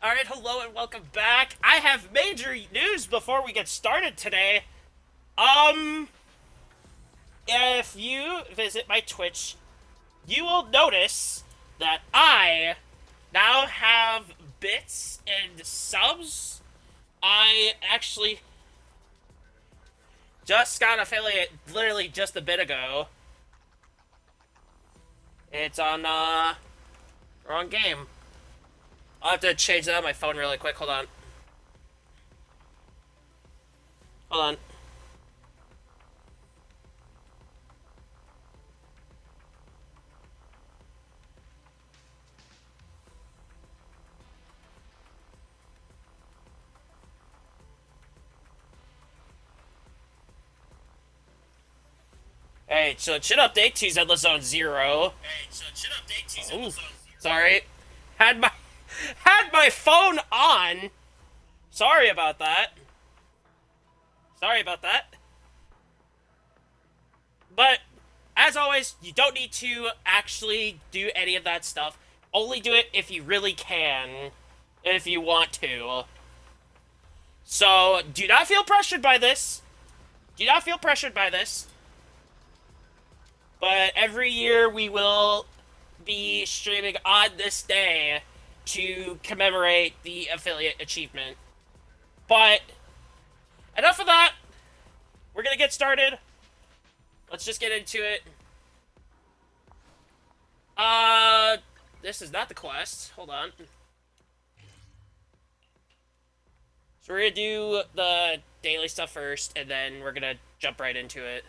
Alright, hello and welcome back. I have major news before we get started today. Um, if you visit my Twitch, you will notice that I now have bits and subs. I actually just got affiliate literally just a bit ago. It's on, wrong game. I'll have to change that on my phone really quick. Hold on. Hold on. Hey, so it should update to Zenless Zone Zero. Ooh, sorry. Had my had my phone on. Sorry about that. Sorry about that. But as always, you don't need to actually do any of that stuff. Only do it if you really can, if you want to. So do not feel pressured by this. Do not feel pressured by this. But every year we will be streaming on this day to commemorate the affiliate achievement. But enough of that. We're gonna get started. Let's just get into it. This is not the quest. Hold on. So we're gonna do the daily stuff first, and then we're gonna jump right into it.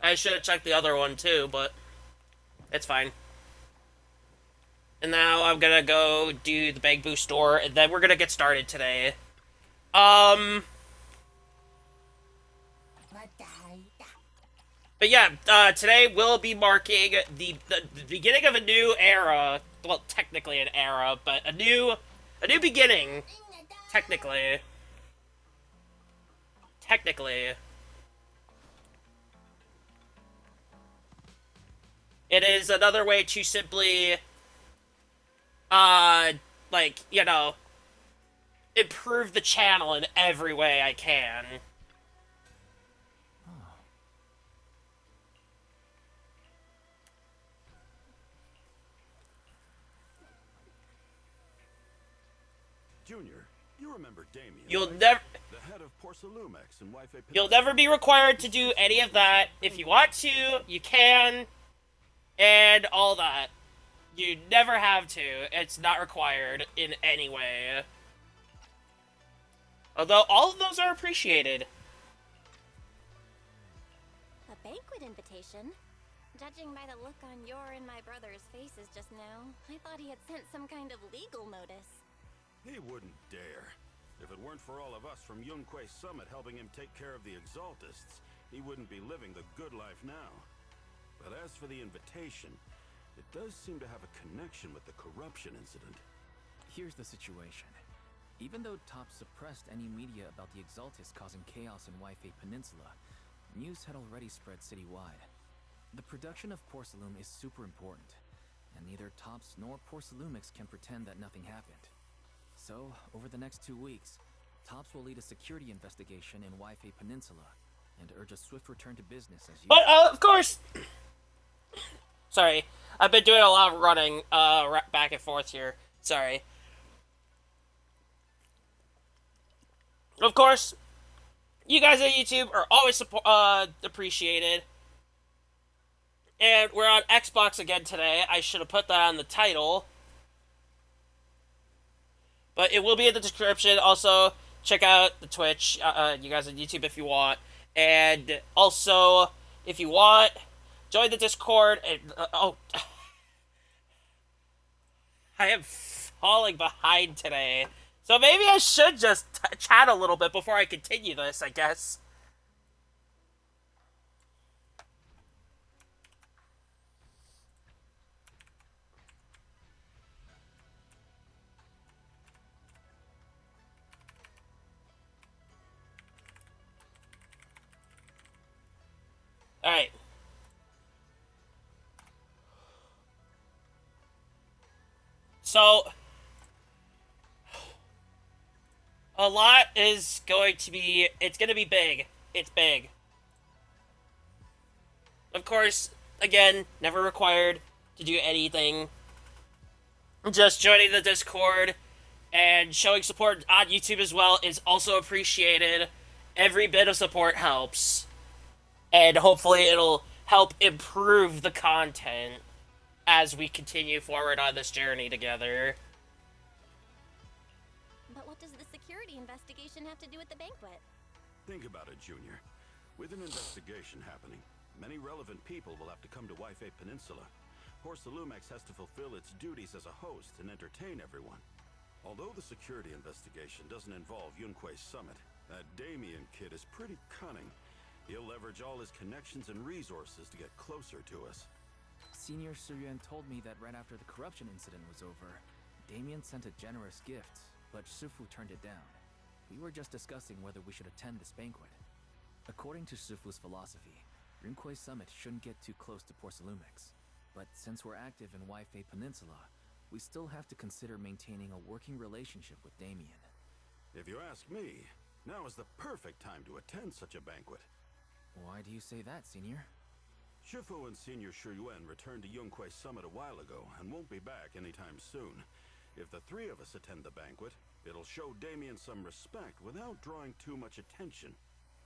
I should have checked the other one too, but it's fine. And now I'm gonna go do the Bamboo store, and then we're gonna get started today. But yeah, today we'll be marking the beginning of a new era. Well, technically an era, but a new beginning. Technically. It is another way to simply, like, you know, improve the channel in every way I can. Junior, you remember Damien? You'll never... The head of Porcelumex and wife. You'll never be required to do any of that. If you want to, you can. And all that. You never have to. It's not required in any way. Although all of those are appreciated. A banquet invitation? Judging by the look on your and my brother's faces just now, I thought he had sent some kind of legal notice. He wouldn't dare. If it weren't for all of us from Yunquei Summit helping him take care of the Exaltists, he wouldn't be living the good life now. But as for the invitation, it does seem to have a connection with the corruption incident. Here's the situation. Even though Top suppressed any media about the Exaltists causing chaos in Waifei Peninsula, news had already spread citywide. The production of Porcelume is super important, and neither Tops nor Porcelumix can pretend that nothing happened. So, over the next 2 weeks, Tops will lead a security investigation in Waifei Peninsula, and urge a swift return to business as you... But, of course... Sorry. I've been doing a lot of running, back and forth here. Sorry. Of course, you guys on YouTube are always appreciated. And we're on Xbox again today. I should have put that on the title. But it will be in the description. Also, check out the Twitch, you guys on YouTube if you want. And also, if you want, join the Discord. And, oh, I am falling behind today. So maybe I should just chat a little bit before I continue this, I guess. Alright. So, a lot is going to be, it's going to be big. It's big. Of course, again, never required to do anything. Just joining the Discord and showing support on YouTube as well is also appreciated. Every bit of support helps. And hopefully it'll help improve the content as we continue forward on this journey together. But what does the security investigation have to do with the banquet? Think about it, Junior. With an investigation happening, many relevant people will have to come to Wi-Fi Peninsula. Porcelumex has to fulfill its duties as a host and entertain everyone. Although the security investigation doesn't involve Yunque's summit, that Damien kid is pretty cunning. He'll leverage all his connections and resources to get closer to us. Senior Suyuan told me that right after the corruption incident was over, Damien sent a generous gift, but Shifu turned it down. We were just discussing whether we should attend this banquet. According to Shifu's philosophy, Yunque's summit shouldn't get too close to Porcelumex. But since we're active in Wi-Fi Peninsula, we still have to consider maintaining a working relationship with Damien. If you ask me, now is the perfect time to attend such a banquet. Why do you say that, Senior? Shifu and Senior Shuyuan returned to Yunque's summit a while ago and won't be back anytime soon. If the three of us attend the banquet, it'll show Damien some respect without drawing too much attention.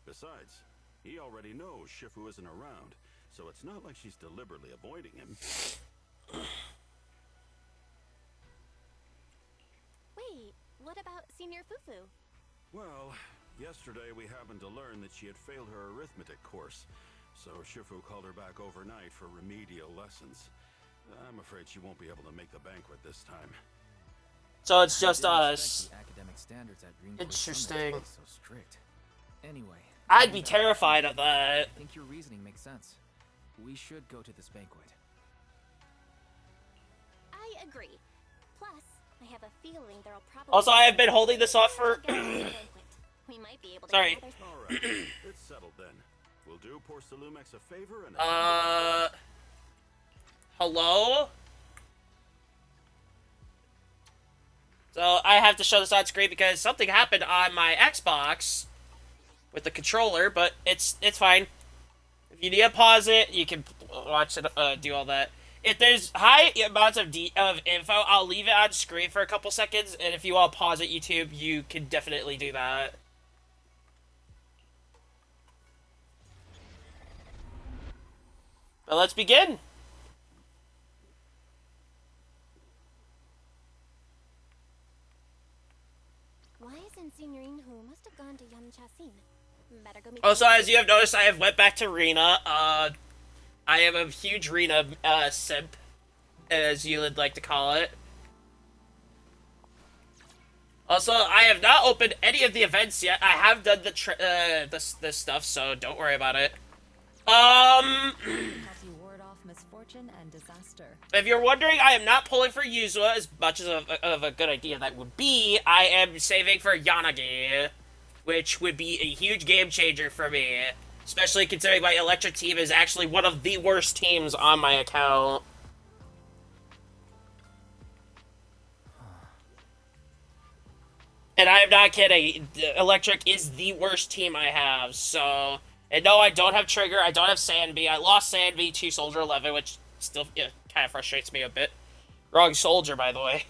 Besides, he already knows Shifu isn't around, so it's not like she's deliberately avoiding him. Wait, what about Senior Fufu? Well, yesterday we happened to learn that she had failed her arithmetic course, so Shifu called her back overnight for remedial lessons. I'm afraid she won't be able to make the banquet this time. So it's just I didn't us. expect the academic standards at Green Coast Interesting. Summit to be so strict. Anyway, I'd be terrified of that. I think your reasoning makes sense. We should go to this banquet. I agree. Plus, I have a feeling there'll probably... Also, I have been holding this off for... We might be able to Sorry. gather some- All right, it's settled then. We'll do Porcelumex a favor and... Hello? So, I have to show this on screen because something happened on my Xbox with the controller, but it's fine. If you need to pause it, you can watch it, do all that. If there's high amounts of info, I'll leave it on screen for a couple seconds, and if you want to pause it, YouTube, you can definitely do that. But let's begin. Why isn't Signorine Who must have gone to Yam Chasin? Better go meet Also, as you have noticed, I have went back to Rena. I am a huge Rena simp, as you would like to call it. Also, I have not opened any of the events yet. I have done the this stuff, so don't worry about it. Help you ward off misfortune and disaster. If you're wondering, I am not pulling for Yuzua as much as of a good idea that would be. I am saving for Yanagi, which would be a huge game changer for me. Especially considering my electric team is actually one of the worst teams on my account. And I am not kidding. Electric is the worst team I have, so... And no, I don't have Trigger, I don't have Sandby. I lost Sandby to Soldier 11, which still kind of frustrates me a bit. Wrong soldier, by the way.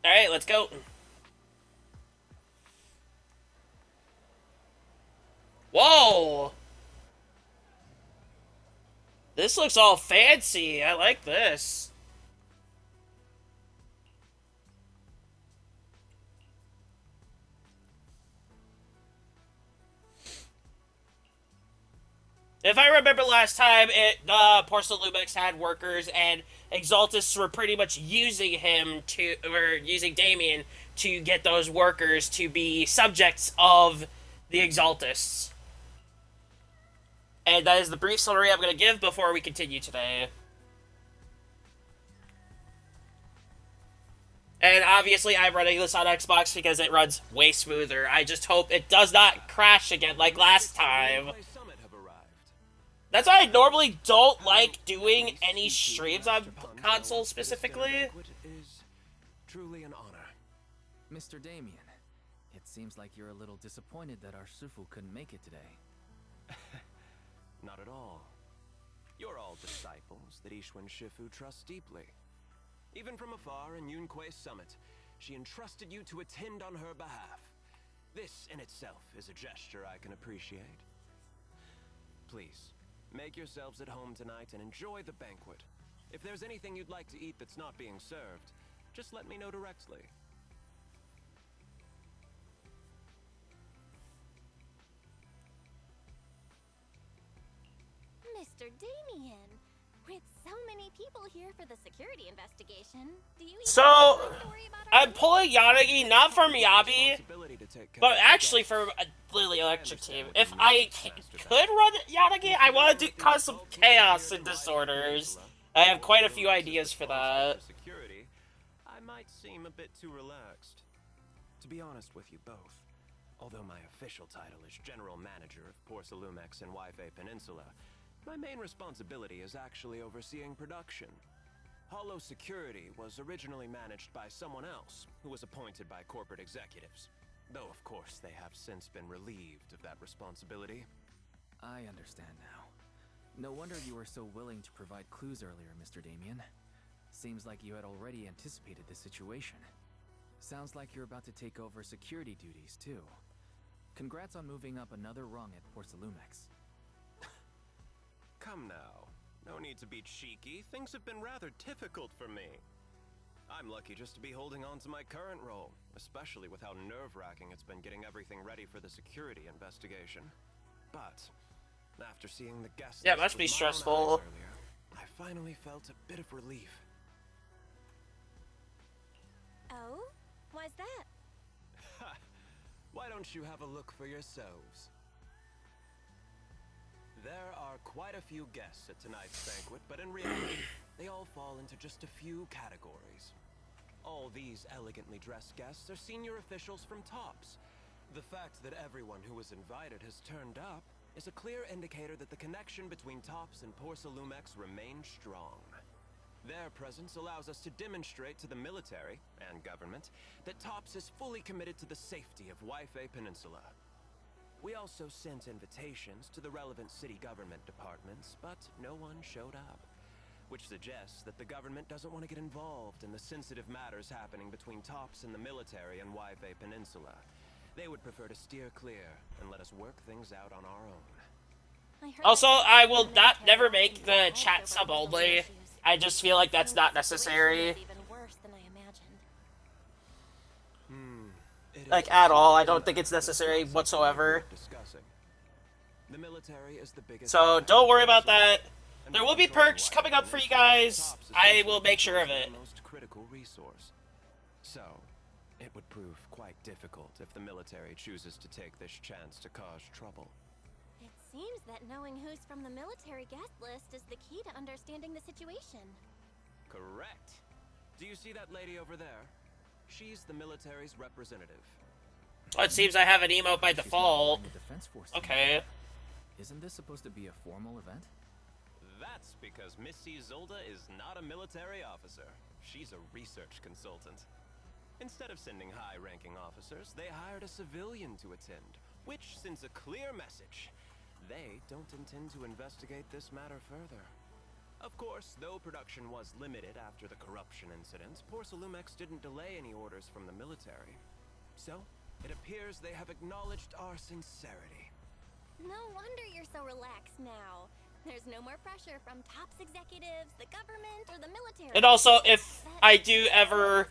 Alright, let's go. Whoa! This looks all fancy. I like this. If I remember last time, Porcelain Lumix had workers, and Exaltists were pretty much using using Damien to get those workers to be subjects of the Exaltists. And that is the brief summary I'm going to give before we continue today. And obviously I'm running this on Xbox because it runs way smoother. I just hope it does not crash again like last time. That's why I normally don't like doing any streams on console specifically. Truly an honor. Mr. Damien, it seems like you're a little disappointed that our Sufu couldn't make it today. Not at all. You're all disciples that Ishwan Shifu trusts deeply. Even from afar in Yunque's summit, she entrusted you to attend on her behalf. This in itself is a gesture I can appreciate. Please, make yourselves at home tonight and enjoy the banquet. If there's anything you'd like to eat that's not being served, just let me know directly. Mr. Damien, with so many people here for the security investigation, do you So, have to worry about our I'm pulling Yanagi not from Miyabi, but actually for Lily Electric Team. If I could run Yanagi, I want to cause some chaos and disorders. I have quite a few ideas for that. Security, I might seem a bit too relaxed. To be honest with you both, although my official title is General Manager of Porcelumex and Yfe Peninsula, my main responsibility is actually overseeing production. Hollow Security was originally managed by someone else, who was appointed by corporate executives. Though, of course, they have since been relieved of that responsibility. I understand now. No wonder you were so willing to provide clues earlier, Mr. Damien. Seems like you had already anticipated this situation. Sounds like you're about to take over security duties, too. Congrats on moving up another rung at Porcelumex. Come now. No need to be cheeky. Things have been rather difficult for me. I'm lucky just to be holding on to my current role, especially with how nerve-wracking it's been getting everything ready for the security investigation. But after seeing the guest Yeah, it list must be with my own stressful. eyes earlier, I finally felt a bit of relief. Oh? Why's that? Ha! Why don't you have a look for yourselves? There are quite a few guests at tonight's banquet, but in reality, they all fall into just a few categories. All these elegantly dressed guests are senior officials from TOPS. The fact that everyone who was invited has turned up is a clear indicator that the connection between TOPS and Porcelumex remains strong. Their presence allows us to demonstrate to the military and government that TOPS is fully committed to the safety of Yfe Peninsula. We also sent invitations to the relevant city government departments, but no one showed up, which suggests that the government doesn't want to get involved in the sensitive matters happening between TOPS and the military and Yfe Peninsula. They would prefer to steer clear and let us work things out on our own. Also, I will never make the chat sub only. I just feel like that's not necessary. Like, at all. I don't think it's necessary whatsoever. So, don't worry about that. There will be perks coming up for you guys. I will make sure of it. So, it would prove quite difficult if the military chooses to take this chance to cause trouble. It seems that knowing who's from the military guest list is the key to understanding the situation. Correct. Do you see that lady over there? She's the military's representative. Well, it seems I have an emote by She's not default. in the Defense Force Okay. Isn't this supposed to be a formal event? That's because Missy Zolda is not a military officer. She's a research consultant. Instead of sending high-ranking officers, they hired a civilian to attend, which sends a clear message. They don't intend to investigate this matter further. Of course, though production was limited after the corruption incidents, Porcelumex didn't delay any orders from the military. So, it appears they have acknowledged our sincerity. No wonder you're so relaxed now. There's no more pressure from TOPS executives, the government, or the military. And also, if I do ever,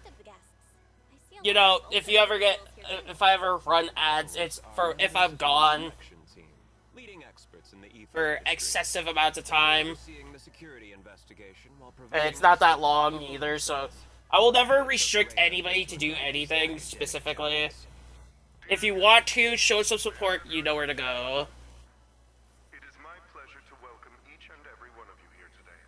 you know, if you ever get, if I ever run ads, it's for if I'm gone. Leading experts in the for excessive amounts of time. Overseeing the security investigation while And preventing it's not that the long either, so I will never restrict anybody to do anything specifically. If you want to show some support, you know where to go. It is my pleasure to welcome each and every one of you here today.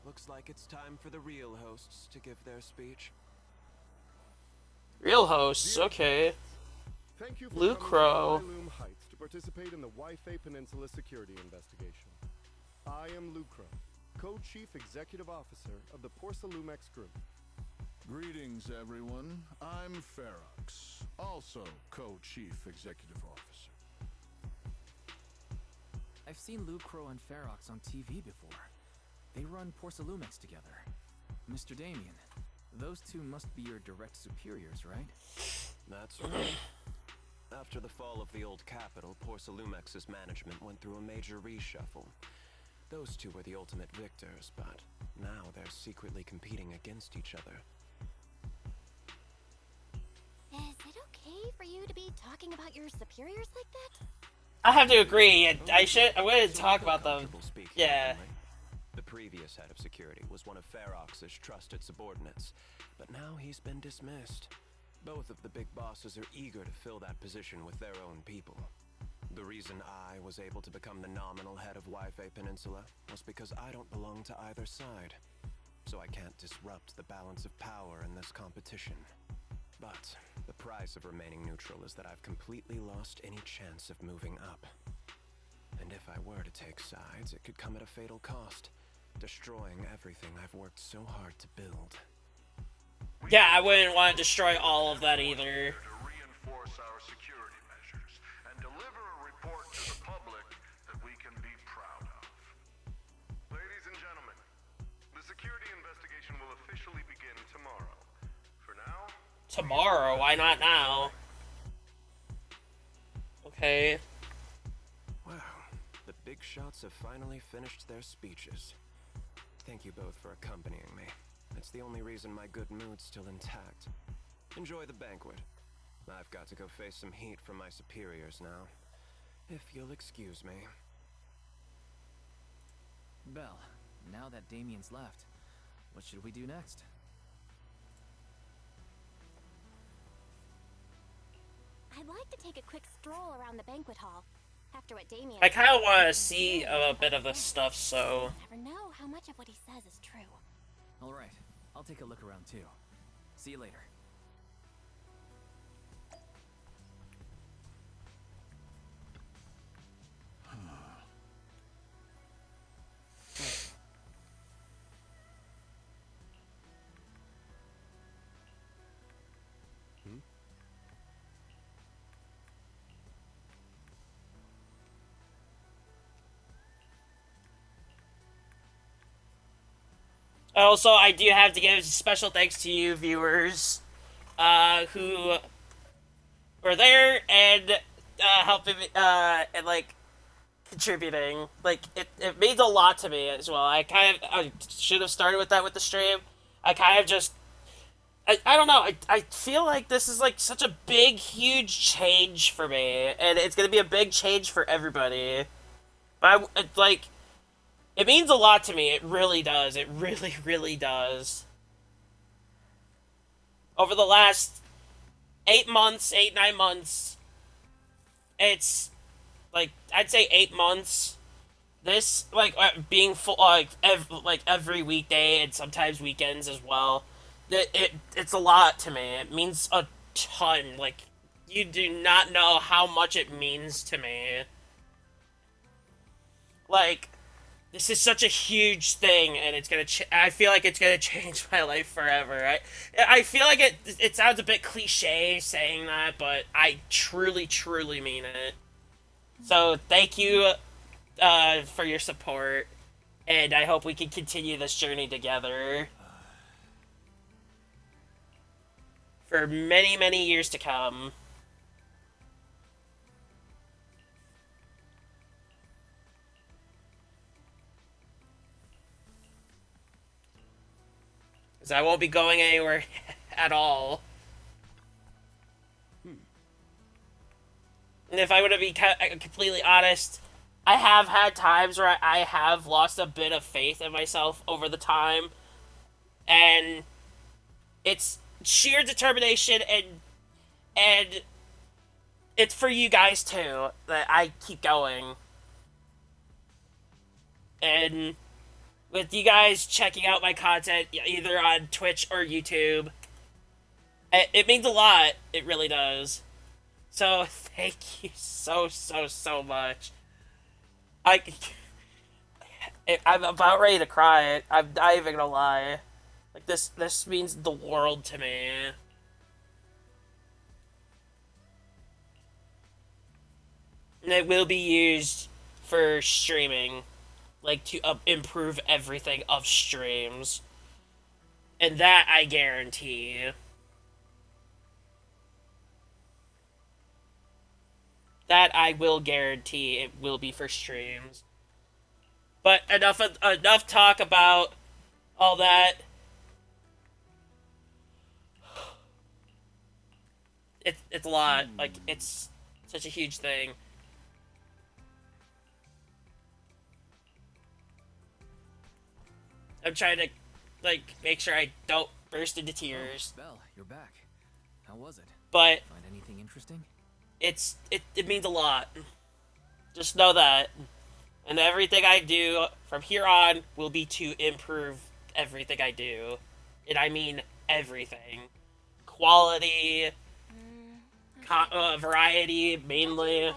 Looks like it's time for the real hosts to give their speech. Real hosts, okay. Thank you for Luke coming Crow. to Loom Heights to participate in the Waifei Peninsula security investigation. I am Luke Crow, Co-Chief Executive Officer of the Porcelumex Group. Greetings, everyone. I'm Ferox, also Co-Chief Executive Officer. I've seen Lucro and Ferox on TV before. They run Porcelumex together. Mr. Damien, those two must be your direct superiors, right? That's right. After the fall of the old capital, Porcelumex's management went through a major reshuffle. Those two were the ultimate victors, but now they're secretly competing against each other. Is it okay for you to be talking about your superiors like that? I have to agree. I wouldn't So talk you feel about them. comfortable speaking Yeah. openly? The previous head of security was one of Ferox's trusted subordinates, but now he's been dismissed. Both of the big bosses are eager to fill that position with their own people. The reason I was able to become the nominal head of Waifei Peninsula was because I don't belong to either side. So I can't disrupt the balance of power in this competition. But the price of remaining neutral is that I've completely lost any chance of moving up. And if I were to take sides, it could come at a fatal cost, destroying everything I've worked so hard to build. Yeah, I wouldn't want to destroy all of that either. To reinforce our security measures and deliver a report to the public that we can be proud of. Ladies and gentlemen, the security investigation will officially begin tomorrow. For now, Tomorrow? Why not now? Okay. Wow, the big shots have finally finished their speeches. Thank you both for accompanying me. It's the only reason my good mood's still intact. Enjoy the banquet. I've got to go face some heat from my superiors now. If you'll excuse me. Belle, now that Damien's left, what should we do next? I'd like to take a quick stroll around the banquet hall. After what Damien I kind of said, want to see a bit of this stuff, so... never know how much of what he says is true. Alright, I'll take a look around too. See you later. Also, I do have to give special thanks to you viewers, who were there and, helping me, and, like, contributing. Like, it means a lot to me as well. I should have started with that with the stream. I kind of just, I don't know, I feel like this is, like, such a big, huge change for me, and it's gonna be a big change for everybody. But, it means a lot to me. It really does. It really, really does. Over the last 8 months, 9 months, it's, like, I'd say 8 months. This, like, being full, every weekday and sometimes weekends as well. It's a lot to me. It means a ton. Like, you do not know how much it means to me. Like, this is such a huge thing, and it's gonna. I feel like it's gonna change my life forever. I feel like it sounds a bit cliche saying that, but I truly, truly mean it. So thank you, for your support, and I hope we can continue this journey together for many, many years to come. Because I won't be going anywhere at all. And if I were to be completely honest, I have had times where I have lost a bit of faith in myself over the time. And it's sheer determination and it's for you guys too that I keep going. And with you guys checking out my content either on Twitch or YouTube, it means a lot. It really does. So thank you so much. I'm about ready to cry. I'm not even gonna lie. Like this means the world to me. And it will be used for streaming, like to improve everything of streams, and that I guarantee. That I will guarantee it will be for streams. But enough talk about all that. It's a lot. Like, it's such a huge thing. I'm trying to, like, make sure I don't burst into tears. Oh, Belle, you're back. How was it? But Find anything interesting? it means a lot. Just know that. And everything I do from here on will be to improve everything I do. And I mean everything. Quality, variety, mainly.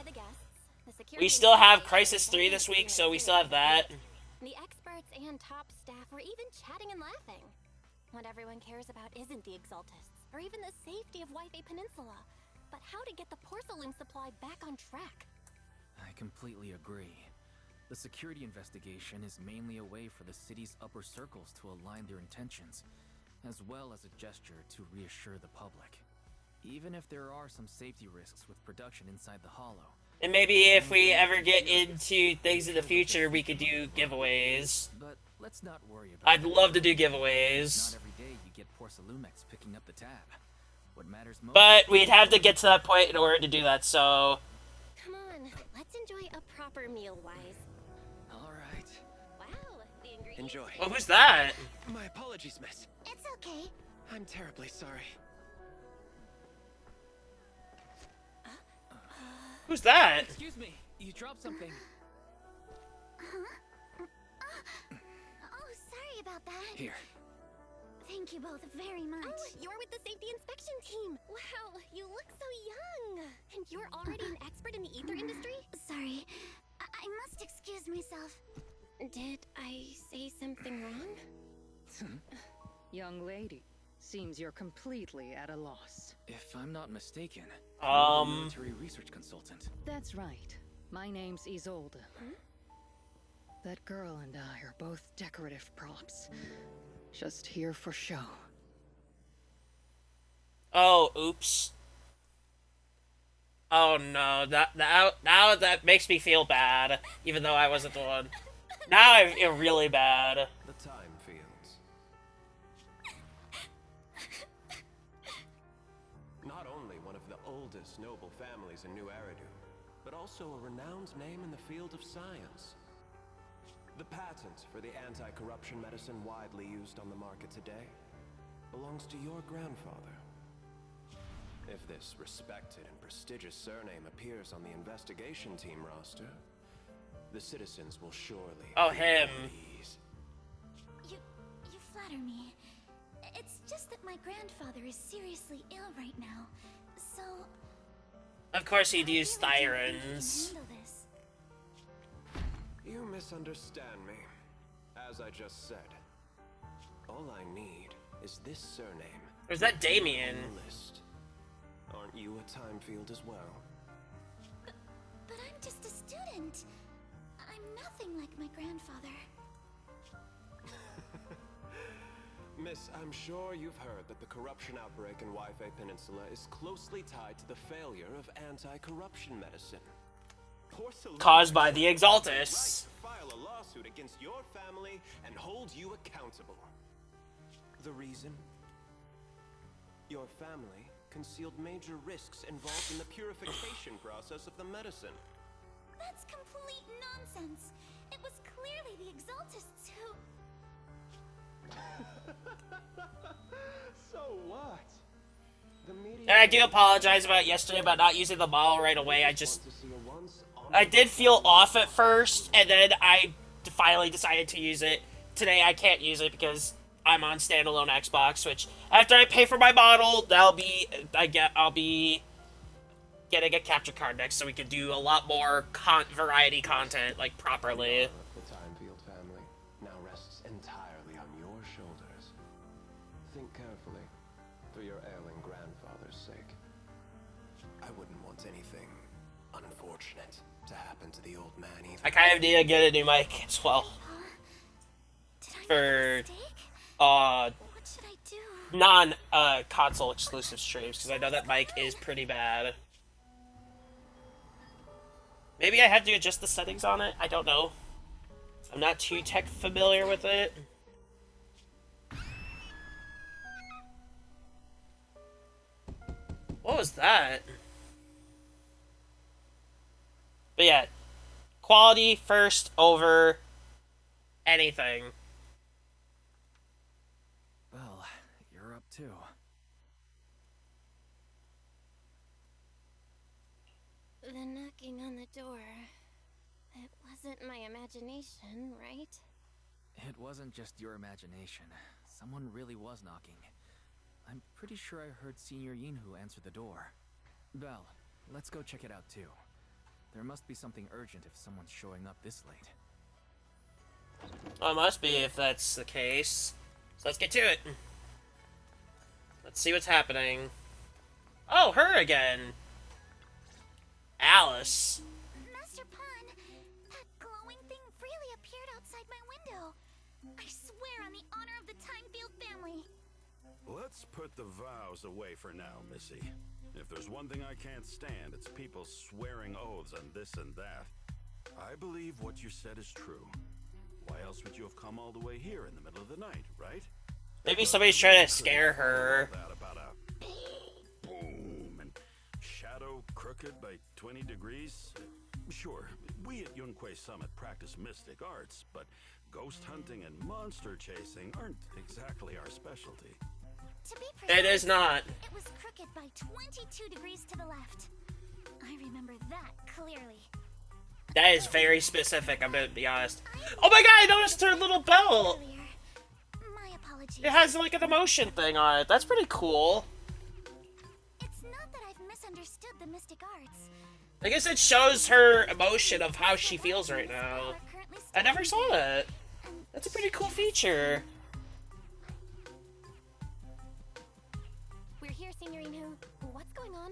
We still have Crisis 3 this week, so we still have that. The experts and top staff were even chatting and laughing. What everyone cares about isn't the Exaltists, or even the safety of Wi-Fi Peninsula, but how to get the porcelain supply back on track. I completely agree. The security investigation is mainly a way for the city's upper circles to align their intentions, as well as a gesture to reassure the public. Even if there are some safety risks with production inside the Hollow. And maybe if we ever get into things in the future, we could do giveaways. But let's not worry about I'd love to do giveaways. Not every day you get Porcelumex picking up the tab. What matters most. But we'd have to get to that point in order to do that, so. Come on, let's enjoy a proper meal, Wise. Alright. Wow, the ingredients. Enjoy. Oh, who's that? My apologies, miss. It's okay. I'm terribly sorry. Who's that? Excuse me, you dropped something. Oh, sorry about that. Here. Thank you both very much. Oh, you're with the safety inspection team. Wow, you look so young. And you're already an expert in the ether industry? Sorry, I must excuse myself. Did I say something wrong? Young lady, seems you're completely at a loss. If I'm not mistaken, you're a military research consultant. That's right. My name's Isolde. That girl and I are both decorative props. Just here for show. Oh, oops. Oh no, now that makes me feel bad, even though I wasn't the one. Now I feel really bad. The time fields. Not only one of the oldest noble families in New Eridu, but also a renowned name in the field of science. The patent for the anti-corruption medicine widely used on the market today belongs to your grandfather. If this respected and prestigious surname appears on the investigation team roster, the citizens will surely... Oh, him. You flatter me. It's just that my grandfather is seriously ill right now, so... Of course he'd I use really don't think we can Thyrans. handle this. You misunderstand me. As I just said, all I need is this surname. Or is that Damien? On the list. Aren't you a time field as well? But I'm just a student. I'm nothing like my grandfather. Miss, I'm sure you've heard that the corruption outbreak in Wi-Fi Peninsula is closely tied to the failure of anti-corruption medicine. Caused by the Right Exaltists. to file a lawsuit against your family and hold you accountable. The reason? Your family concealed major risks involved in the purification process of the medicine. That's complete nonsense. It was clearly the Exaltists who... So what? The media... And I do apologize about yesterday about not using the model right away. I did feel off at first, and then I finally decided to use it. Today I can't use it because I'm on standalone Xbox, which after I pay for my model, I'll be getting a capture card next, so we can do a lot more variety content, like, properly. The Timefield family now rests entirely on your shoulders. Think carefully, for your ailing grandfather's sake. I wouldn't want anything unfortunate to happen to the old man either. I kind of need to get a new mic as well. Did I For, make a mistake? uh, What should I do? console exclusive streams, because I know that mic is pretty bad. Maybe I have to adjust the settings on it? I don't know. I'm not too tech familiar with it. What was that? But yeah, quality first over anything. Well, you're up too. The knocking on the door. It wasn't my imagination, right? It wasn't just your imagination. Someone really was knocking. I'm pretty sure I heard Senior Yinhu answer the door. Belle, let's go check it out too. There must be something urgent if someone's showing up this late. Well, it must be if that's the case. So let's get to it. Let's see what's happening. Oh, her again. Alice. Master Pawn, that glowing thing really appeared outside my window. I swear on the honor of the Timefield family. Let's put the vows away for now, Missy. If there's one thing I can't stand, it's people swearing oaths on this and that. I believe what you said is true. Why else would you have come all the way here in the middle of the night, right? Maybe somebody's trying to scare her. That about a boom and shadow crooked by 20 degrees. Sure, we at Yunquay Summit practice mystic arts, but ghost hunting and monster chasing aren't exactly our specialty. To be It is not. It was crooked by 22 degrees to the left. I remember that clearly. That is very specific, I'm gonna be honest. Oh my god, I noticed her little belt! Earlier. My apologies. It has like an emotion thing on it. That's pretty cool. It's not that I've misunderstood the mystic arts. I guess it shows her emotion of how she feels right now. I never saw that. That's a pretty cool feature. We're here, Senior Yinhu. What's going on?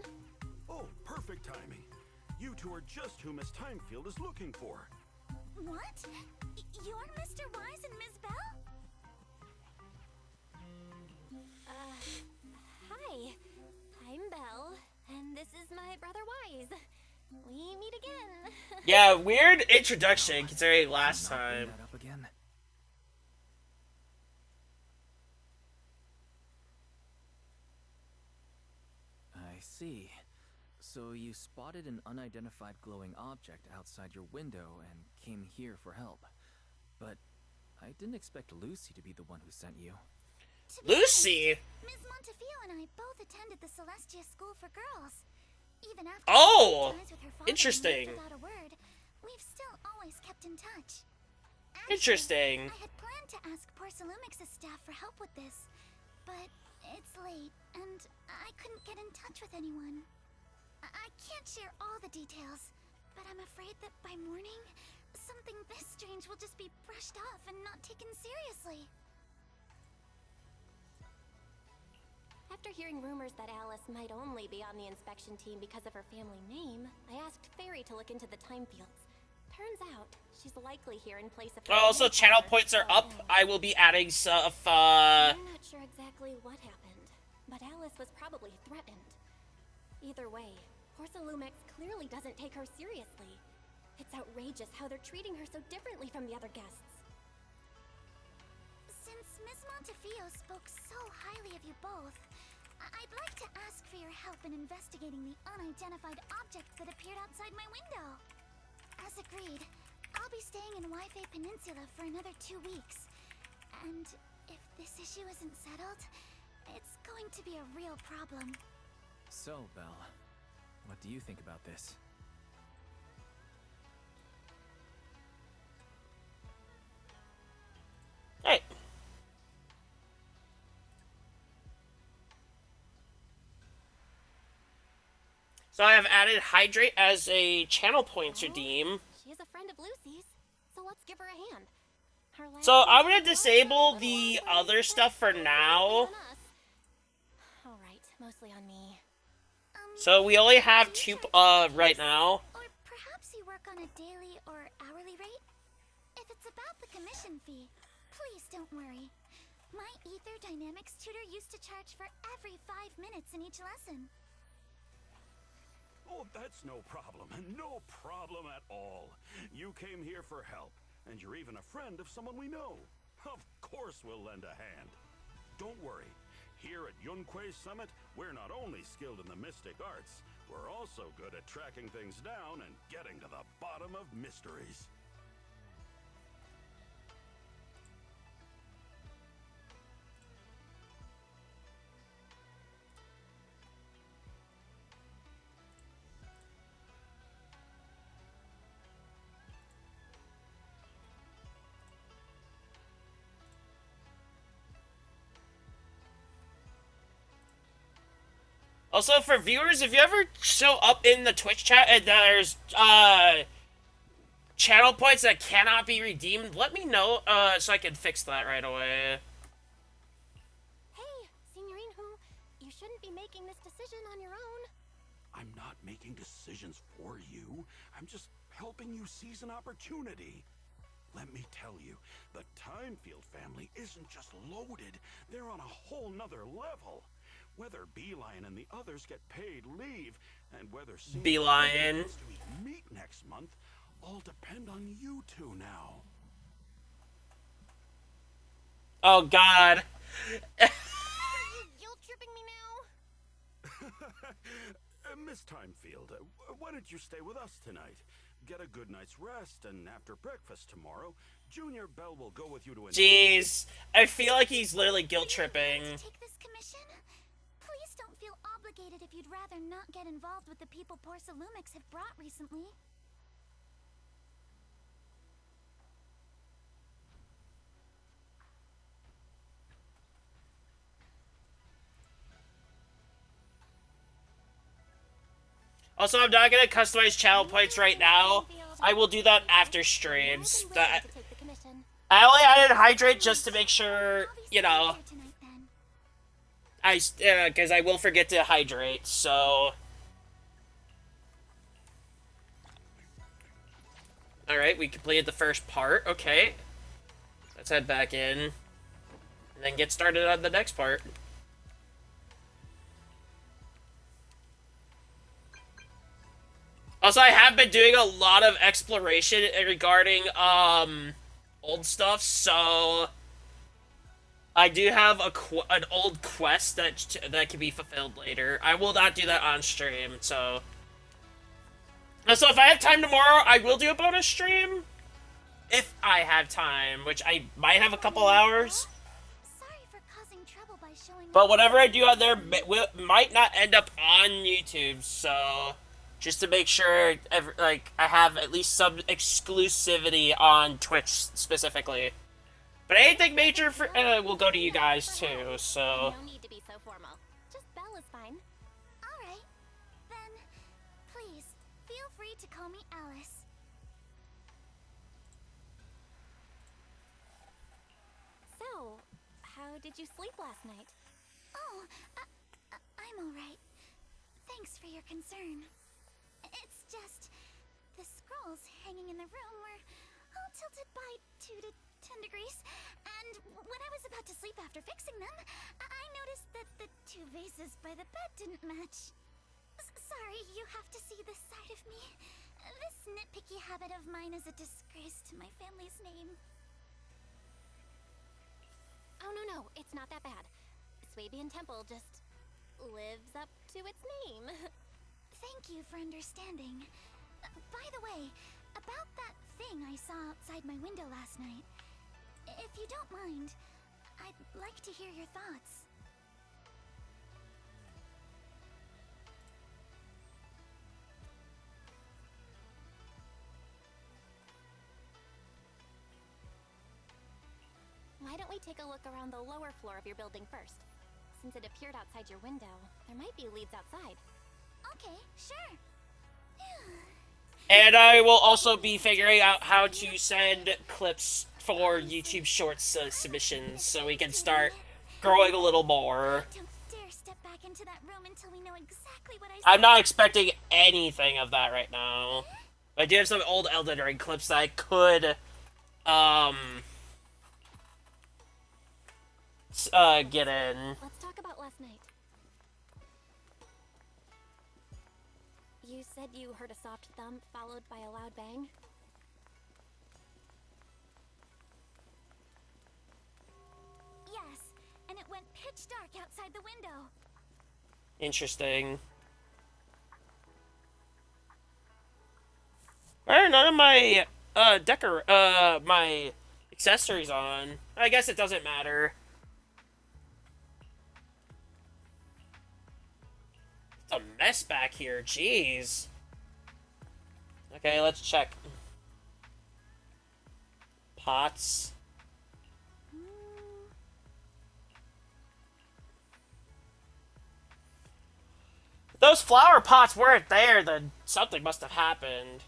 Oh, perfect timing. You two are just who Miss Timefield is looking for. What? You're Mr. Wise and Ms. Bell? Hi. I'm Belle, and this is my brother Wise. We meet again. Yeah, weird introduction considering last Not bring time. that up again. I see. So you spotted an unidentified glowing object outside your window and came here for help. But I didn't expect Lucy to be the one who sent you. To be Lucy? honest, Ms. Montefiore and I both attended the Celestia School for Girls. Even after Oh, she ties with her father and interesting. left without a word, we've still always kept in touch. Interesting. I had planned to ask Porcelumix's staff for help with this, but it's late, and I couldn't get in touch with anyone. I can't share all the details, but I'm afraid that by morning, something this strange will just be brushed off and not taken seriously. After hearing rumors that Alice might only be on the inspection team because of her family name, I asked Fairy to look into the Timefields. Turns out, she's likely here in place of her Oh, also, own channel father, points are up. Paul. I will be adding stuff, I'm not sure exactly what happened, but Alice was probably threatened. Either way, Porcelumix clearly doesn't take her seriously. It's outrageous how they're treating her so differently from the other guests. Since Miss Montefiore spoke so highly of you both, I'd like to ask for your help in investigating the unidentified object that appeared outside my window. As agreed, I'll be staying in Wi-Fi Peninsula for another 2 weeks. And if this issue isn't settled, it's going to be a real problem. So, Belle, what do you think about this? Hey. So I have added Hydrate as a channel points redeem. She's a friend of Lucy's, so let's give her a hand. So I'm gonna disable the other stuff for now. Alright, mostly on me. So we only have 2 right now. Or perhaps you work on a daily or hourly rate? If it's about the commission fee, please don't worry. My Ether Dynamics tutor used to charge for every 5 minutes in each lesson. Oh, that's no problem. No problem at all. You came here for help, and you're even a friend of someone we know. Of course we'll lend a hand. Don't worry. Here at Yunquei Summit, we're not only skilled in the mystic arts, we're also good at tracking things down and getting to the bottom of mysteries. Also, for viewers, if you ever show up in the Twitch chat and there's channel points that cannot be redeemed, let me know so I can fix that right away. Hey, Signorine Who, you shouldn't be making this decision on your own. I'm not making decisions for you. I'm just helping you seize an opportunity. Let me tell you, the Timefield family isn't just loaded. They're on a whole nother level. Whether Beeline and the others get paid leave, and whether Beeline meet next month, all depend on you two now. Oh God. Guilt tripping me now? Miss Timefield, why don't you stay with us tonight? Get a good night's rest, and after breakfast tomorrow, Junior Bell will go with you to. Jeez, I feel like he's literally guilt tripping. Take this commission? Please don't feel obligated if you'd rather not get involved with the people Porcelumix have brought recently. Also, I'm not gonna customize channel points right now. I will do that after streams. I only added Hydrate just to make sure, you know, because I will forget to hydrate, so. Alright, we completed the first part. Okay. Let's head back in. And then get started on the next part. Also, I have been doing a lot of exploration regarding, old stuff, so I do have an old quest that can be fulfilled later. I will not do that on stream, so. So if I have time tomorrow, I will do a bonus stream. If I have time, which I might have a couple hours. Sorry for causing trouble by showing. But whatever I do on there might not end up on YouTube, so. Just to make sure, like, I have at least some exclusivity on Twitch specifically. But anything major will go to you guys too, so. No need to be so formal. Just Belle is fine. All right, then. Please feel free to call me Alice. So, how did you sleep last night? Oh, I'm all right. Thanks for your concern. It's just, the scrolls hanging in the room were all tilted by 2 to 10 degrees, and when I was about to sleep after fixing them, I noticed that the 2 vases by the bed didn't match. Sorry, you have to see this side of me. This nitpicky habit of mine is a disgrace to my family's name. Oh no, it's not that bad. Swabian Temple just lives up to its name. Thank you for understanding. By the way, about that thing I saw outside my window last night, if you don't mind, I'd like to hear your thoughts. Why don't we take a look around the lower floor of your building first? Since it appeared outside your window, there might be leads outside. Okay, sure. And I will also be figuring out how to send clips for YouTube Shorts submissions so we can start growing a little more. Don't dare step back into that room until we know exactly what I I'm not expecting anything of that right now. I do have some old Elden Ring clips that I could, get in. Let's talk about last night. You said you heard a soft thump followed by a loud bang? Yes, and it went pitch dark outside the window. Interesting. Why are none of my, my accessories on? I guess it doesn't matter. It's a mess back here, jeez. Okay, let's check. Pots. If those flower pots weren't there, then something must have happened.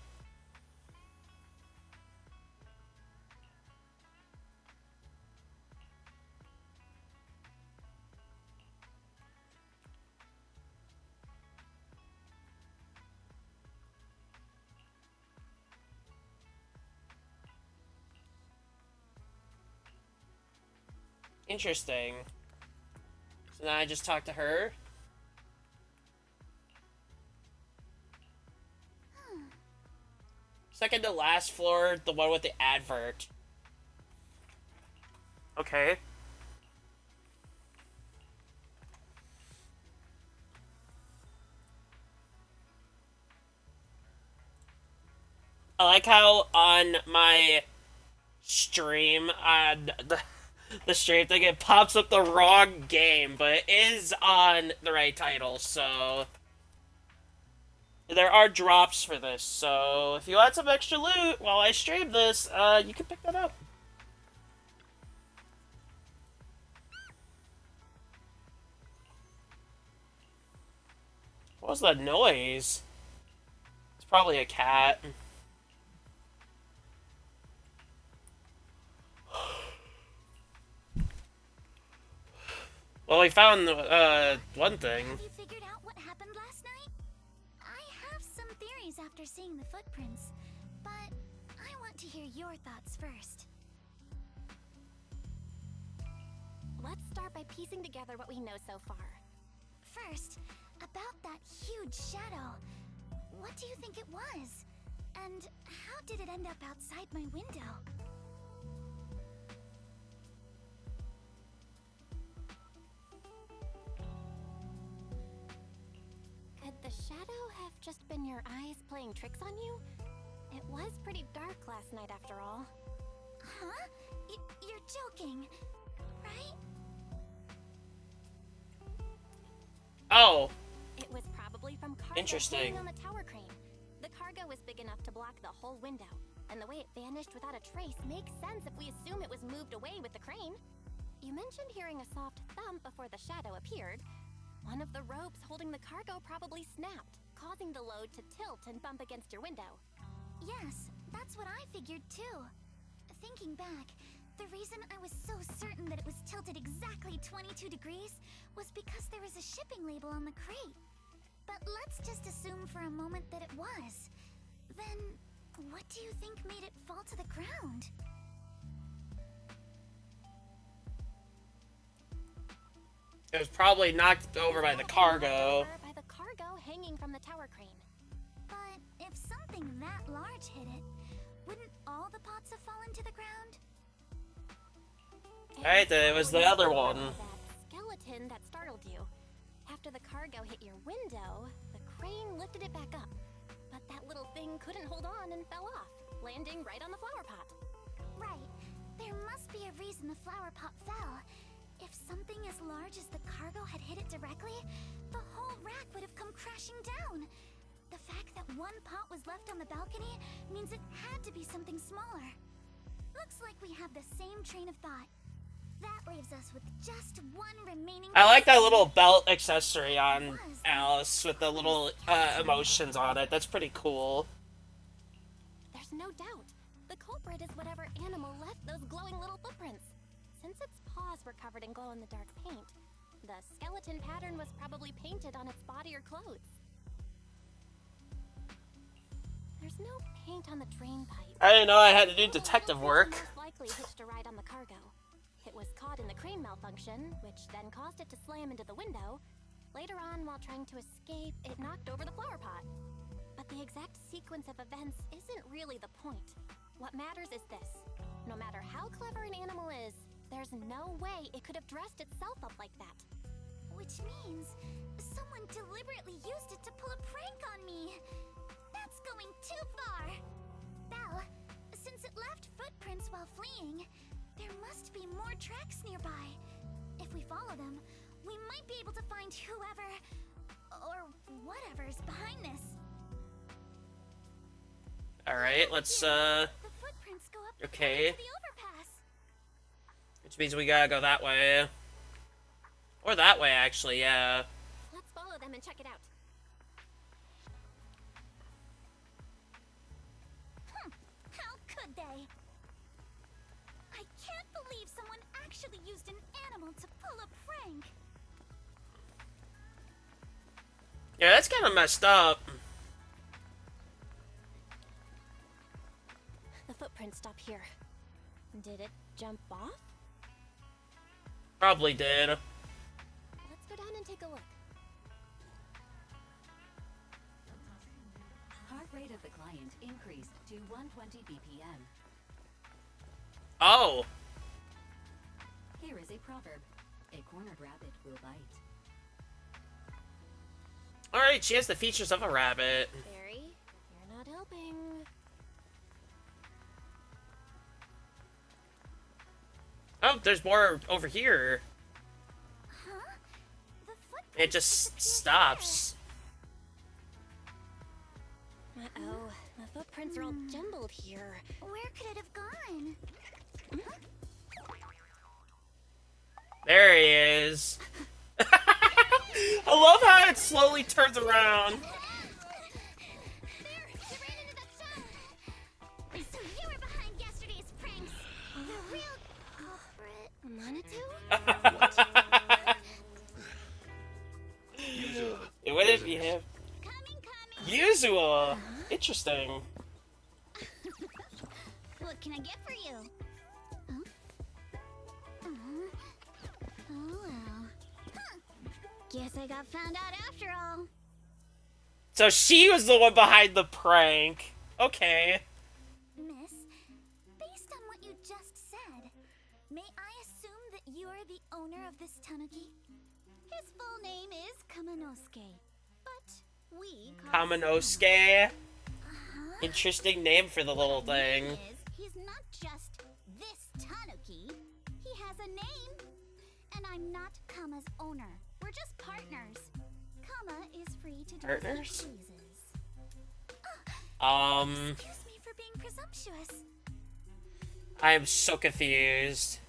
Interesting. So now I just talk to her. Second to last floor, the one with the advert. Okay. I like how on my stream, on the stream thing, it pops up the wrong game, but it is on the right title, so there are drops for this, so if you want some extra loot while I stream this, you can pick that up. What was that noise? It's probably a cat. Well, we found one thing. Have you figured out what happened last night? I have some theories after seeing the footprints, but I want to hear your thoughts first. Let's start by piecing together what we know so far. First, about that huge shadow. What do you think it was? And how did it end up outside my window? Could the shadow have just been your eyes playing tricks on you? It was pretty dark last night after all. Huh? You're joking, right? Oh. It was probably from cargo Interesting. hanging on the tower crane. The cargo was big enough to block the whole window, and the way it vanished without a trace makes sense if we assume it was moved away with the crane. You mentioned hearing a soft thump before the shadow appeared. One of the ropes holding the cargo probably snapped, causing the load to tilt and bump against your window. Yes, that's what I figured too. Thinking back, the reason I was so certain that it was tilted exactly 22 degrees was because there was a shipping label on the crate. But let's just assume for a moment that it was. Then, what do you think made it fall to the ground? It was probably knocked over by the cargo. By the cargo hanging from the tower crane. But if something that large hit it, wouldn't all the pots have fallen to the ground? Right, then it was the other one. That skeleton that startled you. After after the cargo hit your window, the crane lifted it back up. But that little thing couldn't hold on and fell off, landing right on the flower pot. Right. There must be a reason the flower pot fell. If something as large as the cargo had hit it directly, the whole rack would have come crashing down. The fact that one pot was left on the balcony means it had to be something smaller. Looks like we have the same train of thought. That leaves us with just one remaining... I like that little belt accessory on Alice with the little emotions on it. That's pretty cool. There's no doubt. The culprit is whatever animal left those glowing little footprints. Since its paws were covered in glow-in-the-dark paint, the skeleton pattern was probably painted on its body or clothes. There's no paint on the drain pipe. I didn't know I had to do detective work. Most likely hitched a ride on the cargo. It was caught in the crane malfunction, which then caused it to slam into the window. Later on, while trying to escape, it knocked over the flower pot. But the exact sequence of events isn't really the point. What matters is this. No matter how clever an animal is, there's no way it could have dressed itself up like that. Which means someone deliberately used it to pull a prank on me. That's going too far. Belle, since it left footprints while fleeing, there must be more tracks nearby. If we follow them, we might be able to find whoever or whatever's behind this. Alright, let's The footprints go up okay. to the overpass. Which means we gotta go that way. Or that way, actually, yeah. Let's follow them and check it out. How could they? I can't believe someone actually used an animal to pull a prank. Yeah, that's kind of messed up. The footprints stop here. Did it jump off? Probably did. Let's go down and take a look. Heart rate of the client increased to 120 BPM. Oh. Here is a proverb. A cornered rabbit will bite. Alright, she has the features of a rabbit. Barry, you're not helping. Oh, there's more over here. Huh? The footprints It just disappeared stops. there. Uh-oh, the footprints are all jumbled here. Where could it have gone? There he is. I love how it slowly turns around. There! You ran into that shell! So you were behind yesterday's pranks! The real culprit... Manitou? It wouldn't be him. Coming! Usual. Interesting. What can I get for you? Oh? Oh well. Huh. Guess I got found out after all. So she was the one behind the prank. Okay. Miss, based on what you just said, may I assume that you're the owner of this tanuki? His full name is Kamanosuke, but we call him Kamanosuke. Uh-huh. Interesting name for the little What I mean thing. is, he's not just this tanuki. He has a name. And I'm not Kama's owner. We're just partners. Kama is free to do as he Partners? pleases. Excuse me for being presumptuous. I am so confused.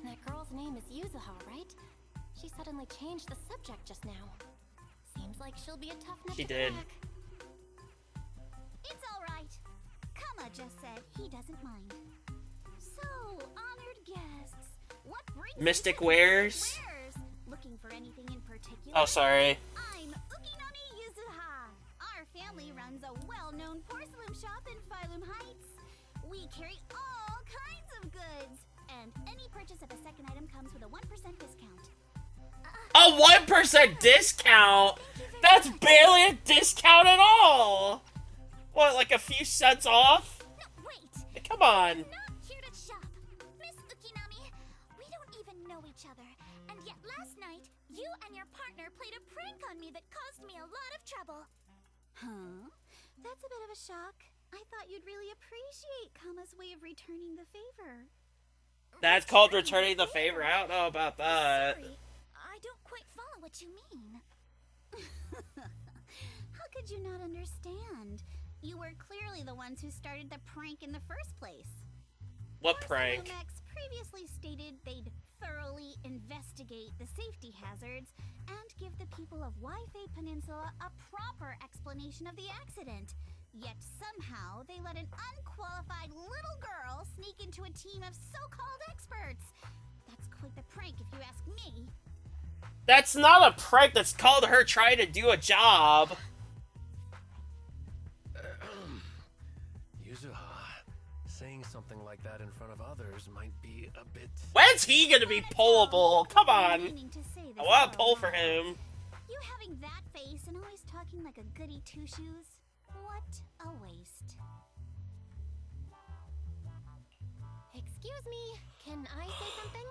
That girl's name is Yuzuha, right? She suddenly changed the subject just now. Seems like she'll be a tough nut She to did. crack. It's all right. Kama just said he doesn't mind. So, honored guests, what brings you Mystic to Wares? Wares? Looking for anything in particular? Oh, sorry. I'm Ukinami Yuzuha. Our family runs a well-known porcelain shop in Phylum Heights. We carry all kinds of goods, and any purchase of a second item comes with a 1% discount. A 1% discount? That's barely a discount at all. What, like a few cents off? No, wait. Come on. Not here to shop. Miss Ukinami, we don't even know each other, and yet last night, you and your partner played a prank on me that caused me a lot of trouble. Huh? That's a bit of a shock. I thought you'd really appreciate Kama's way of returning the favor. That's called returning the favor? I don't know about that. Sorry, I don't quite follow what you mean. How could you not understand? You were clearly the ones who started the prank in the first place. What prank? Lumex previously stated they'd thoroughly investigate the safety hazards and give the people of Wi-Fi Peninsula a proper explanation of the accident. Yet somehow they let an unqualified little girl sneak into a team of so-called experts. That's quite the prank if you ask me. That's not a prank, that's called her trying to do a job. Saying something like that in front of others might be a bit... When's he gonna be pullable? Come on. I want to pull for him. You having that face and always talking like a goody two-shoes? What a waste. Excuse me, can I say something?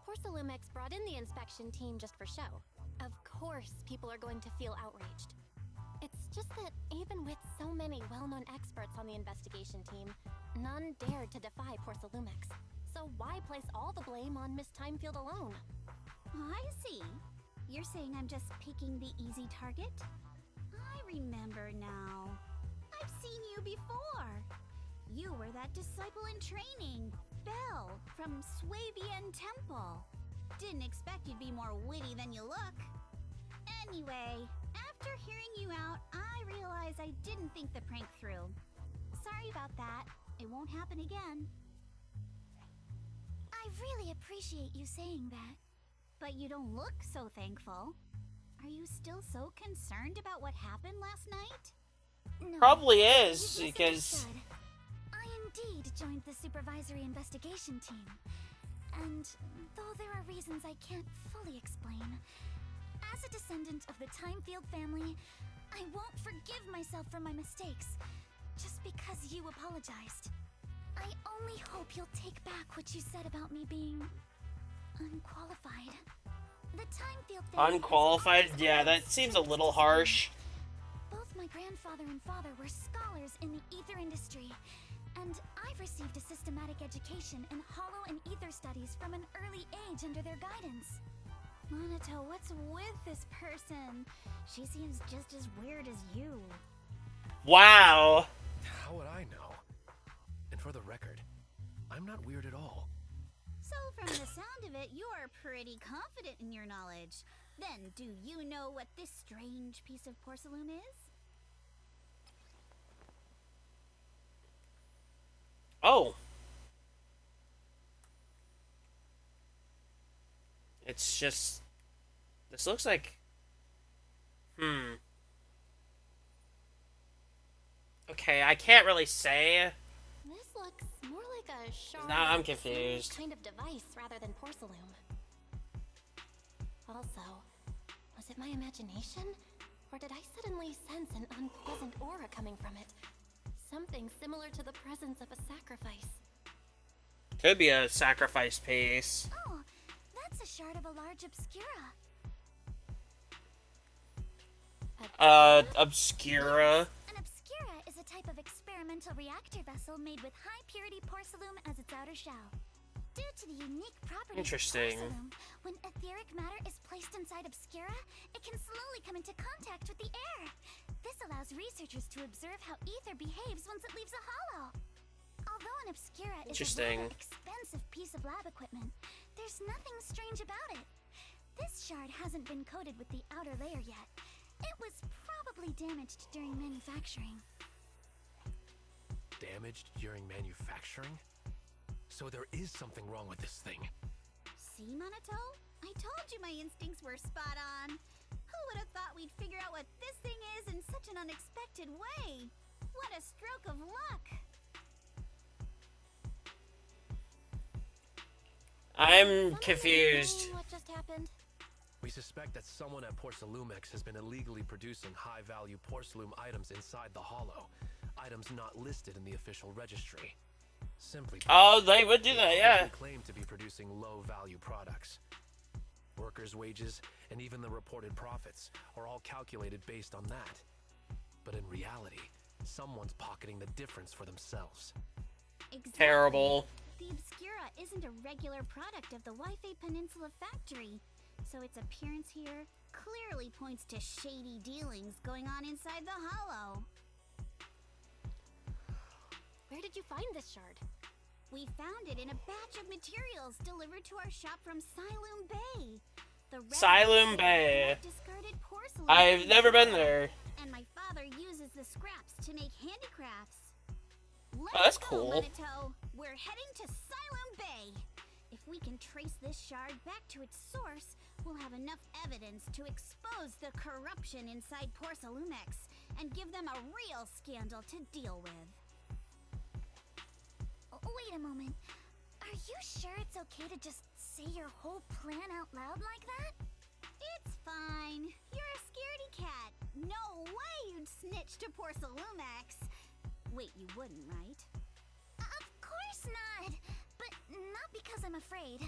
Porcelumex brought in the inspection team just for show. Of course, people are going to feel outraged. It's just that even with so many well-known experts on the investigation team, none dared to defy Porcelumex. So why place all the blame on Miss Timefield alone? I see. You're saying I'm just picking the easy target? I remember now. I've seen you before. You were that disciple in training, Belle, from Swabian Temple. Didn't expect you'd be more witty than you look. Anyway, after hearing you out, I realized I didn't think the prank through. Sorry about that. It won't happen again. I really appreciate you saying that. But you don't look so thankful. Are you still so concerned about what happened last night? No, Probably is, you because... misunderstood. I indeed joined the supervisory investigation team. And though there are reasons I can't fully explain, as a descendant of the Timefield family, I won't forgive myself for my mistakes, just because you apologized. I only hope you'll take back what you said about me being unqualified. The Timefield family... Unqualified? Yeah, that seems a little harsh. Both my grandfather and father were scholars in the ether industry, and I've received a systematic education in hollow and ether studies from an early age under their guidance. Monato, what's with this person? She seems just as weird as you. Wow. How would I know? And for the record, I'm not weird at all. So from the sound of it, you're pretty confident in your knowledge. Then, do you know what this strange piece of porcelain is? Oh. It's just... This looks like... Okay, I can't really say. This looks more like a shard Nah, I'm of some confused. kind of device rather than porcelain. Also, was it my imagination? Or did I suddenly sense an unpleasant aura coming from it? Something similar to the presence of a sacrifice. Could be a sacrifice piece. Oh, that's a shard of a large obscura. Obscura. An obscura is a type of experimental reactor vessel made with high-purity porcelain as its outer shell. Due to the unique properties Interesting. of porcelain, when etheric matter is placed inside obscura, it can slowly come into contact with the air. This allows researchers to observe how ether behaves once it leaves a hollow. Although an obscura is a Interesting. rather expensive piece of lab equipment, there's nothing strange about it. This shard hasn't been coated with the outer layer yet. It was probably damaged during manufacturing. Damaged during manufacturing? So there is something wrong with this thing. See, Monato? I told you my instincts were spot on. Who would have thought we'd figure out what this thing is in such an unexpected way? What a stroke of luck! I'm Someone confused. explain what just happened? We suspect that someone at Porcelumex has been illegally producing high-value porcelain items inside the hollow. Items not listed in the official registry. Simply put, Oh, they would do that, yeah. they claim to be producing low-value products. workers' wages, and even the reported profits are all calculated based on that. But in reality, someone's pocketing the difference for themselves. Exactly. Terrible. The Obscura isn't a regular product of the Wi-Fi Peninsula factory, so its appearance here clearly points to shady dealings going on inside the Hollow. Where did you find this shard? We found it in a batch of materials delivered to our shop from Siloam Bay. The Siloam Bay. Discarded porcelain. I've never been there. And my father uses the scraps to make handicrafts. Oh, that's cool. Minato. We're heading to Siloam Bay. If we can trace this shard back to its source, we'll have enough evidence to expose the corruption inside Porcelumex and give them a real scandal to deal with. Wait a moment. Are you sure it's okay to just say your whole plan out loud like that? It's fine. You're a scaredy cat. No way you'd snitch to Porcelumex. Wait, you wouldn't, right? Of course not. But not because I'm afraid.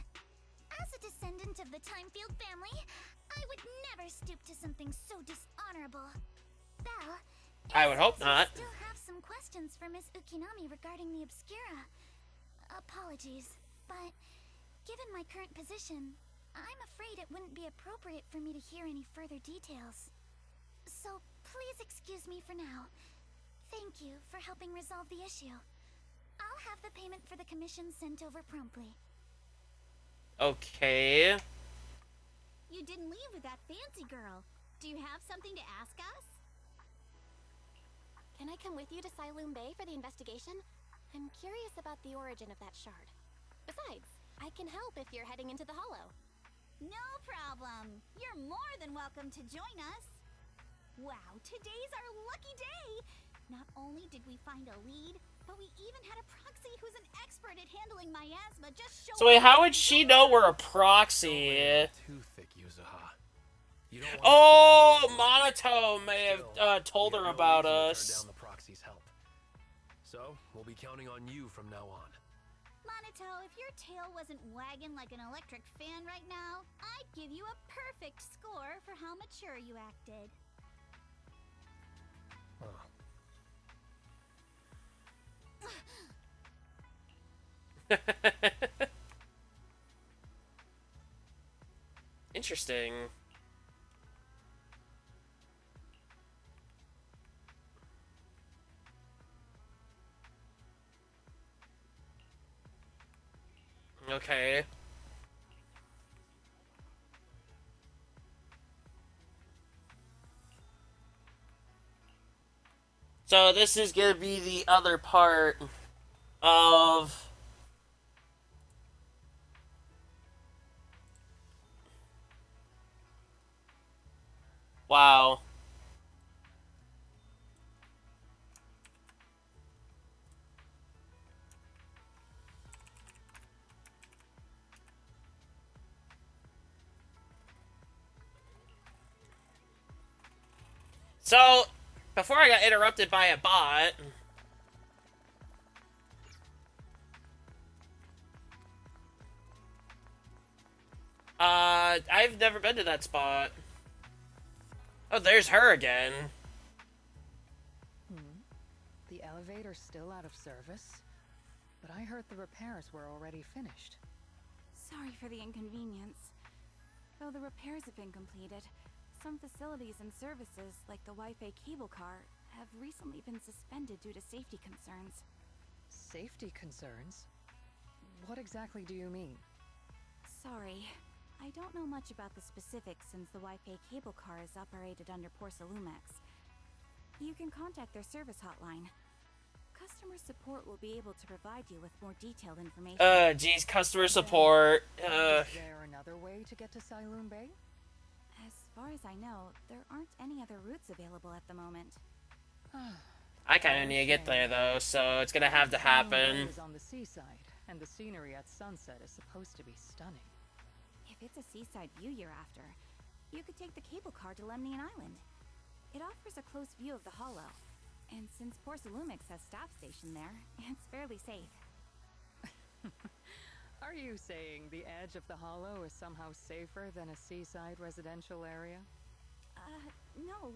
As a descendant of the Timefield family, I would never stoop to something so dishonorable. Belle, I would hope not. I still have some questions for Miss Ukinami regarding the Obscura. Apologies, but given my current position, I'm afraid it wouldn't be appropriate for me to hear any further details. So please excuse me for now. Thank you for helping resolve the issue. I'll have the payment for the commission sent over promptly. Okay. You didn't leave with that fancy girl. Do you have something to ask us? Can I come with you to Siloam Bay for the investigation? I'm curious about the origin of that shard. Besides, I can help if you're heading into the Hollow. No problem. You're more than welcome to join us. Wow, today's our lucky day. Not only did we find a lead, but we even had a proxy who's an expert at handling miasma just show. So wait, how would she know we're a proxy? Too thick, Yuzuha. You don't Oh, Monotone may have told her about us. Turn down the proxy's help. So we'll be counting on you from now on. Monito, if your tail wasn't wagging like an electric fan right now, I'd give you a perfect score for how mature you acted. Interesting. Okay. So this is gonna be the other part of wow. So, before I got interrupted by a bot, I've never been to that spot. Oh, there's her again. The elevator's still out of service, but I heard the repairs were already finished. Sorry for the inconvenience. Though the repairs have been completed, some facilities and services, like the Wi-Fi cable car, have recently been suspended due to safety concerns. Safety concerns? What exactly do you mean? Sorry. I don't know much about the specifics since the Wi-Fi cable car is operated under Porcelumex. You can contact their service hotline. Customer support will be able to provide you with more detailed information. Geez, customer support. Is there another way to get to Siloam Bay? As far as I know, there aren't any other routes available at the moment. I kind of need to get there though, so it's gonna have to happen. Is on the seaside, and the scenery at sunset is supposed to be stunning. If it's a seaside view you're after, you could take the cable car to Lemnian Island. It offers a close view of the Hollow, and since Porcelumex has staff stationed there, it's fairly safe. Are you saying the edge of the hollow is somehow safer than a seaside residential area? No.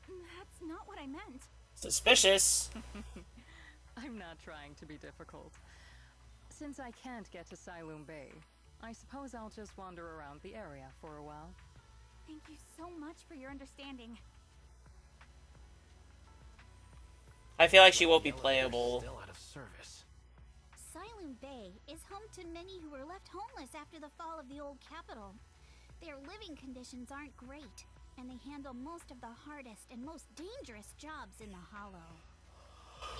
That's not what I meant. Suspicious. I'm not trying to be difficult. Since I can't get to Siloam Bay, I suppose I'll just wander around the area for a while. Thank you so much for your understanding. I feel like she won't be playable. Still out of service. Siloam Bay is home to many who were left homeless after the fall of the old capital. Their living conditions aren't great, and they handle most of the hardest and most dangerous jobs in the hollow.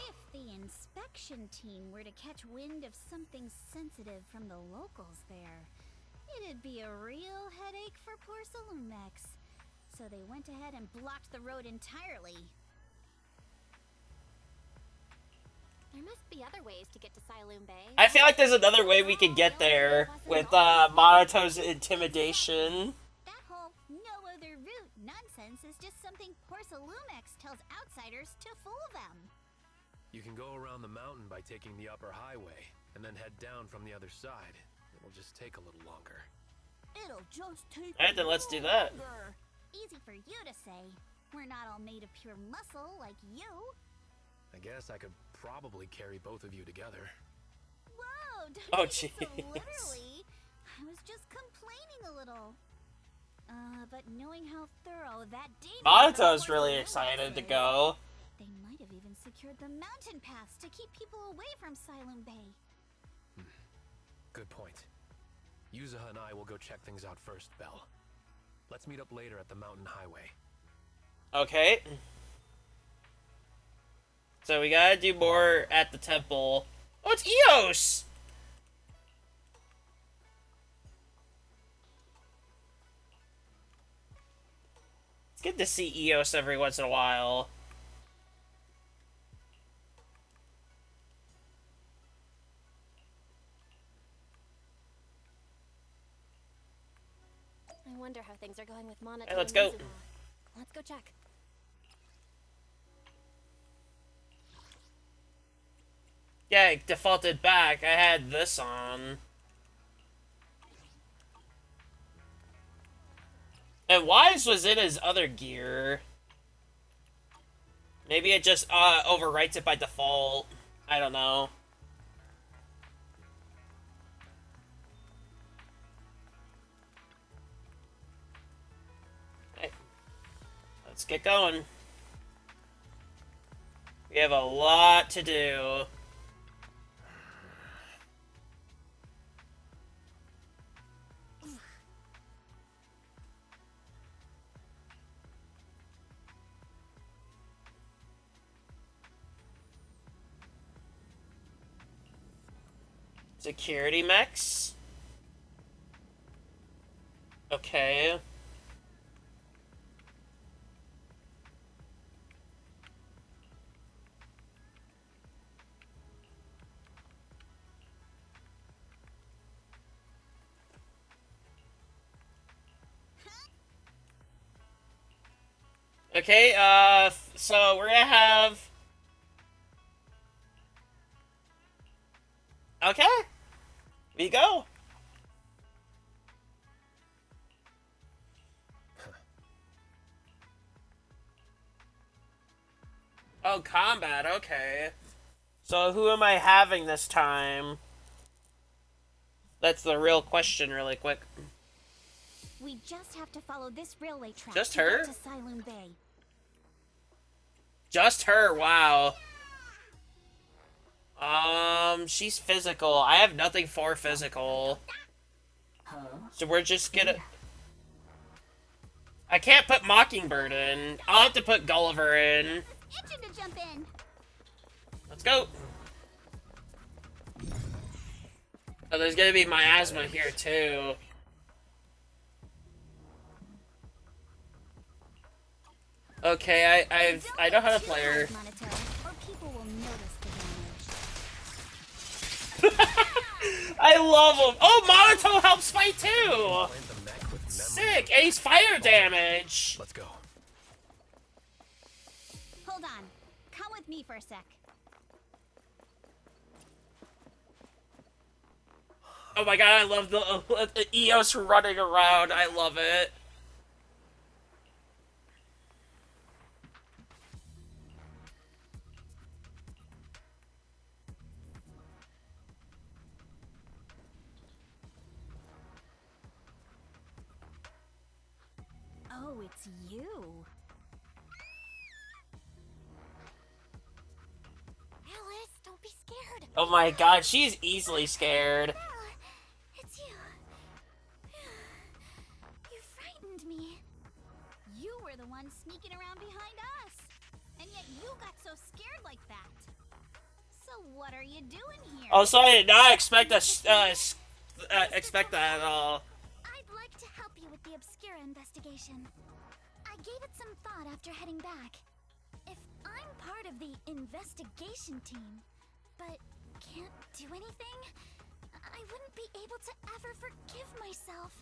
If the inspection team were to catch wind of something sensitive from the locals there, it'd be a real headache for poor Salumex. So they went ahead and blocked the road entirely. There must be other ways to get to Siloam Bay. I feel like there's another way we could get there with Monato's intimidation. That whole no other route nonsense is just something poor Salumex tells outsiders to fool them. You can go around the mountain by taking the upper highway, and then head down from the other side. It'll just take a little longer. It'll just take Alright, then let's do that. longer. Easy for you to say. We're not all made of pure muscle like you. I guess I could probably carry both of you together. Whoa, don't Oh, take it so jeez. literally. I was just complaining a little. But knowing how thorough that data Monato's really excited to go. they might have even secured the mountain paths to keep people away from Siloam Bay. Good point. Yuzuha and I will go check things out first, Belle. Let's meet up later at the mountain highway. Okay. So we gotta do more at the temple. Oh, it's Eos! It's good to see Eos every once in a while. I wonder how things are going with Monato. Hey, let's and go. Mizuha. Let's go check. Yeah, it defaulted back. I had this on. And Wise was in his other gear. Maybe it just overwrites it by default. I don't know. Hey, let's get going. We have a lot to do. Security mechs? Okay. Okay, so we're gonna have... Okay. We go. Oh, combat, okay. So who am I having this time? That's the real question really quick. We just have to follow this railway track Just to her? get to Siloam Bay. Just her, wow. She's physical. I have nothing for physical. So we're just gonna... I can't put Mockingbird in. I'll have to put Gulliver in. Itching to jump in. Let's go. Oh, there's gonna be miasma here too. Okay, I know how to play her. Monato, or people will notice the I love him. Oh, Monato helps fight too. Sick. And he's fire damage. Let's go. Hold on. Come with me for a sec. Oh my god, I love the Eos running around. I love it. Oh, it's you. Alice, don't be scared. Oh my god, she's easily scared. Bella, it's you. You frightened me. You were the one sneaking around behind us. And yet you got so scared like that. So what are you doing here? Oh, so I did not expect expect that at all. I'd like to help you with the Obscura investigation. I gave it some thought after heading back. If I'm part of the investigation team, but can't do anything, I wouldn't be able to ever forgive myself.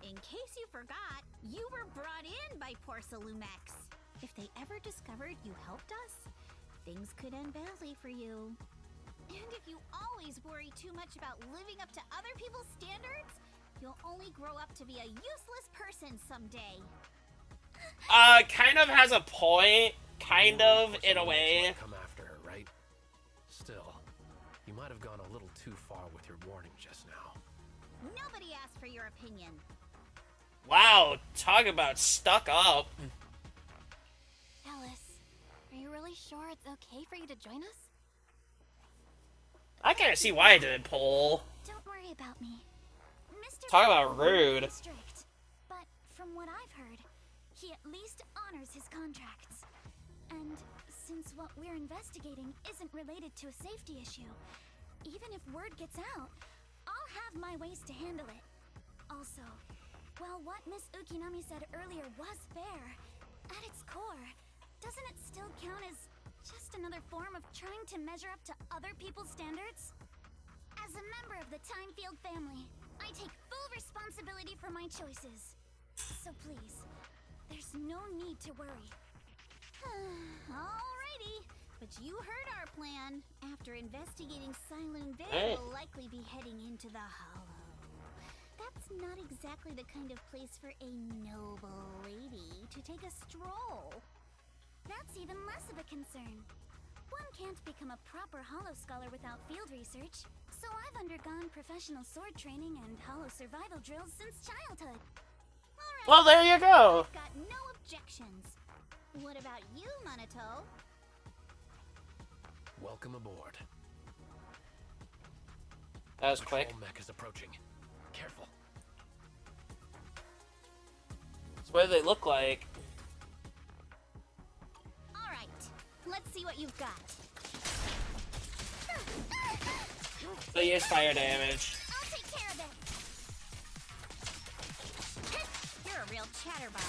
In case you forgot, you were brought in by Porcelumex. If they ever discovered you helped us, things could end badly for you. And if you always worry too much about living up to other people's standards, you'll only grow up to be a useless person someday. Kind of has a point. Kind of, in a way. Come after her, right? Still, you might have gone a little too far with your warning just now. Nobody asked for your opinion. Wow, talk about stuck up. Alice, are you really sure it's okay for you to join us? I can't see why I didn't pull. Don't worry about me. Mr. Talk about Fenton may rude. be strict, but from what I've heard, he at least honors his contracts. And since what we're investigating isn't related to a safety issue, even if word gets out, I'll have my ways to handle it. Also, while what Miss Ukinami said earlier was fair, at its core, doesn't it still count as just another form of trying to measure up to other people's standards? As a member of the Timefield family, I take full responsibility for my choices. So please, there's no need to worry. Alrighty, but you heard our plan. After investigating Siloon Bay, Hey. we'll likely be heading into the Hollow. That's not exactly the kind of place for a noble lady to take a stroll. That's even less of a concern. One can't become a proper Hollow scholar without field research, so I've undergone professional sword training and Hollow survival drills since childhood. Alright, Well, there you go. I've got no objections. What about you, Monato? Welcome aboard. That was quick. Patrol mech is approaching. Careful. So what do they look like? Alright, let's see what you've got. They use fire damage. I'll take care of it. You're a real chatterbox,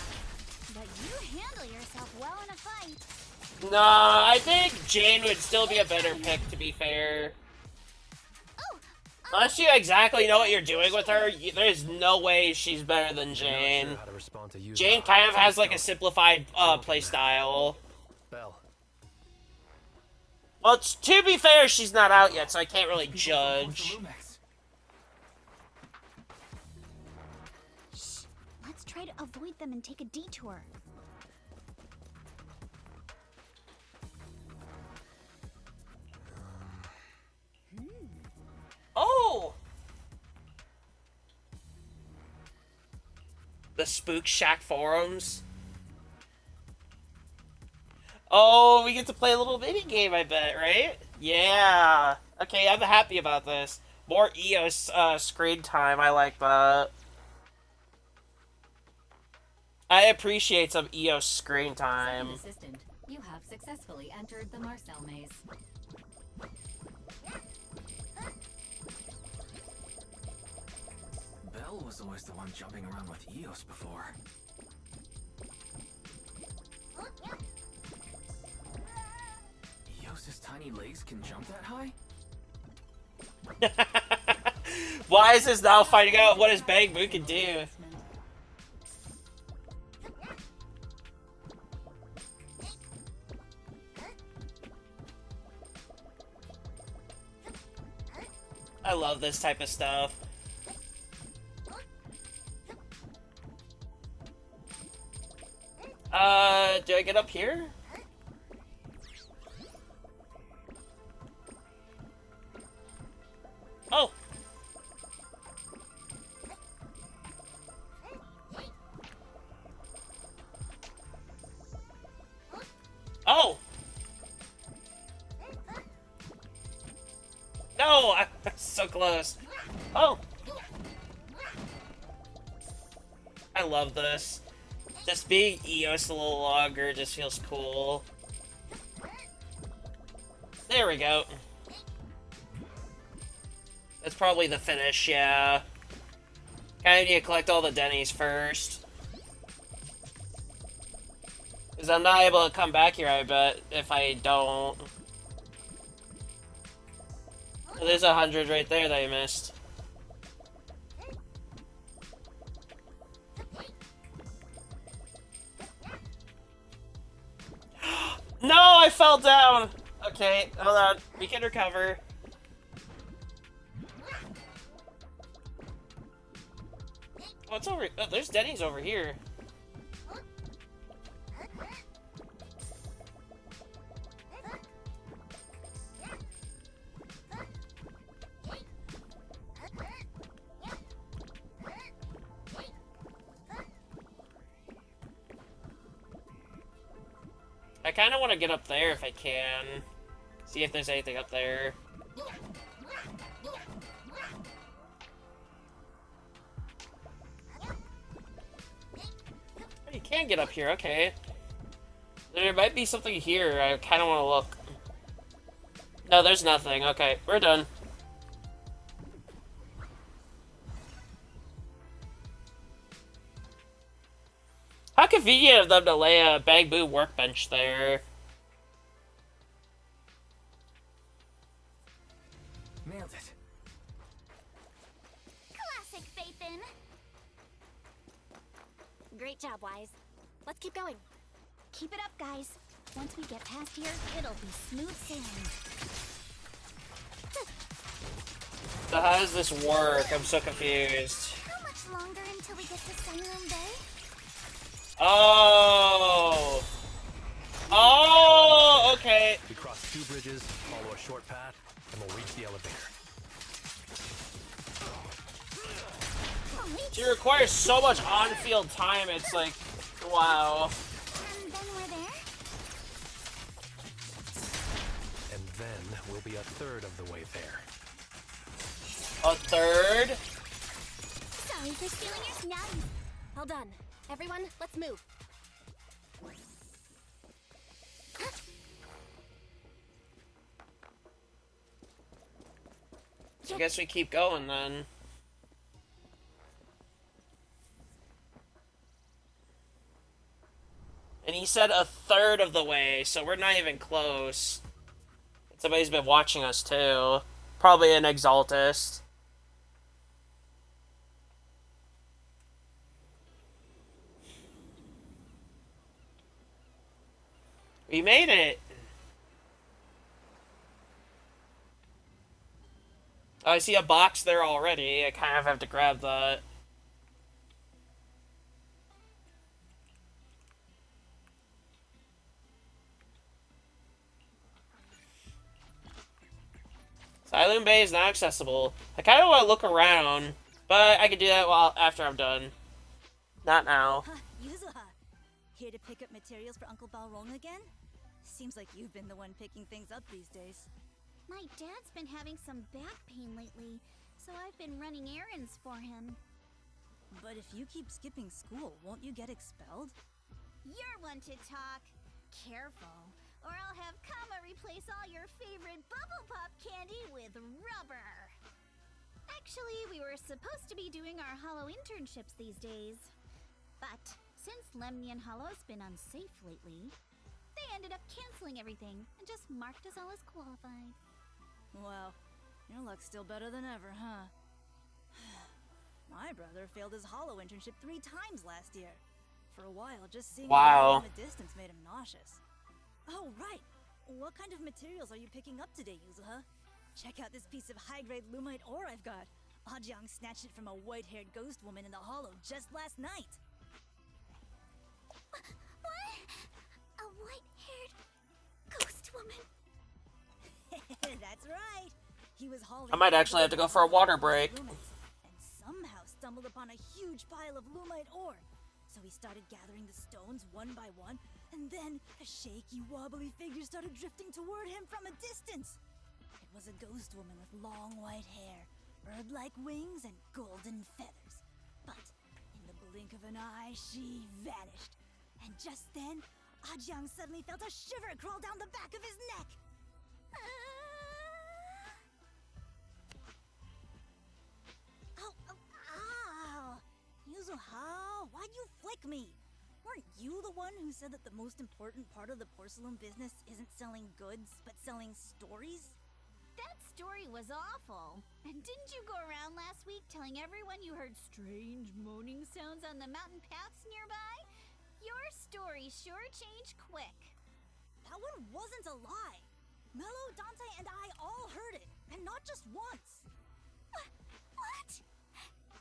but you handle yourself well in a fight. No, I think Jane would still be a better pick, to be fair. Unless you exactly know what you're doing with her, there's no way she's better than Jane. Not sure how to respond to you. Jane kind of has like a simplified playstyle. Bell. Well, to be fair, she's not out yet, so I can't really judge. Shh, let's try to avoid them and take a detour. Oh! The Spook Shack forums. Oh, we get to play a little mini game, I bet, right? Yeah. Okay, I'm happy about this. More EOS screen time. I like that. I appreciate some EOS screen time. Assistant, you have successfully entered the Marcel maze. Belle was always the one jumping around with Eos before. Eos's tiny legs can jump that high? Why is this now finding out what his Bang Boo can do? I love this type of stuff. Do I get up here? Oh! Oh! No! I'm so close. Oh! I love this. Just being EOS a little longer just feels cool. There we go. That's probably the finish, yeah. Kinda need to collect all the Denny's first. Because I'm not able to come back here, I bet, if I don't. Oh, there's 100 right there that I missed. No, I fell down! Okay, hold on. We can recover. What's over? Oh, there's Denny's over here. I kind of want to get up there if I can. See if there's anything up there. Oh, you can get up here, okay. There might be something here. I kind of want to look. No, there's nothing. Okay, we're done. How convenient of them to lay a bamboo workbench there. Nailed it. Classic Phaethon. Great job, Wise. Let's keep going. Keep it up, guys. Once we get past here, it'll be smooth sailing. So how does this work? I'm so confused. How much longer until we get to Sunroom Bay? Oh! Oh, okay. We cross 2 bridges, follow a short path, and we'll reach the elevator. She requires so much on-field time, it's like, wow. And then we're there? And then we'll be a third of the way there. A third? Sorry for stealing your snacks. Well done. Everyone, let's move. I guess we keep going then. And he said a third of the way, so we're not even close. Somebody's been watching us too. Probably an Exaltist. We made it! Oh, I see a box there already. I kind of have to grab that. Silent Bay is not accessible. I kind of want to look around, but I can do that after I'm done. Not now. Yuzuha, here to pick up materials for Uncle Balrog again? Seems like you've been the one picking things up these days. My dad's been having some back pain lately, so I've been running errands for him. But if you keep skipping school, won't you get expelled? You're one to talk. Careful, or I'll have Kama replace all your favorite Bubble Pop candy with rubber. Actually, we were supposed to be doing our Hollow internships these days. But since Lemnian Hollow's been unsafe lately, they ended up canceling everything and just marked us all as qualified. Wow, your luck's still better than ever, huh? My brother failed his Hollow internship 3 times last year. For a while, just seeing him from a distance made him nauseous. Oh, right. What kind of materials are you picking up today, Yuzuha? Check out this piece of high-grade lumite ore I've got. Ajang snatched it from a white-haired ghost woman in the hollow just last night. What? A white-haired ghost woman? That's right. He was hauling. I might actually have to go for a water break. And somehow stumbled upon a huge pile of lumite ore. So he started gathering the stones one by one, and then a shaky, wobbly figure started drifting toward him from a distance. It was a ghost woman with long white hair, bird-like wings, and golden feathers. But in the blink of an eye, she vanished. And just then, Ajang suddenly felt a shiver crawl down the back of his neck. Ow! Yuzuha, why'd you flick me? Weren't you the one who said that the most important part of the porcelain business isn't selling goods, but selling stories? That story was awful. And didn't you go around last week telling everyone you heard strange moaning sounds on the mountain paths nearby? Your story sure changed quick. That one wasn't a lie. Mello, Dante, and I all heard it, and not just once. What?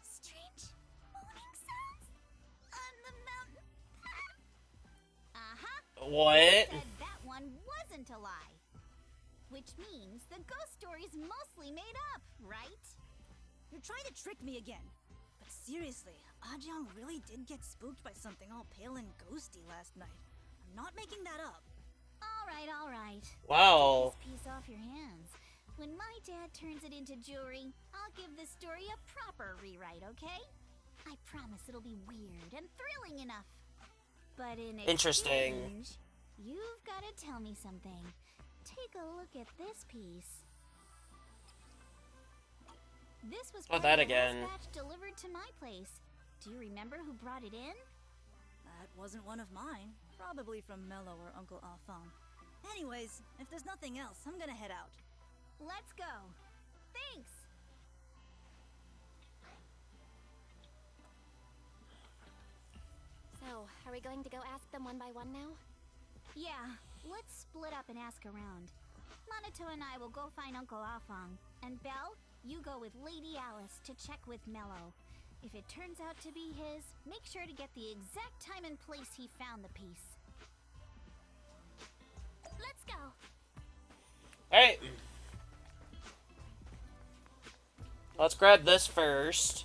Strange moaning sounds on the mountain path? What? Said that one wasn't a lie. Which means the ghost story's mostly made up, right? You're trying to trick me again. But seriously, Ajang really did get spooked by something all pale and ghosty last night. I'm not making that up. All right. Wow. Take this piece off your hands. When my dad turns it into jewelry, I'll give this story a proper rewrite, okay? I promise it'll be weird and thrilling enough. But in Interesting. exchange, you've got to tell me something. Take a look at this piece. This was Oh, part that of the last again. batch delivered to my place. Do you remember who brought it in? That wasn't one of mine. Probably from Mello or Uncle Alphon. Anyways, if there's nothing else, I'm gonna head out. Let's go. Thanks. So, are we going to go ask them one by one now? Yeah, let's split up and ask around. Monato and I will go find Uncle Alphon. And Belle, you go with Lady Alice to check with Mello. If it turns out to be his, make sure to get the exact time and place he found the piece. Let's go. Alright. Let's grab this first.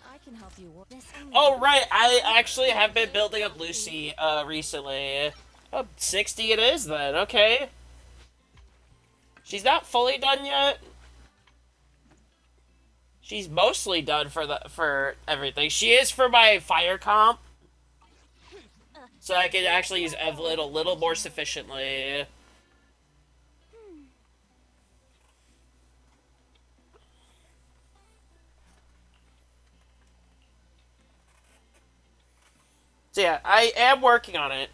I can help you work this. Oh, right. I actually have been building up Lucy, recently. Oh, 60 it is, then. Okay. She's not fully done yet. She's mostly done for everything. She is for my fire comp. So I can actually use Evelyn a little more sufficiently. So yeah, I am working on it.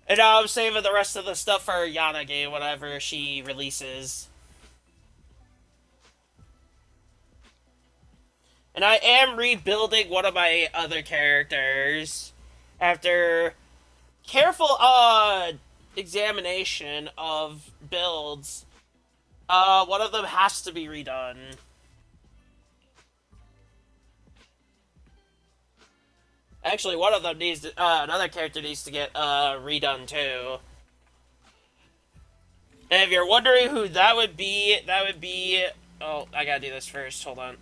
And now I'm saving the rest of the stuff for Yanagi whenever she releases. And I am rebuilding one of my other characters. After careful examination of builds, one of them has to be redone. Actually, one of them needs to, another character needs to get redone too. And if you're wondering who that would be, oh, I gotta do this first. Hold on.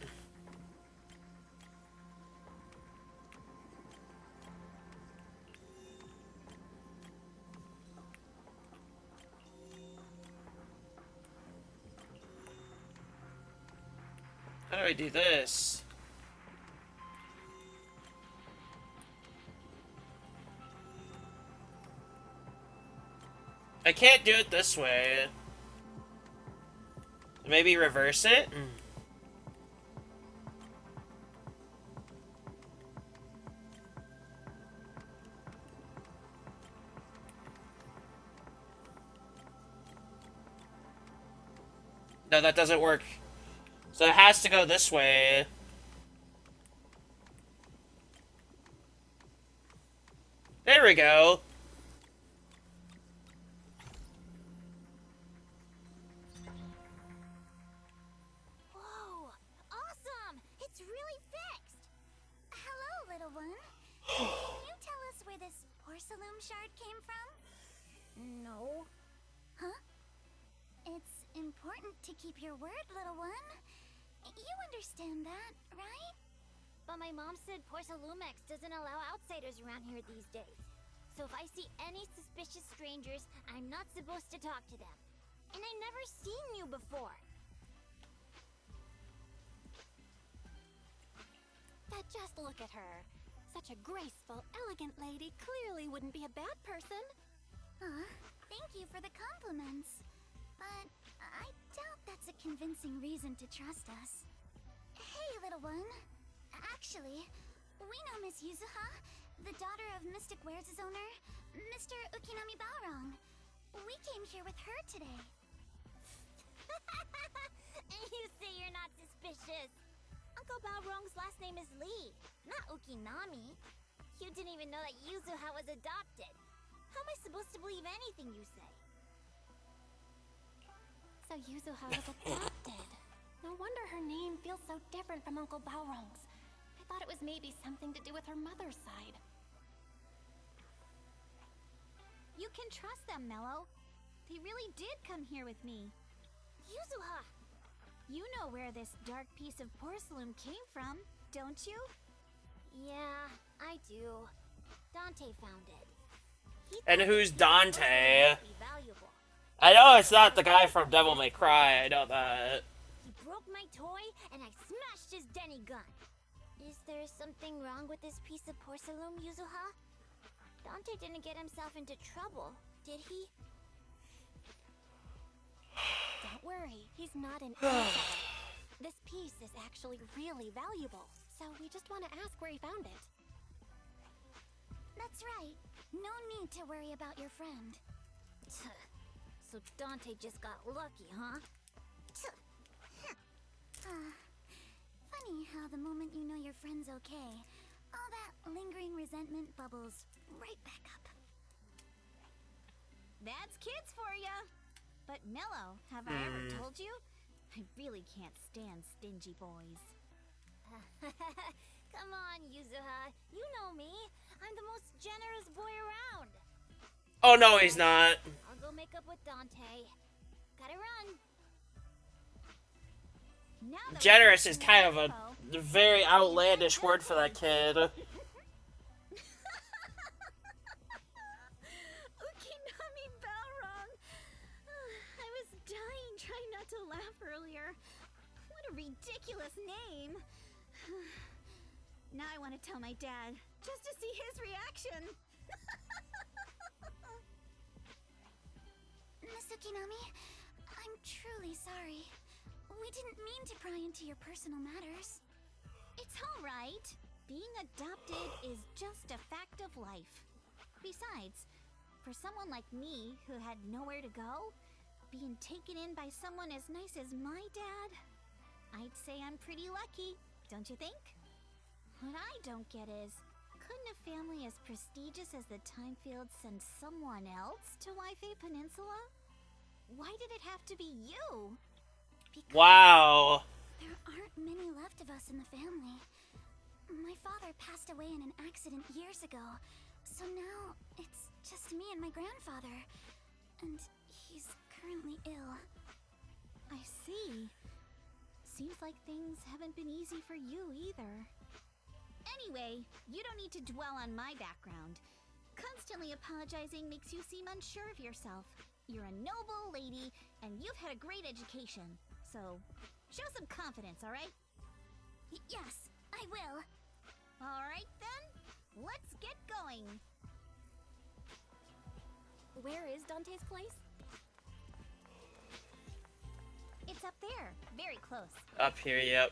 How do I do this? I can't do it this way. Maybe reverse it? No, that doesn't work. So it has to go this way. There we go. Whoa! Awesome! It's really fixed! Hello, little one. Can you tell us where this porcelain shard came from? No. Huh? It's important to keep your word, little one. You understand that, right? But my mom said Porcelumex doesn't allow outsiders around here these days. So if I see any suspicious strangers, I'm not supposed to talk to them. And I've never seen you before. But just look at her. Such a graceful, elegant lady clearly wouldn't be a bad person. Thank you for the compliments. But I doubt that's a convincing reason to trust us. Hey, little one. Actually, we know Miss Yuzuha, the daughter of Mystic Wares' owner, Mr. Ukinami Balrong. We came here with her today. And you say you're not suspicious. Uncle Balrong's last name is Lee, not Ukinami. You didn't even know that Yuzuha was adopted. How am I supposed to believe anything you say? So Yuzuha was adopted. No wonder her name feels so different from Uncle Balrong's. I thought it was maybe something to do with her mother's side. You can trust them, Mello. They really did come here with me. Yuzuha! You know where this dark piece of porcelain came from, don't you? Yeah, I do. Dante found it. And who's Dante? Be valuable. I know it's not the guy from Devil May Cry, I know that. He broke my toy, and I smashed his Denny gun. Is there something wrong with this piece of porcelain, Yuzuha? Dante didn't get himself into trouble, did he? Don't worry, he's not an asshole. This piece is actually really valuable, so we just want to ask where he found it. That's right. No need to worry about your friend. So Dante just got lucky, huh? Funny how the moment you know your friend's okay, all that lingering resentment bubbles right back up. That's kids for ya! But Mello, have I ever told you? I really can't stand stingy boys. Come on, Yuzuha. You know me. I'm the most generous boy around. Oh no, he's not. I'll go make up with Dante. Gotta run. Generous is kind of a very outlandish word for that kid. Ukinami Balrong! I was dying trying not to laugh earlier. What a ridiculous name. Now I want to tell my dad, just to see his reaction. Miss Ukinami, I'm truly sorry. We didn't mean to pry into your personal matters. It's all right. Being adopted is just a fact of life. Besides, for someone like me who had nowhere to go, being taken in by someone as nice as my dad, I'd say I'm pretty lucky, don't you think? What I don't get is, couldn't a family as prestigious as the Timefields send someone else to Waifei Peninsula? Why did it have to be you? Because wow. There aren't many left of us in the family. My father passed away in an accident years ago, so now it's just me and my grandfather. And he's currently ill. I see. Seems like things haven't been easy for you either. Anyway, you don't need to dwell on my background. Constantly apologizing makes you seem unsure of yourself. You're a noble lady, and you've had a great education. So, show some confidence, alright? Yes, I will. Alright then, let's get going. Where is Dante's place? It's up there, very close. Up here, yep.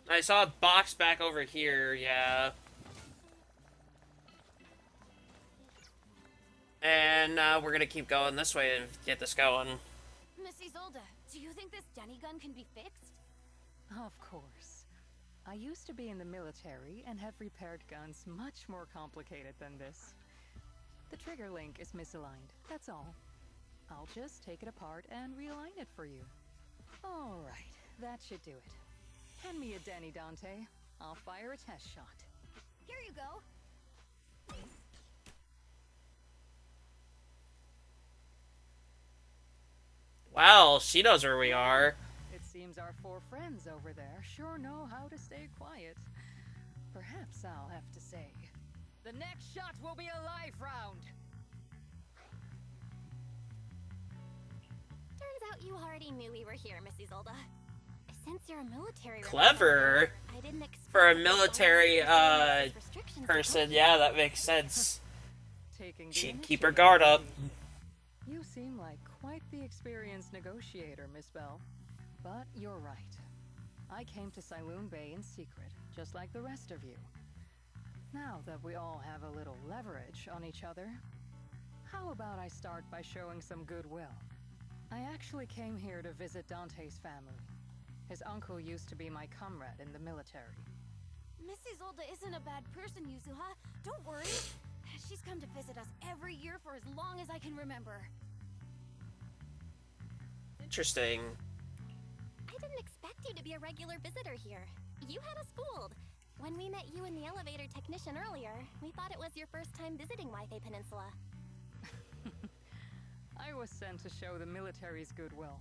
I saw a box back over here, yeah. And we're gonna keep going this way and get this going. Miss Isolde, do Do you think this Denny gun can be fixed? Of course. I used to be in the military and have repaired guns much more complicated than this. The trigger link is misaligned, that's all. I'll just take it apart and realign it for you. All right, that should do it. Hand me a Denny, Dante. I'll fire a test shot. Here you go. Well, she knows where we are. It seems our four friends over there sure know how to stay quiet. Perhaps I'll have to say, the next shot will be a live round. Turns out you already knew we were here, Miss Isolde. Since you're a military Clever. I didn't expect For a military person, yeah, that makes sense. She'd keep her guard up. You seem like quite the experienced negotiator, Miss Bell. But you're right. I came to Siloon Bay in secret, just like the rest of you. Now that we all have a little leverage on each other, how about I start by showing some goodwill? I actually came here to visit Dante's family. His uncle used to be my comrade in the military. Miss Isolde isn't a bad person, Yuzuha. Don't worry. She's come to visit us every year for as long as I can remember. Interesting. I didn't expect you to be a regular visitor here. You had us fooled. When we met you and the elevator technician earlier, we thought it was your first time visiting Waifei Peninsula. I was sent to show the military's goodwill,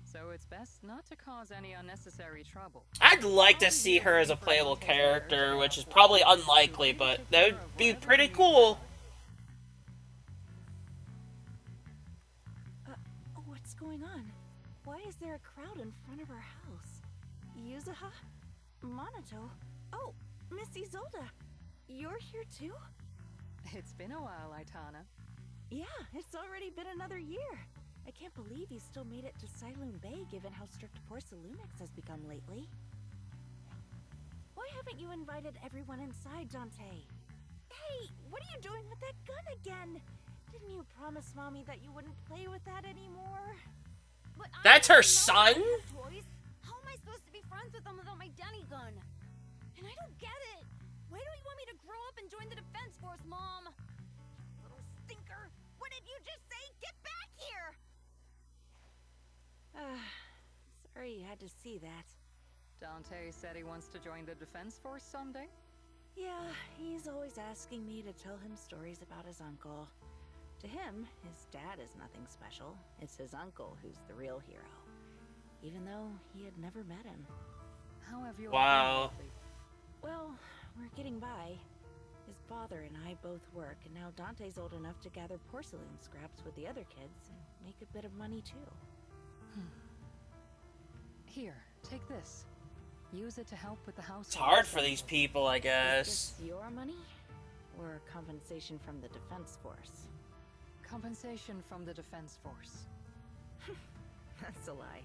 so it's best not to cause any unnecessary trouble. I'd like to see her as a playable character, which is probably unlikely, but that would be pretty cool. What's going on? Why is there a crowd in front of our house? Yuzuha? Monato? Oh, Miss Isolde! You're here too? It's been a while, Aitana. Yeah, it's already been another year. I can't believe you still made it to Siloon Bay given how strict Porcelumix has become lately. Why haven't you invited everyone inside, Dante? Hey, what are you doing with that gun again? Didn't you promise Mommy that you wouldn't play with that anymore? But That's her son? Toys? How am I supposed to be friends with them without my Denny gun? And I don't get it. Why don't you want me to grow up and join the Defense Force, Mom? Little stinker. What did you just say? Get back here! Sorry you had to see that. Dante said he wants to join the Defense Force someday? Yeah, he's always asking me to tell him stories about his uncle. To him, his dad is nothing special. It's his uncle who's the real hero. Even though he had never met him. How have you Wow. Well, we're getting by. His father and I both work, and now Dante's old enough to gather porcelain scraps with the other kids and make a bit of money too. Here, take this. Use it to help with the house. It's hard for these people, I Is guess. this your money? Or compensation from the Defense Force? Compensation from the Defense Force. That's a lie.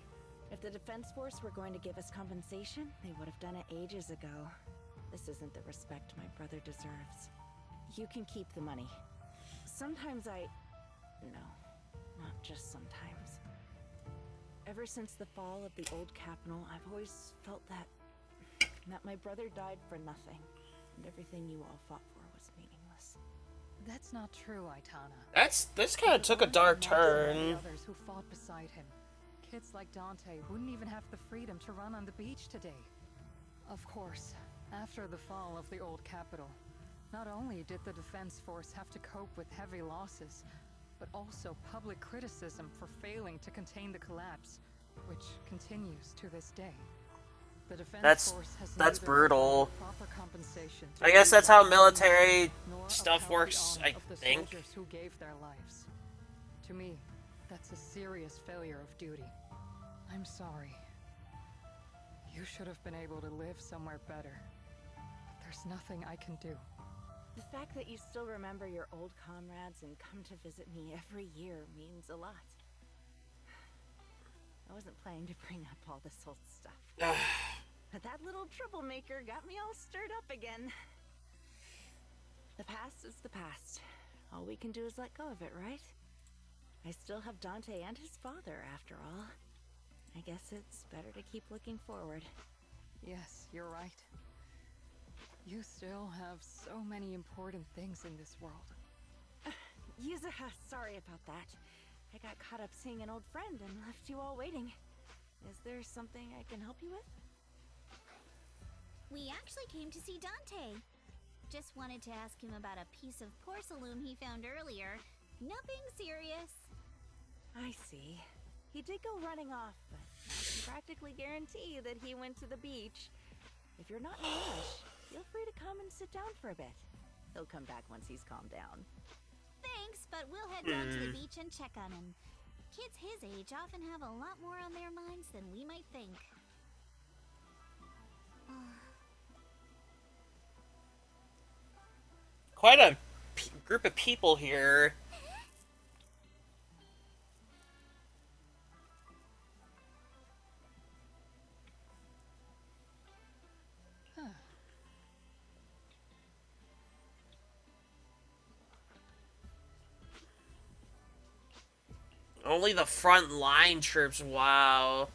If the Defense Force were going to give us compensation, they would have done it ages ago. This isn't the respect my brother deserves. You can keep the money. Sometimes No, not just sometimes. Ever since the fall of the old capital, I've always felt that my brother died for nothing, and everything you all fought for was meaningless. That's not true, Aitana. This kind of took a dark turn. Others who fought beside him. Kids like Dante wouldn't even have the freedom to run on the beach today. Of course, after the fall of the old capital, not only did the Defense Force have to cope with heavy losses, but also public criticism for failing to contain the collapse, which continues to this day. The Defense Force has that's neither brutal. proper compensation I guess that's how military nor stuff upheld the works, honor I of the think. soldiers who gave their lives. To me, that's a serious failure of duty. I'm sorry. You should have been able to live somewhere better. But there's nothing I can do. The fact that you still remember your old comrades and come to visit me every year means a lot. I wasn't planning to bring up all this old stuff. But that little troublemaker got me all stirred up again. The past is the past. All we can do is let go of it, right? I still have Dante and his father, after all. I guess it's better to keep looking forward. Yes, you're right. You still have so many important things in this world. Yuzuha, sorry about that. I got caught up seeing an old friend and left you all waiting. Is there something I can help you with? We actually came to see Dante. Just wanted to ask him about a piece of porcelain he found earlier. Nothing serious. I see. He did go running off, but I can practically guarantee that he went to the beach. If you're not in a rush, feel free to come and sit down for a bit. He'll come back once he's calmed down. Thanks, but we'll head down to the beach and check on him. Kids his age often have a lot more on their minds than we might think. Quite a group of people here. Only the front line troops, wow.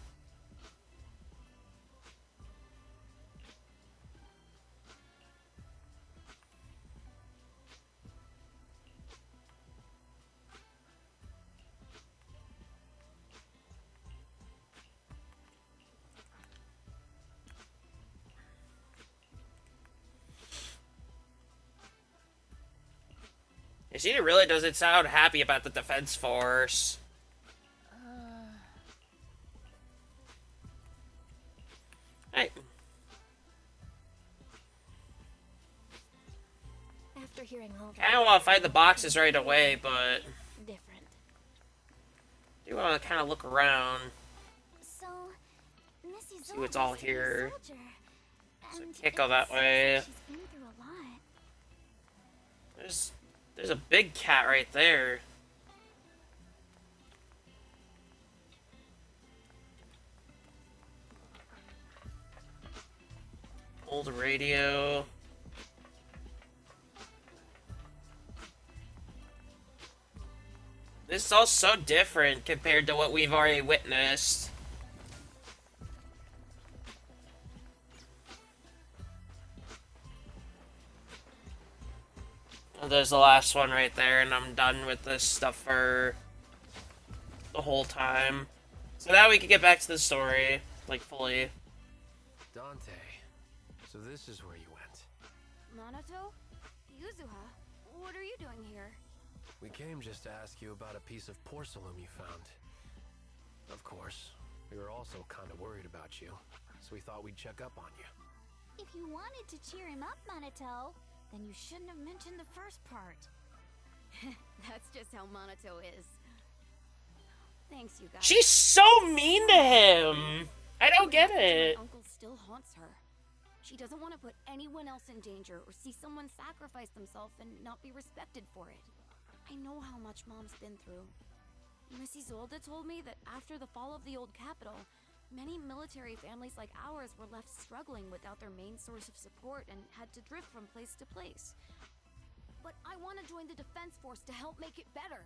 She really doesn't sound happy about the Defense Force. Hey. After hearing all I don't want to find the boxes right away, but different. I do want to kind of look around. So, Missy See what's all here. So And can't go that way. she's been through a lot. There's a big cat right there. Old radio. This is all so different compared to what we've already witnessed. Well, there's the last one right there, and I'm done with this stuff for the whole time. So now we can get back to the story, like, fully. Dante, so this is where you went. Minato? Yuzuha? What are you doing here? We came just to ask you about a piece of porcelain you found. Of course, we were also kind of worried about you, so we thought we'd check up on you. If you wanted to cheer him up, Minato, then you shouldn't have mentioned the first part. That's just how Minato is. Thanks, you guys. She's so mean to him! I don't get it. My uncle still haunts her. She doesn't want to put anyone else in danger or see someone sacrifice themselves and not be respected for it. I know how much Mom's been through. Miss Isolde told me that after the fall of the old capital, many military families like ours were left struggling without their main source of support and had to drift from place to place. But I want to join the defense force to help make it better.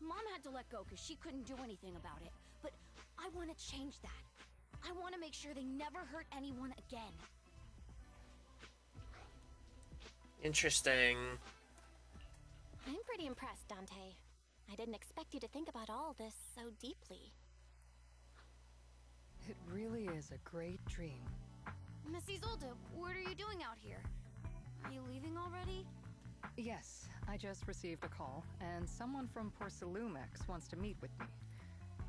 Mom had to let go because she couldn't do anything about it. But I want to change that. I want to make sure they never hurt anyone again. Interesting. I'm pretty impressed, Dante. I didn't expect you to think about all this so deeply. It really is a great dream. Miss Isolde, what are you doing out here? Are you leaving already? Yes, I just received a call, and someone from Porcelumex wants to meet with me.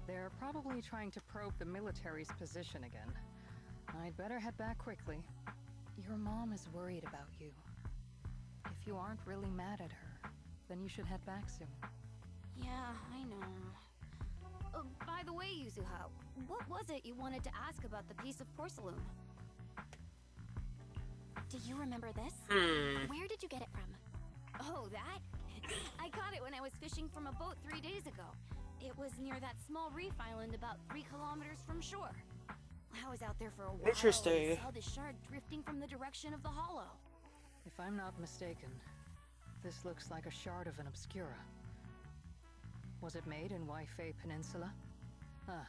They're probably trying to probe the military's position again. I'd better head back quickly. Your mom is worried about you. If you aren't really mad at her, then you should head back soon. Yeah, I know. By the way, Yuzuha, what was it you wanted to ask about the piece of porcelain? Do you remember this? Where did you get it from? Oh, that? I caught it when I was fishing from a boat 3 days ago. It was near that small reef island about 3 kilometers from shore. I was out there for a while. Interesting. And saw the shard drifting from the direction of the hollow. If I'm not mistaken, this looks like a shard of an obscura. Was it made in Waifei Peninsula? Ah,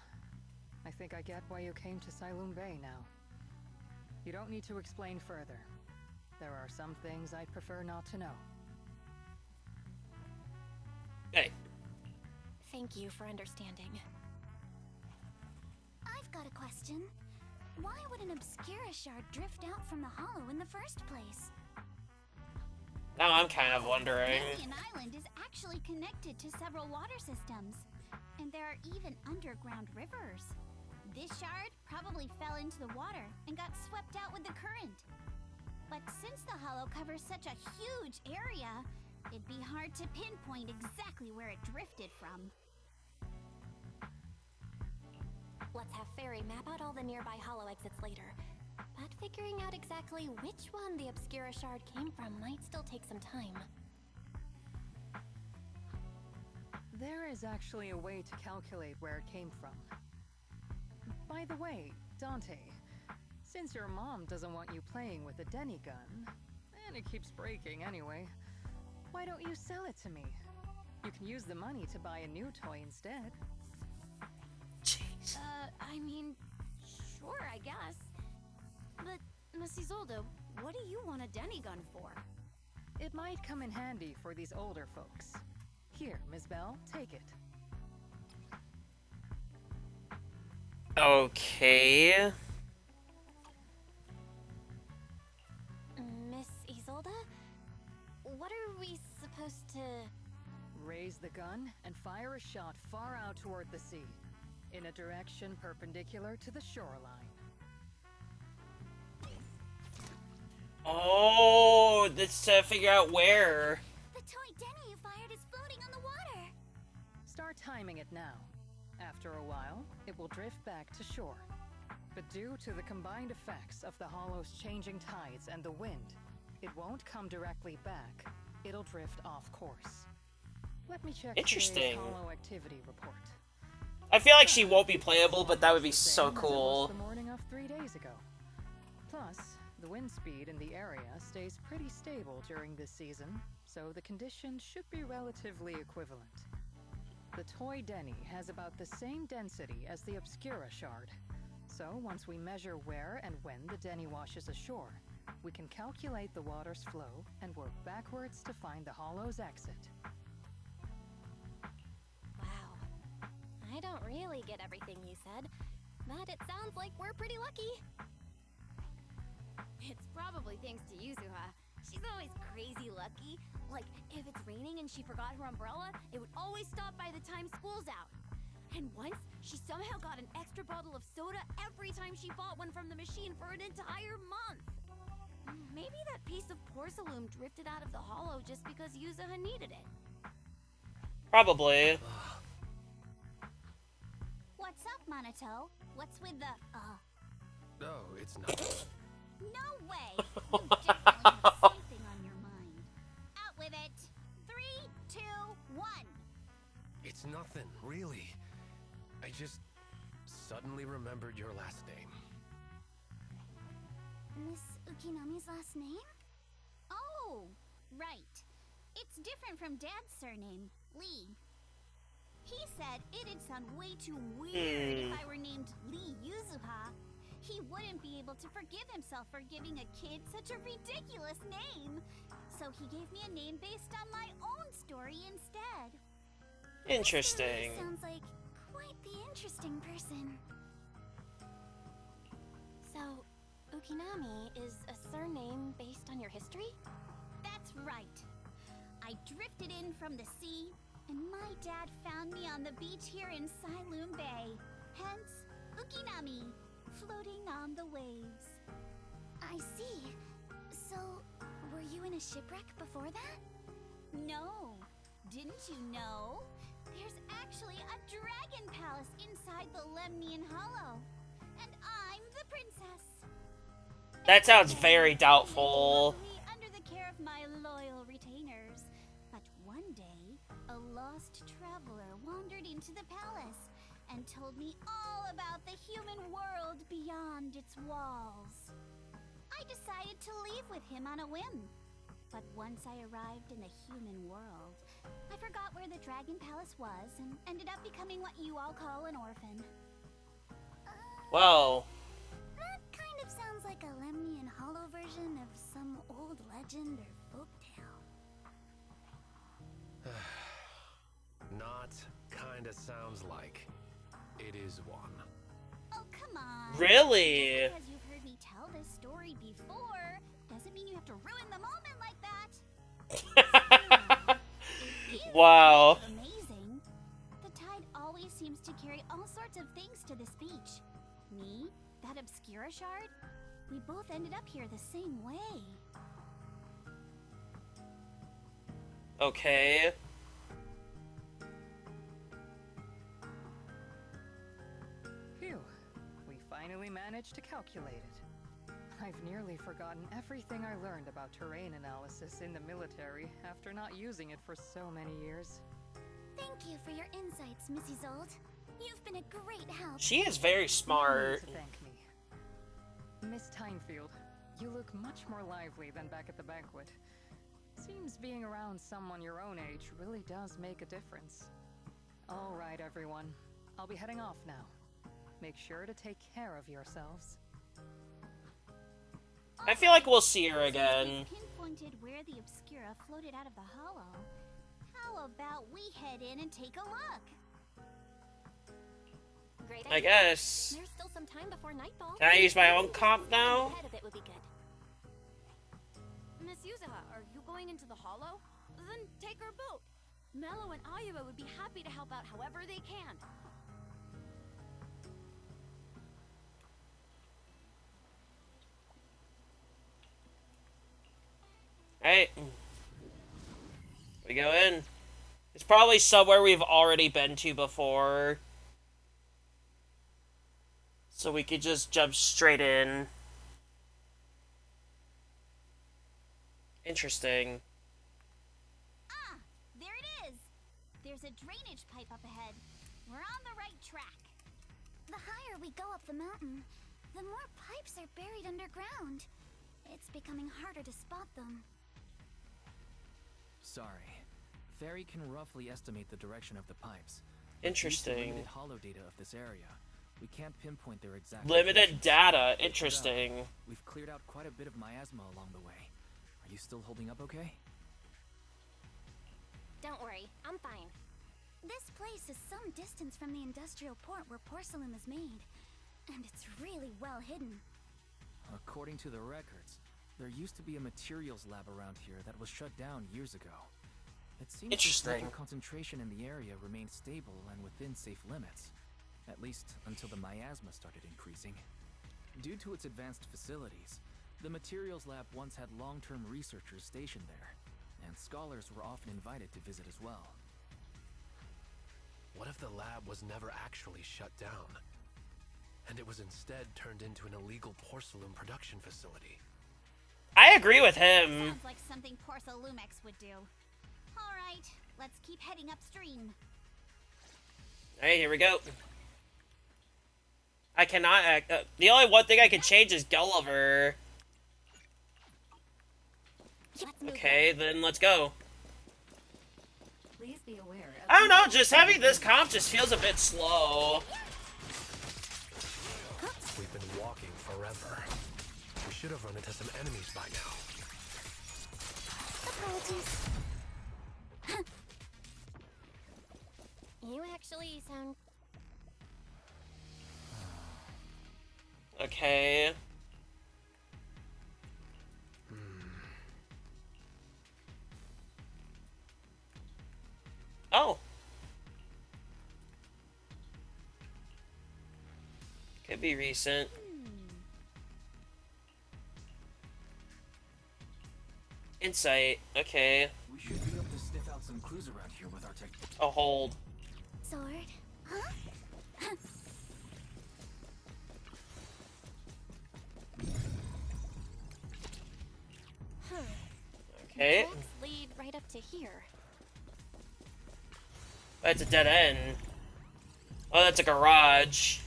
I think I get why you came to Siloon Bay now. You don't need to explain further. There are some things I'd prefer not to know. Hey. Thank you for understanding. I've got a question. Why would an Obscura shard drift out from the hollow in the first place? Now I'm kind of wondering. Lemmian Island is actually connected to several water systems, and there are even underground rivers. This shard probably fell into the water and got swept out with the current. But since the hollow covers such a huge area, it'd be hard to pinpoint exactly where it drifted from. Let's have Fairy map out all the nearby hollow exits later. But figuring out exactly which one the Obscura shard came from might still take some time. There is actually a way to calculate where it came from. By the way, Dante, since your mom doesn't want you playing with a Denny gun, and it keeps breaking anyway, why don't you sell it to me? You can use the money to buy a new toy instead. Jeez. I mean, sure, I guess. But, Miss Isolde, what do you want a Denny gun for? It might come in handy for these older folks. Here, Miss Bell, take it. Okay. Miss Isolde? What are we supposed to... Raise the gun and fire a shot far out toward the sea, in a direction perpendicular to the shoreline. Oh, that's to figure out where. The toy Denny you fired is floating on the water. Start timing it now. After a while, it will drift back to shore. But due to the combined effects of the hollow's changing tides and the wind, it won't come directly back. It'll drift off course. Let me check today's hollow activity report. I feel like she won't be playable, but that would be so cool. The morning of 3 days ago. Plus, the wind speed in the area stays pretty stable during this season, so the conditions should be relatively equivalent. The toy Denny has about the same density as the Obscura shard, so once we measure where and when the Denny washes ashore, we can calculate the water's flow and work backwards to find the hollow's exit. Wow. I don't really get everything you said, but it sounds like we're pretty lucky. It's probably thanks to Yuzuha. She's always crazy lucky. Like, if it's raining and she forgot her umbrella, it would always stop by the time school's out. And once, she somehow got an extra bottle of soda every time she bought one from the machine for an entire month. Maybe that piece of porcelain drifted out of the hollow just because Yuzuha needed it. Probably. What's up, Monato? What's with the, No, it's not. No way! You definitely have something on your mind. Out with it! 3, 2, 1! It's nothing, really. I just suddenly remembered your last name. Miss Ukinami's last name? Oh, right. It's different from Dad's surname, Lee. He said it'd sound way too weird if I were named Lee Yuzuha. He wouldn't be able to forgive himself for giving a kid such a ridiculous name. So he gave me a name based on my own story instead. Interesting. Mr. Lee sounds like quite the interesting person. So, Ukinami is a surname based on your history? That's right. I drifted in from the sea, and my dad found me on the beach here in Siloon Bay. Hence, Ukinami, floating on the waves. I see. So, were you in a shipwreck before that? No. Didn't you know? There's actually a dragon palace inside the Lemnian Hollow. And I'm the princess. That sounds very doubtful. Under the care of my loyal retainers. But one day, a lost traveler wandered into the palace and told me all about the human world beyond its walls. I decided to leave with him on a whim. But once I arrived in the human world, I forgot where the Dragon Palace was and ended up becoming what you all call an orphan. Well, That kind of sounds like a Lemnian Hollow version of some old legend or folktale. Not kinda sounds like. It is one. Oh, come on. really? Just because you've heard me tell this story before doesn't mean you have to ruin the moment like that. Wow. Amazing. The tide always seems to carry all sorts of things to this beach. Me, that Obscura shard, we both ended up here the same way. Okay. Phew. We finally managed to calculate it. I've nearly forgotten everything I learned about terrain analysis in the military after not using it for so many years. Thank you for your insights, Mrs. Zold. You've been a great help. She is very No need smart. to thank me. Miss Tynefield, you look much more lively than back at the banquet. Seems being around someone your own age really does make a difference. All right, everyone. I'll be heading off now. Make sure to take care of yourselves. I feel like we'll see her again. Since we pinpointed where the Obscura floated out of the hollow, how about we head in and take a look? Great I idea. guess. There's still some time before nightfall. Can I use my own comp now? Ahead of it would be good. Miss Yuzuha, are you going into the hollow? Then take our boat. Mello and Ayuba would be happy to help out however they can. Alright. We go in. It's probably somewhere we've already been to before. So we could just jump straight in. Interesting. Ah, there it is. There's a drainage pipe up ahead. We're on the right track. The higher we go up the mountain, the more pipes are buried underground. It's becoming harder to spot them. Sorry. Fairy can roughly estimate the direction of the pipes. Interesting. Limited hollow data of this area. We can't pinpoint their exact Limited locations. data. Interesting. We've cleared out quite a bit of miasma along the way. Are you still holding up okay? Don't worry, I'm fine. This place is some distance from the industrial port where porcelain is made, and it's really well hidden. According to the records, there used to be a materials lab around here that was shut down years ago. It seems Interesting. the concentration in the area remained stable and within safe limits, at least until the miasma started increasing. Due to its advanced facilities, the materials lab once had long-term researchers stationed there, and scholars were often invited to visit as well. What if the lab was never actually shut down? And it was instead turned into an illegal porcelain production facility? I agree with him. Sounds like something Porcelumex would do. All right, let's keep heading upstream. Alright, here we go. I cannot act. The only one thing I can change is Gulliver. Okay, then let's go. Please be aware of I don't know, just having this comp just feels a bit slow. We've been walking forever. We should have run into some enemies by now. Apologies. You actually sound... Okay. Oh. Could be recent. Insight. Okay. We should be able to sniff out some clues around here with our tech. A hold. Sword? Huh? Okay. Tracks lead right up to here. That's a dead end. Oh, that's a garage.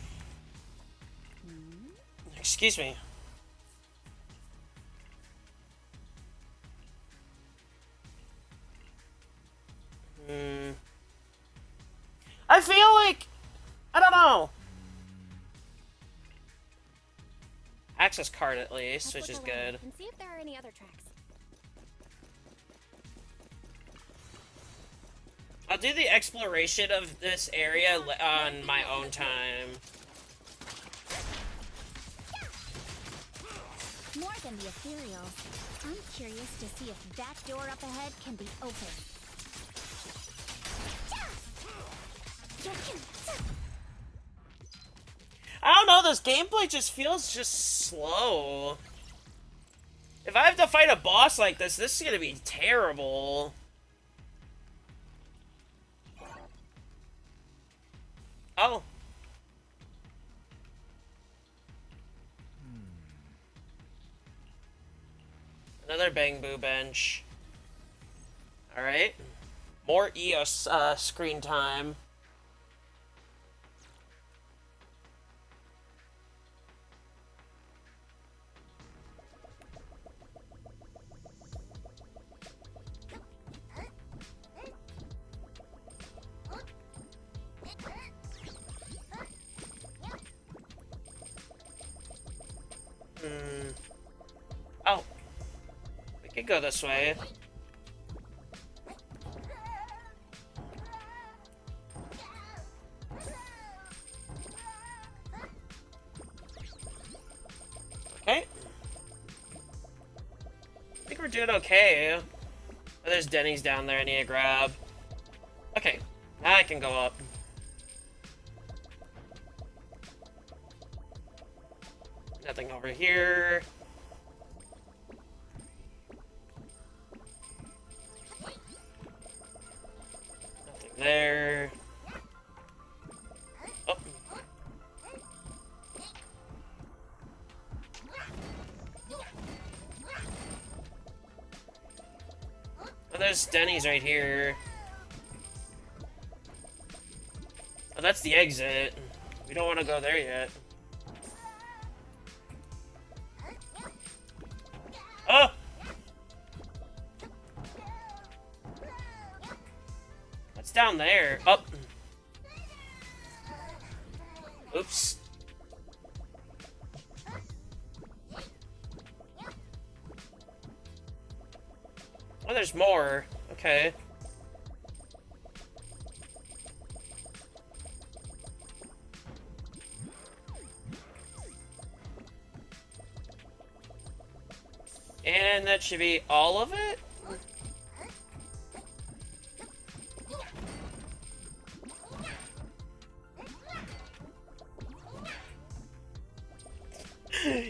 Excuse me. I feel like... I don't know. access card at least, which is good. And see if there are any other tracks. I'll do the exploration of this area on my own time. More than the ethereal, I'm curious to see if that door up ahead can be opened. I don't know, this gameplay just feels just slow. If I have to fight a boss like this, this is gonna be terrible. Oh. Another Bang Boo bench. Alright. More EOS screen time. Oh. We could go this way. Okay. I think we're doing okay. Oh, there's Denny's down there I need to grab. Okay. Now I can go up. Nothing over here. Nothing there. Oh. Oh, there's Denny's right here. Oh, that's the exit. We don't want to go there yet. Oh! What's down there? Oh! Oops. Oh, there's more. Okay. And that should be all of it?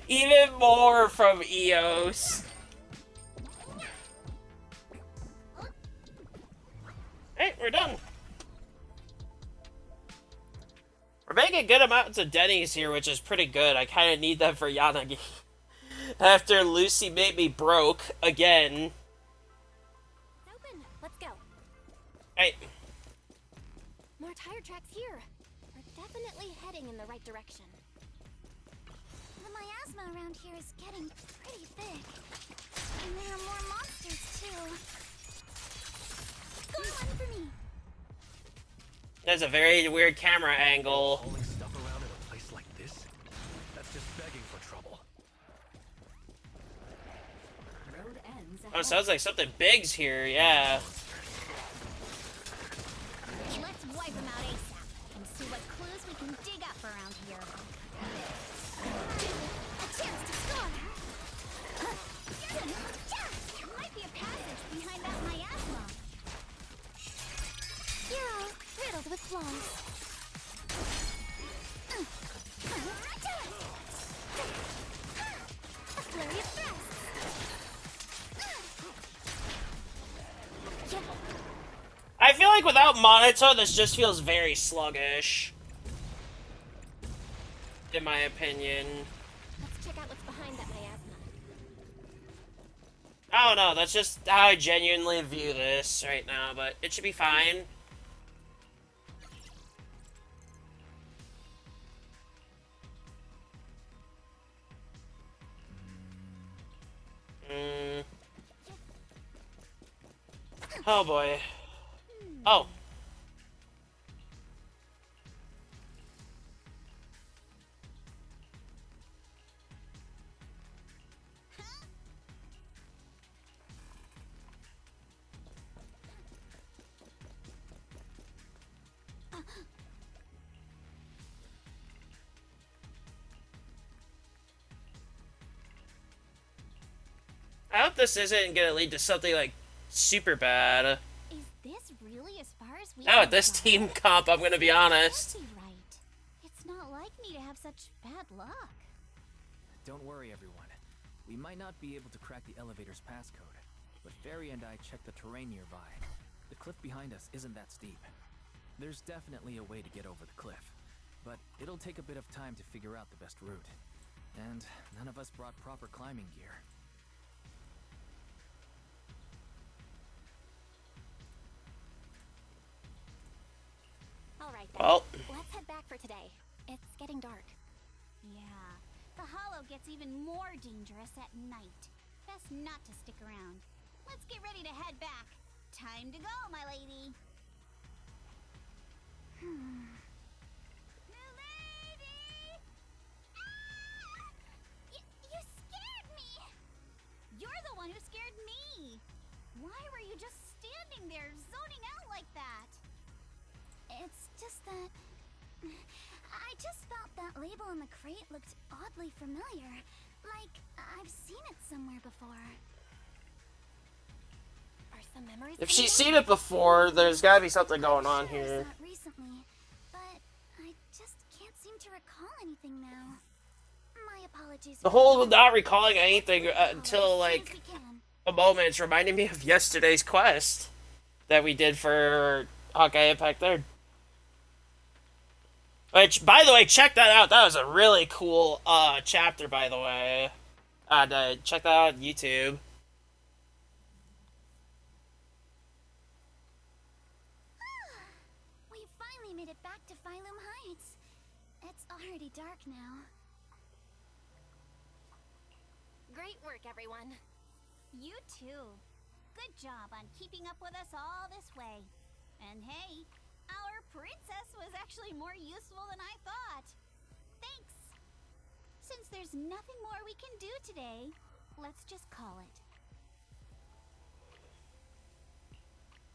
Even more from EOS. Hey, we're done. We're making good amounts of Denny's here, which is pretty good. I kind of need that for Yanagi. After Lucy made me broke again. It's open. Let's go. Hey. More tire tracks here. We're definitely heading in the right direction. The miasma around here is getting pretty thick. And there are more monsters, too. Go on for me. There's a very weird camera angle. Hauling stuff around in a place like this? That's just begging for trouble. Road ends Oh, sounds like something big's here, yeah. Let's wipe them out ASAP and see what clues we can dig up around here. A chance to score! There might be a passage behind that miasma. You're all riddled with flaws. A flurry of thrusts. I feel like without Monito, this just feels very sluggish. In my opinion. Let's check out what's behind that miasma. I don't know, that's just how I genuinely view this right now, but it should be fine. Oh boy. Oh. I hope this isn't gonna lead to something like super bad. Is this really as far as we Now with this team comp, I'm gonna be honest. Can't be right. It's not like me to have such bad luck. Don't worry, everyone. We might not be able to crack the elevator's passcode, but Fairy and I checked the terrain nearby. The cliff behind us isn't that steep. There's definitely a way to get over the cliff, but it'll take a bit of time to figure out the best route. And none of us brought proper climbing gear. All right, then. Well, Let's head back for today. It's getting dark. Yeah, the hollow gets even more dangerous at night. Best not to stick around. Let's get ready to head back. Time to go, my lady. Milady! Ah! You scared me! You're the one who scared me! Why were you just standing there, zoning out like that? It's just that... I just felt that label on the crate looked oddly familiar. Like, I've seen it somewhere before. Are some memories if coming she's back? seen it before, there's gotta be something going on Sure, I here. saw it recently, but I just can't seem to recall anything now. My apologies. The whole not recalling anything until like a moment reminded me of yesterday's quest that we did for Hawkeye Impact 3rd. Which, by the way, check that out. That was a really cool chapter, by the way. Check that out on YouTube. We finally made it back to Phylum Heights. It's already dark now. Great work, everyone. You too. Good job on keeping up with us all this way. And hey, our princess was actually more useful than I thought. Thanks. Since there's nothing more we can do today, let's just call it.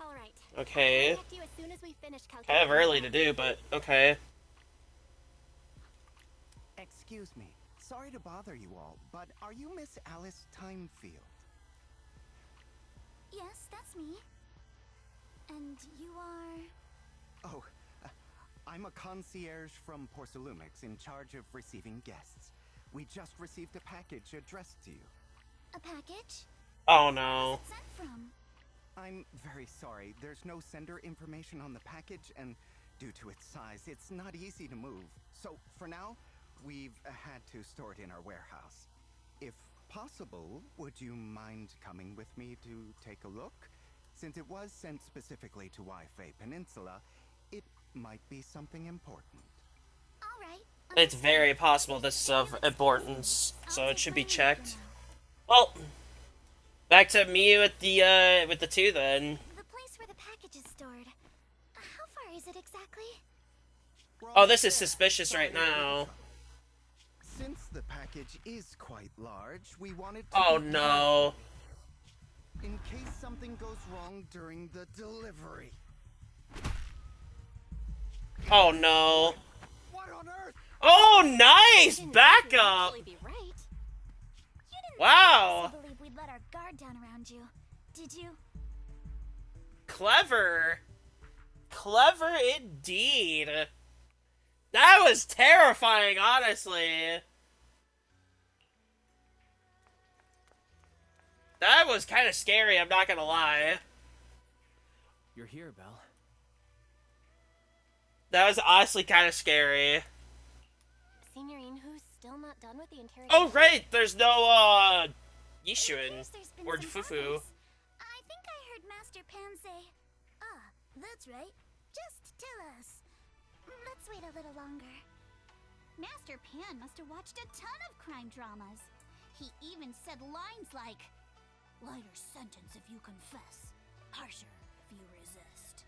All right. Okay. I'll contact you as soon as we finish Kind of calculating. early to do, but okay. Excuse me. Sorry to bother you all, but are you Miss Alice Timefield? Yes, that's me. And you are... Oh, I'm a concierge from Porcelumix in charge of receiving guests. We just received a package addressed to you. A package? Oh no. Where's it sent from? I'm very sorry. There's no sender information on the package, and due to its size, it's not easy to move. So, for now, we've had to store it in our warehouse. If possible, would you mind coming with me to take a look? Since it was sent specifically to Wi-Fi Peninsula, it might be something important. All right. It's very possible this is of importance, so it should be checked. Well, back to me with the two then. The place where the package is stored. How far is it exactly? Oh, this is suspicious right now. Since the package is quite large, we wanted to... Oh no. In case something goes wrong during the delivery. Oh no. What on earth? Oh, nice! Backup! Actually be right. You didn't Wow. seriously believe we'd let our guard down around you, did you? Clever. Clever indeed. That was terrifying, honestly. That was kind of scary, I'm not gonna lie. You're here, Belle. That was honestly kind of scary. Signorine, who's still not done with the interrogation? Oh, right! There's no, Yishuin. Appears there's been Or some Fufu. progress. I think I heard Master Pan say, that's right. Just tell us. Let's wait a little longer. Master Pan must have watched a ton of crime dramas. He even said lines like, lighter sentence if you confess, harsher if you resist.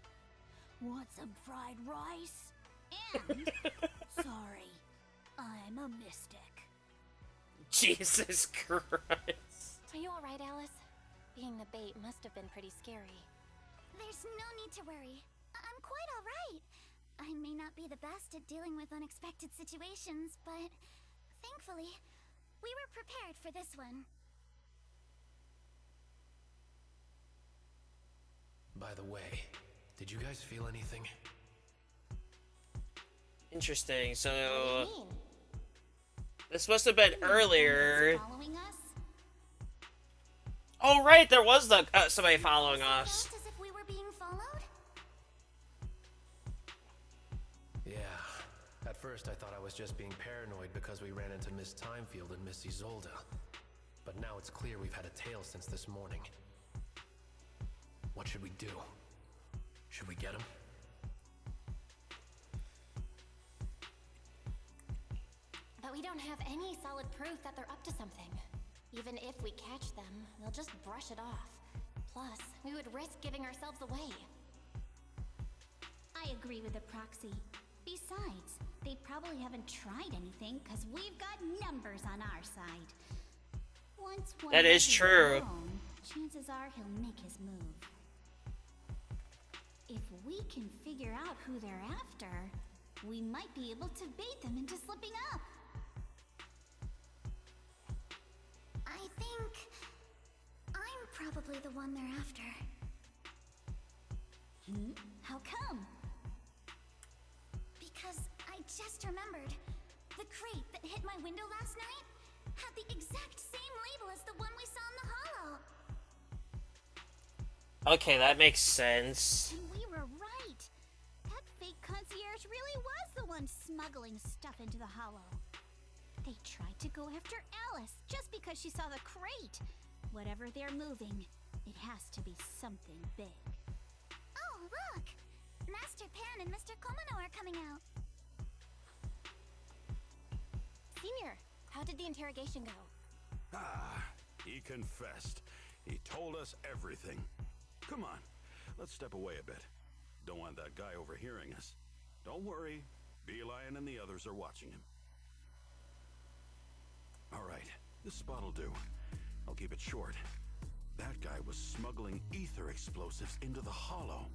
Want some fried rice? And, sorry, I'm a mystic. Jesus Christ. Are you alright, Alice? Being the bait must have been pretty scary. There's no need to worry. I'm quite alright. I may not be the best at dealing with unexpected situations, but thankfully, we were prepared for this one. By the way, did you guys feel anything? Interesting. So this must have been earlier. Following us? Oh right, there was the somebody following us. As if we were being followed? Yeah. At first I thought I was just being paranoid because we ran into Miss Timefield and Miss Isolde. But now it's clear we've had a tail since this morning. What should we do? Should we get him? But we don't have any solid proof that they're up to something. Even if we catch them, they'll just brush it off. Plus, we would risk giving ourselves away. I agree with the proxy. Besides, they probably haven't tried anything because we've got numbers on our side. Once one That is gets true. alone, chances are he'll make his move. If we can figure out who they're after, we might be able to bait them into slipping up. I think I'm probably the one they're after. How come? Because I just remembered. The crate that hit my window last night had the exact same label as the one we saw in the hollow. Okay, that makes sense. And we were right. That fake concierge really was the one smuggling stuff into the hollow. They tried to go after Alice just because she saw the crate. Whatever they're moving, it has to be something big. Oh, look! Master Pan and Mr. Komano are coming out. Senior, how did the interrogation go? Ah, he confessed. He told us everything. Come on, let's step away a bit. Don't want that guy overhearing us. Don't worry, Beelion and the others are watching him. Alright, this spot'll do. I'll keep it short. That guy was smuggling ether explosives into the hollow.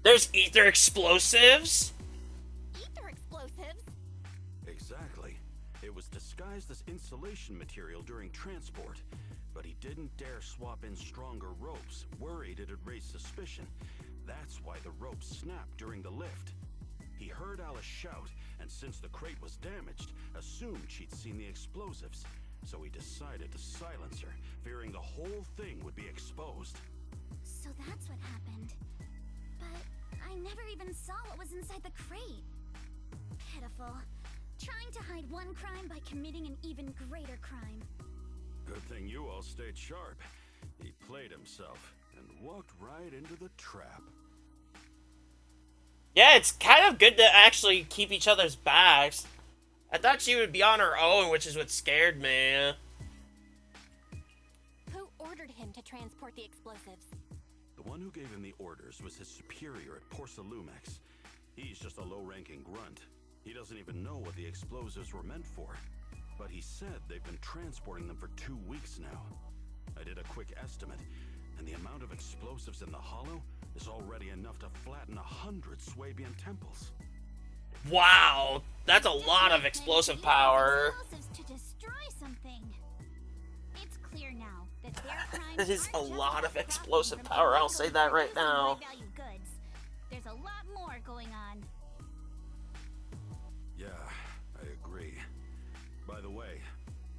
There's ether explosives? Ether explosives? Exactly. It was disguised as insulation material during transport, but he didn't dare swap in stronger ropes, worried it'd raise suspicion. That's why the ropes snapped during the lift. He heard Alice shout, and since the crate was damaged, assumed she'd seen the explosives. So he decided to silence her, fearing the whole thing would be exposed. So that's what happened. But I never even saw what was inside the crate. Pitiful. Trying to hide one crime by committing an even greater crime. Good thing you all stayed sharp. He played himself and walked right into the trap. Yeah, it's kind of good to actually keep each other's backs. I thought she would be on her own, which is what scared me. Who ordered him to transport the explosives? The one who gave him the orders was his superior at Porcelumex. He's just a low-ranking grunt. He doesn't even know what the explosives were meant for. But he said they've been transporting them for 2 weeks now. I did a quick estimate, and the amount of explosives in the hollow is already enough to flatten 100 Swabian temples. Wow, that's a lot of explosive power. Explosives to destroy something. It's clear now that their crimes That is a aren't just lot of about explosive profiting from power, I'll illegally say that right producing now. high-value goods. There's a lot more going on. Yeah, I agree. By the way,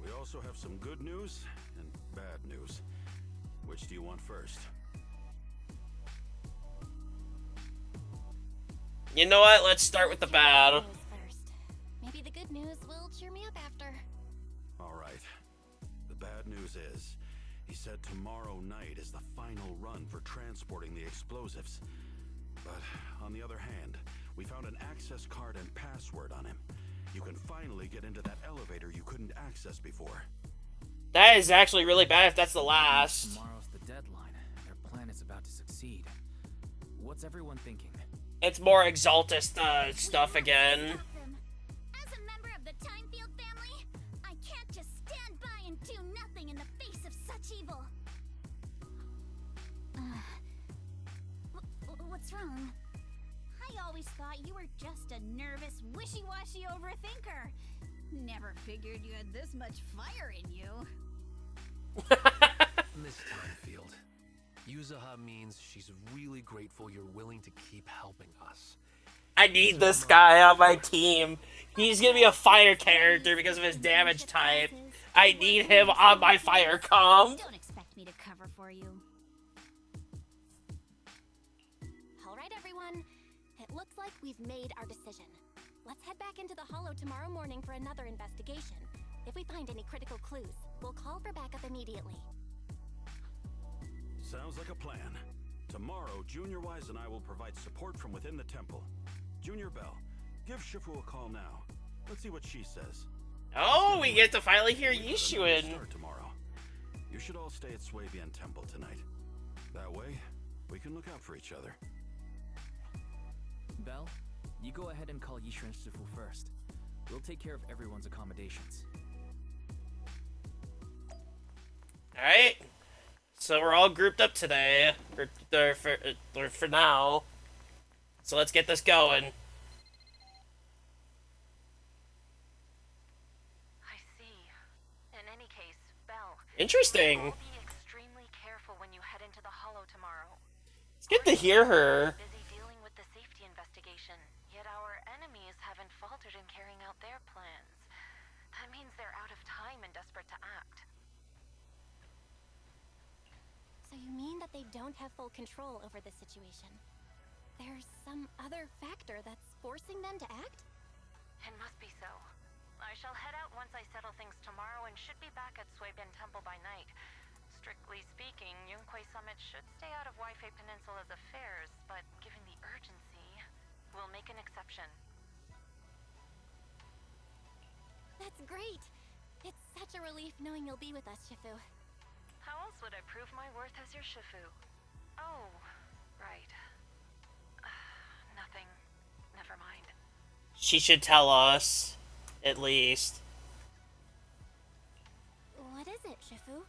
we also have some good news and bad news. Which do you want first? You know what? Let's start with the bad. First. Maybe the good news will cheer me up after. Alright. The bad news is, he said tomorrow night is the final run for transporting the explosives. But, on the other hand, we found an access card and password on him. You can finally get into that elevator you couldn't access before. That is actually really bad if that's the last. Tomorrow's the deadline. Their plan is about to succeed. What's everyone thinking? It's more Exaltist stuff again. As a member of the Timefield family, I can't just stand by and do nothing in the face of such evil. What's wrong? I always thought you were just a nervous, wishy-washy overthinker. Never figured you had this much fire in you. Miss Timefield, Yuzuha means she's really grateful you're willing to keep helping us. I need this guy on my team. He's gonna be a fire character because of his damage type. I need him on my fire comp. Don't expect me to cover for you. Alright everyone, it looks like we've made our decision. Let's head back into the Hollow tomorrow morning for another investigation. If we find any critical clues, we'll call for backup immediately. Sounds like a plan. Tomorrow, Junior Wise and I will provide support from within the temple. Junior Bell, give Shifu a call now. Let's see what she says. Oh, we get to finally hear Yishuin. Tomorrow. You should all stay at Swabian Temple tonight. That way, we can look out for each other. Belle, you go ahead and call Yishu and Shifu first. We'll take care of everyone's accommodations. Alright. So we're all grouped up today. For now. So let's get this going. I see. In any case, Belle. Interesting. Be extremely careful when you head into the Hollow tomorrow. It's good to hear her. Busy dealing with the safety investigation, yet our enemies haven't faltered in carrying out their plans. That means they're out of time and desperate to act. So you mean that they don't have full control over the situation? There's some other factor that's forcing them to act? It must be so. I shall head out once I settle things tomorrow and should be back at Swabian Temple by night. Strictly speaking, Yunquay Summit should stay out of Waifei Peninsula's affairs, but given the urgency, we'll make an exception. That's great! It's such a relief knowing you'll be with us, Shifu. How else would I prove my worth as your Shifu? Oh, right. Nothing. Never mind. She should tell us, at least. What is it, Shifu?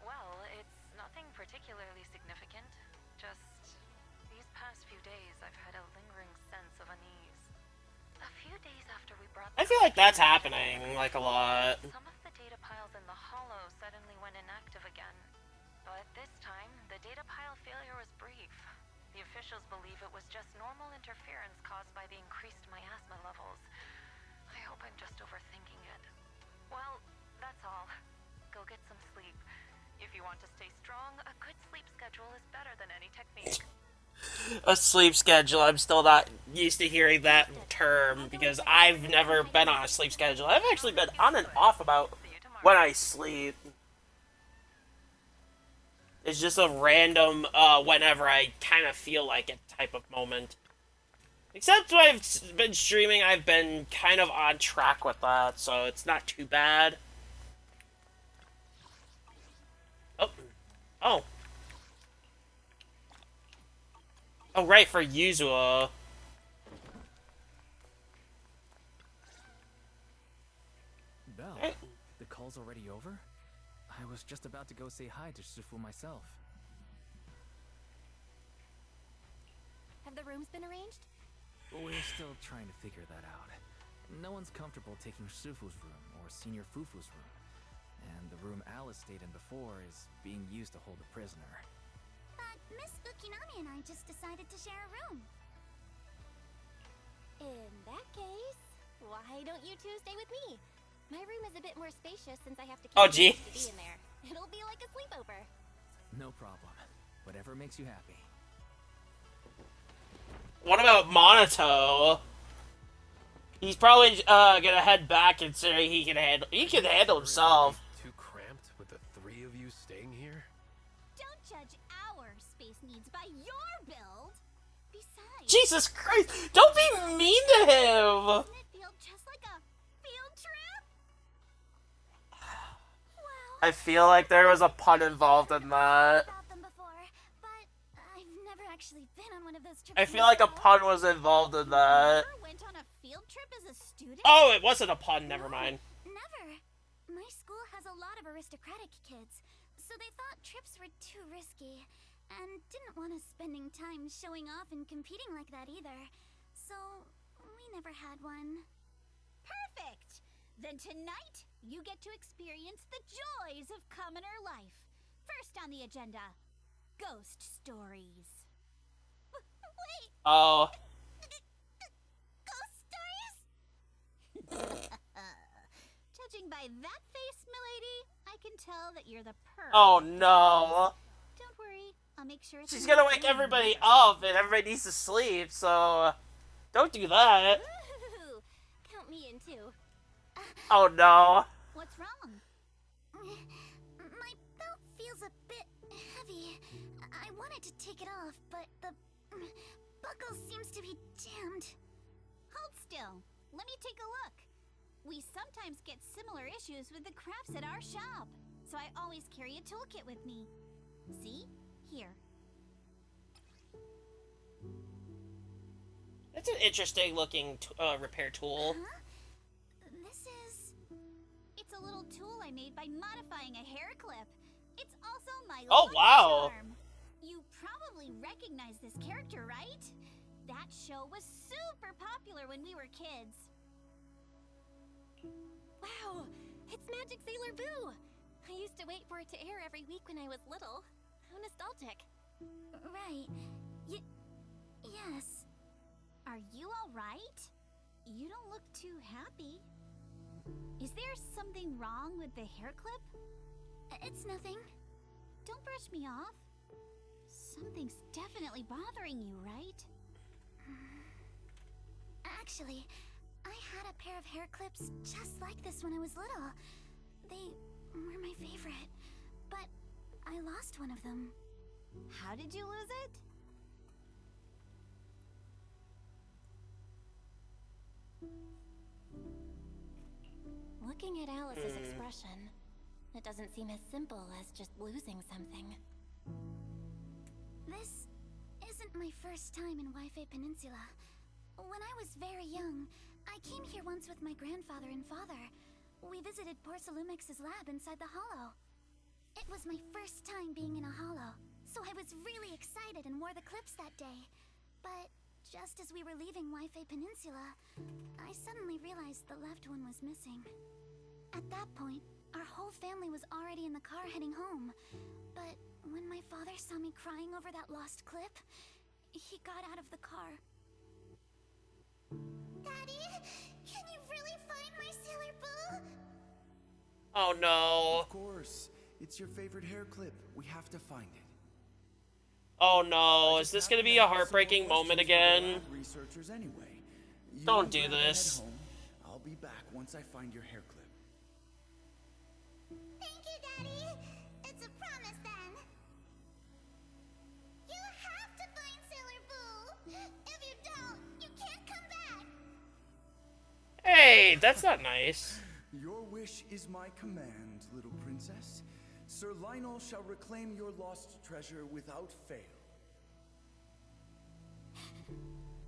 Well, it's nothing particularly significant. Just these past few days I've had a lingering sense of unease. A few days after we brought I feel like that's happening, like, a lot. some of the data piles in the Hollow suddenly went inactive again. But this time, the data pile failure was brief. The officials believe it was just normal interference caused by the increased miasma levels. I hope I'm just overthinking it. Well, that's all. Go get some sleep. If you want to stay strong, a good sleep schedule is better than any technique. A sleep schedule. I'm still not used to hearing that term because I've never been on a sleep schedule. I've actually been on and off about when I sleep. It's just a random, whenever I kind of feel like it type of moment. Except when I've been streaming, I've been kind of on track with that, so it's not too bad. Oh. Oh. Oh, right, for Yuzua. Belle, the call's already over? I was just about to go say hi to Shifu myself. Have the rooms been arranged? We're still trying to figure that out. No one's comfortable taking Shifu's room or Senior Fufu's room. And the room Alice stayed in before is being used to hold a prisoner. But Miss Bukinami and I just decided to share a room. In that case, why don't you two stay with me? My room is a bit more spacious since I have to Oh, keep gee. to be in there. It'll be like a sleepover. No problem. Whatever makes you happy. What about Monato? He's probably gonna head back considering he can handle himself. Too cramped with the three of you staying here? Don't judge our space needs by your build. Besides, Jesus Christ! Don't be mean to him! doesn't it feel just like a field trip? I feel like there was a pun involved in that. About them before, but I've never actually been on one of those trips. I feel like a pun was involved in that. Never went on a field trip as a student? Oh, it wasn't a pun, never mind. Never. My school has a lot of aristocratic kids, so they thought trips were too risky, and didn't want us spending time showing off and competing like that either. So, we never had one. Perfect! Then tonight, you get to experience the joys of commoner life. First on the agenda, ghost stories. Wait, Oh. ghost stories? Judging by that face, milady, I can tell that you're the perfect. Oh no. Don't worry, I'll make sure it's She's in gonna my wake room. everybody up, and everybody needs to sleep, so don't do that. Woohoo! Count me in too. Oh no. What's wrong? My belt feels a bit heavy. I wanted to take it off, but the buckle seems to be jammed. Hold still. Let me take a look. We sometimes get similar issues with the crafts at our shop, so I always carry a toolkit with me. See? Here. That's an interesting looking repair tool. Huh? This is... It's a little tool I made by modifying a hair clip. It's also my Oh, lucky wow. charm. You probably recognize this character, right? That show was super popular when we were kids. Wow, it's Magic Sailor Boo! I used to wait for it to air every week when I was little. How nostalgic. Right. Yes. Are you all right? You don't look too happy. Is there something wrong with the hair clip? It's nothing. Don't brush me off. Something's definitely bothering you, right? Actually, I had a pair of hair clips just like this when I was little. They were my favorite, but I lost one of them. How did you lose it? Looking at Alice's expression, it doesn't seem as simple as just losing something. This isn't my first time in Wi-Fi Peninsula. When I was very young, I came here once with my grandfather and father. We visited Porcelumex's lab inside the Hollow. It was my first time being in a Hollow, so I was really excited and wore the clips that day. But just as we were leaving Wi-Fi Peninsula, I suddenly realized the left one was missing. At that point, our whole family was already in the car heading home. But when my father saw me crying over that lost clip, he got out of the car. Daddy, can you really find my Sailor Boo? Oh no. Of course. It's your favorite hair clip. We have to find it. Oh no. Is this gonna be a heartbreaking moment again? Researchers anyway. You Don't do grab and head this. home. I'll be back once I find your hair clip. Thank you, Daddy. It's a promise then. You have to find Sailor Boo. If you don't, you can't come back. Hey, that's not nice. Your wish is my command, little princess. Sir Lionel shall reclaim your lost treasure without fail.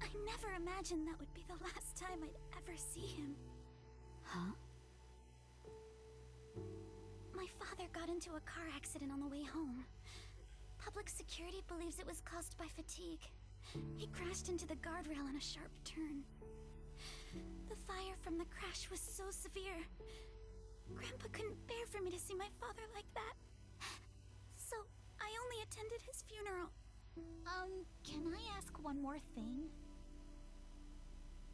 I never imagined that would be the last time I'd ever see him. Huh? My father got into a car accident on the way home. Public security believes it was caused by fatigue. He crashed into the guardrail on a sharp turn. The fire from the crash was so severe. Grandpa couldn't bear for me to see my father like that. So I only attended his funeral. Can I ask one more thing?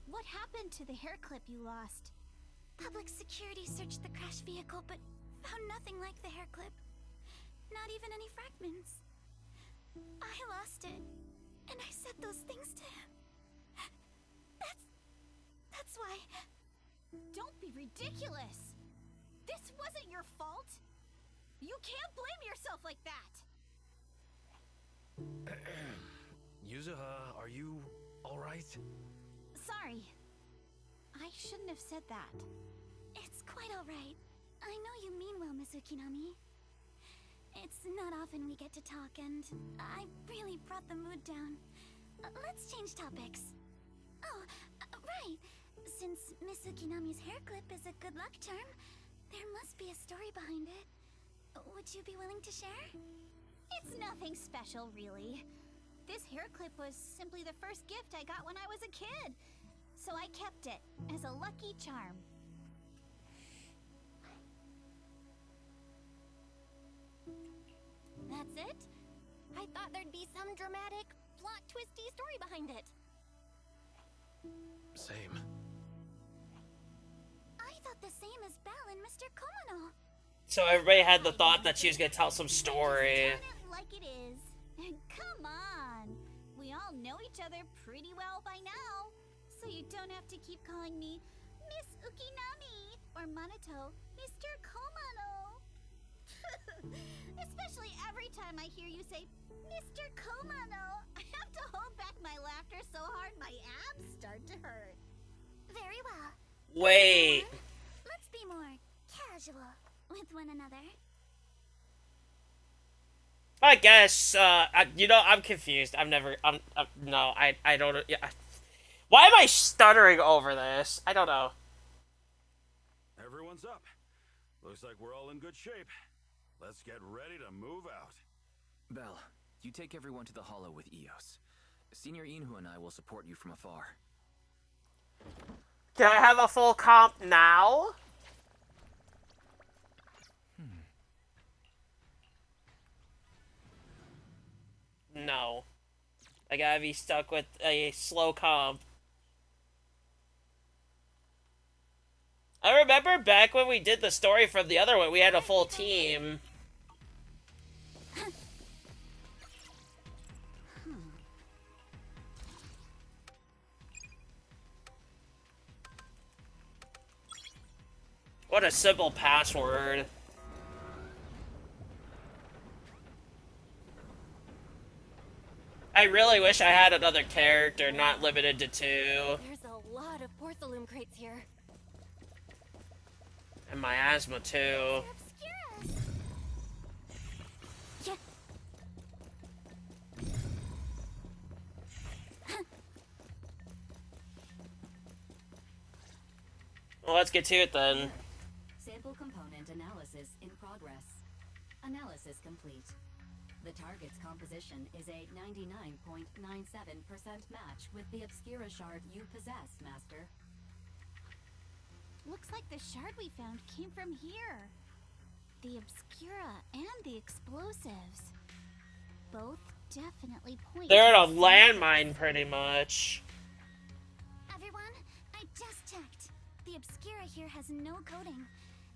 What happened to the hair clip you lost? Public security searched the crash vehicle, but found nothing like the hair clip. Not even any fragments. I lost it, and I said those things to him. That's why... Don't be ridiculous! This wasn't your fault! You can't blame yourself like that! Yuzuha, are you alright? Sorry. I shouldn't have said that. It's quite alright. I know you mean well, Miss Ukinami. It's not often we get to talk, and I really brought the mood down. Let's change topics. Oh, right. Since Miss Ukinami's hair clip is a good luck charm, there must be a story behind it. Would you be willing to share? It's nothing special, really. This hair clip was simply the first gift I got when I was a kid. So I kept it as a lucky charm. That's it? I thought there'd be some dramatic, plot twisty story behind it. Same. I thought the same as Belle and Mr. Komano. So everybody had the thought that she was gonna tell some story. Like it is. Come on. We all know each other pretty well by now. So you don't have to keep calling me Miss Ukinami or Manato Mr. Komano. Especially every time I hear you say Mr. Komano, I have to hold back my laughter so hard my abs start to hurt. Very well. Wait. Let's be more casual with one another. I guess, you know, I'm confused. No, I don't, yeah. Why am I stuttering over this? I don't know. Everyone's up. Looks like we're all in good shape. Let's get ready to move out. Belle, you take everyone to the Hollow with Eos. Senior Inhu and I will support you from afar. Can I have a full comp now? No. I gotta be stuck with a slow comp. I remember back when we did the story from the other one, we had a full team. What a simple password. I really wish I had another character, not limited to 2. There's a lot of porcelain crates here. And miasma too. Yeah. Well, let's get to it then. Sample component analysis in progress. Analysis complete. The target's composition is a 99.97% match with the Obscura shard you possess, Master. Looks like the shard we found came from here. The Obscura and the explosives. Both definitely point. They're in a landmine, pretty much. Everyone, I just checked. The Obscura here has no coding.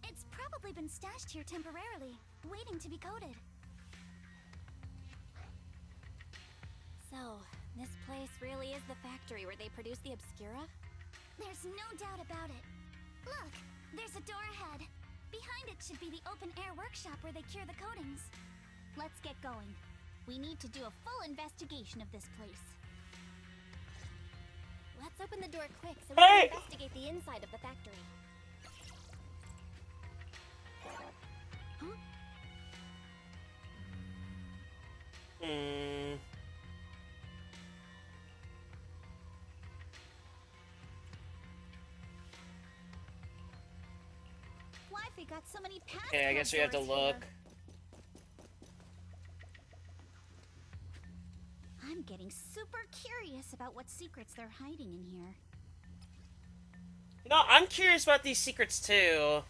It's probably been stashed here temporarily, waiting to be coded. So, this place really is the factory where they produce the Obscura? There's no doubt about it. Look, there's a door ahead. Behind it should be the open-air workshop where they cure the coatings. Let's get going. We need to do a full investigation of this place. Let's open the door quick so we can investigate the inside of the factory. Huh? Wi-Fi got so many passcodes. Okay, I guess we have to look. I'm getting super curious about what secrets they're hiding in here. You know, I'm curious about these secrets too.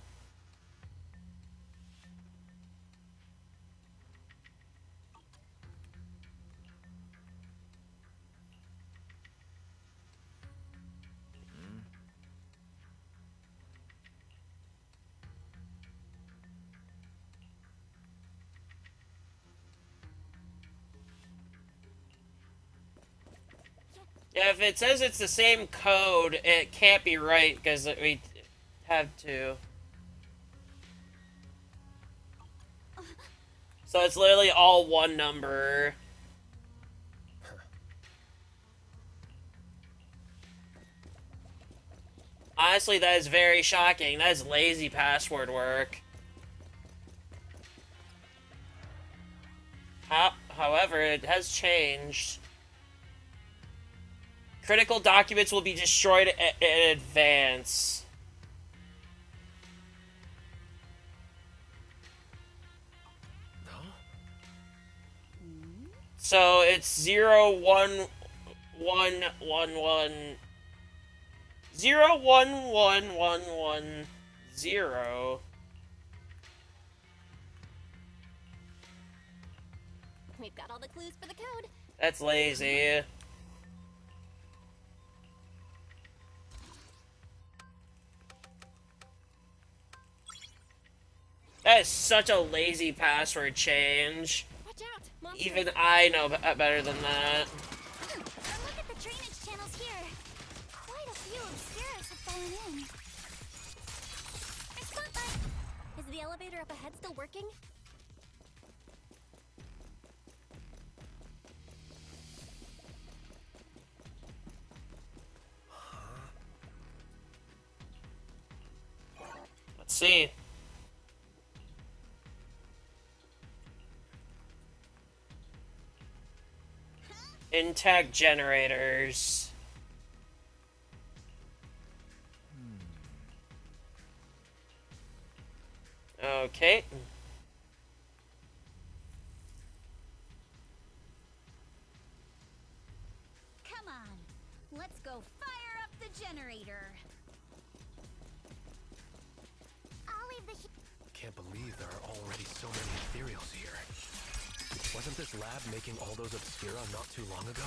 Yeah, if it says it's the same code, it can't be right, because we have to. So it's literally all one number. Honestly, that is very shocking. That is lazy password work. However, it has changed. Critical documents will be destroyed in advance. So it's 01111 01110. We've got all the clues for the code. That's lazy. That is such a lazy password change. Watch out, monster. Even I know better than that. Look at the drainage channels here. Quite a few obscuras have fallen in. A spotlight. Is the elevator up ahead still working? Let's see. Intact generators. Okay. Come on, let's go fire up the generator. I'll leave the. Can't believe there are already so many ethereals here. Wasn't this lab making all those Obscura not too long ago?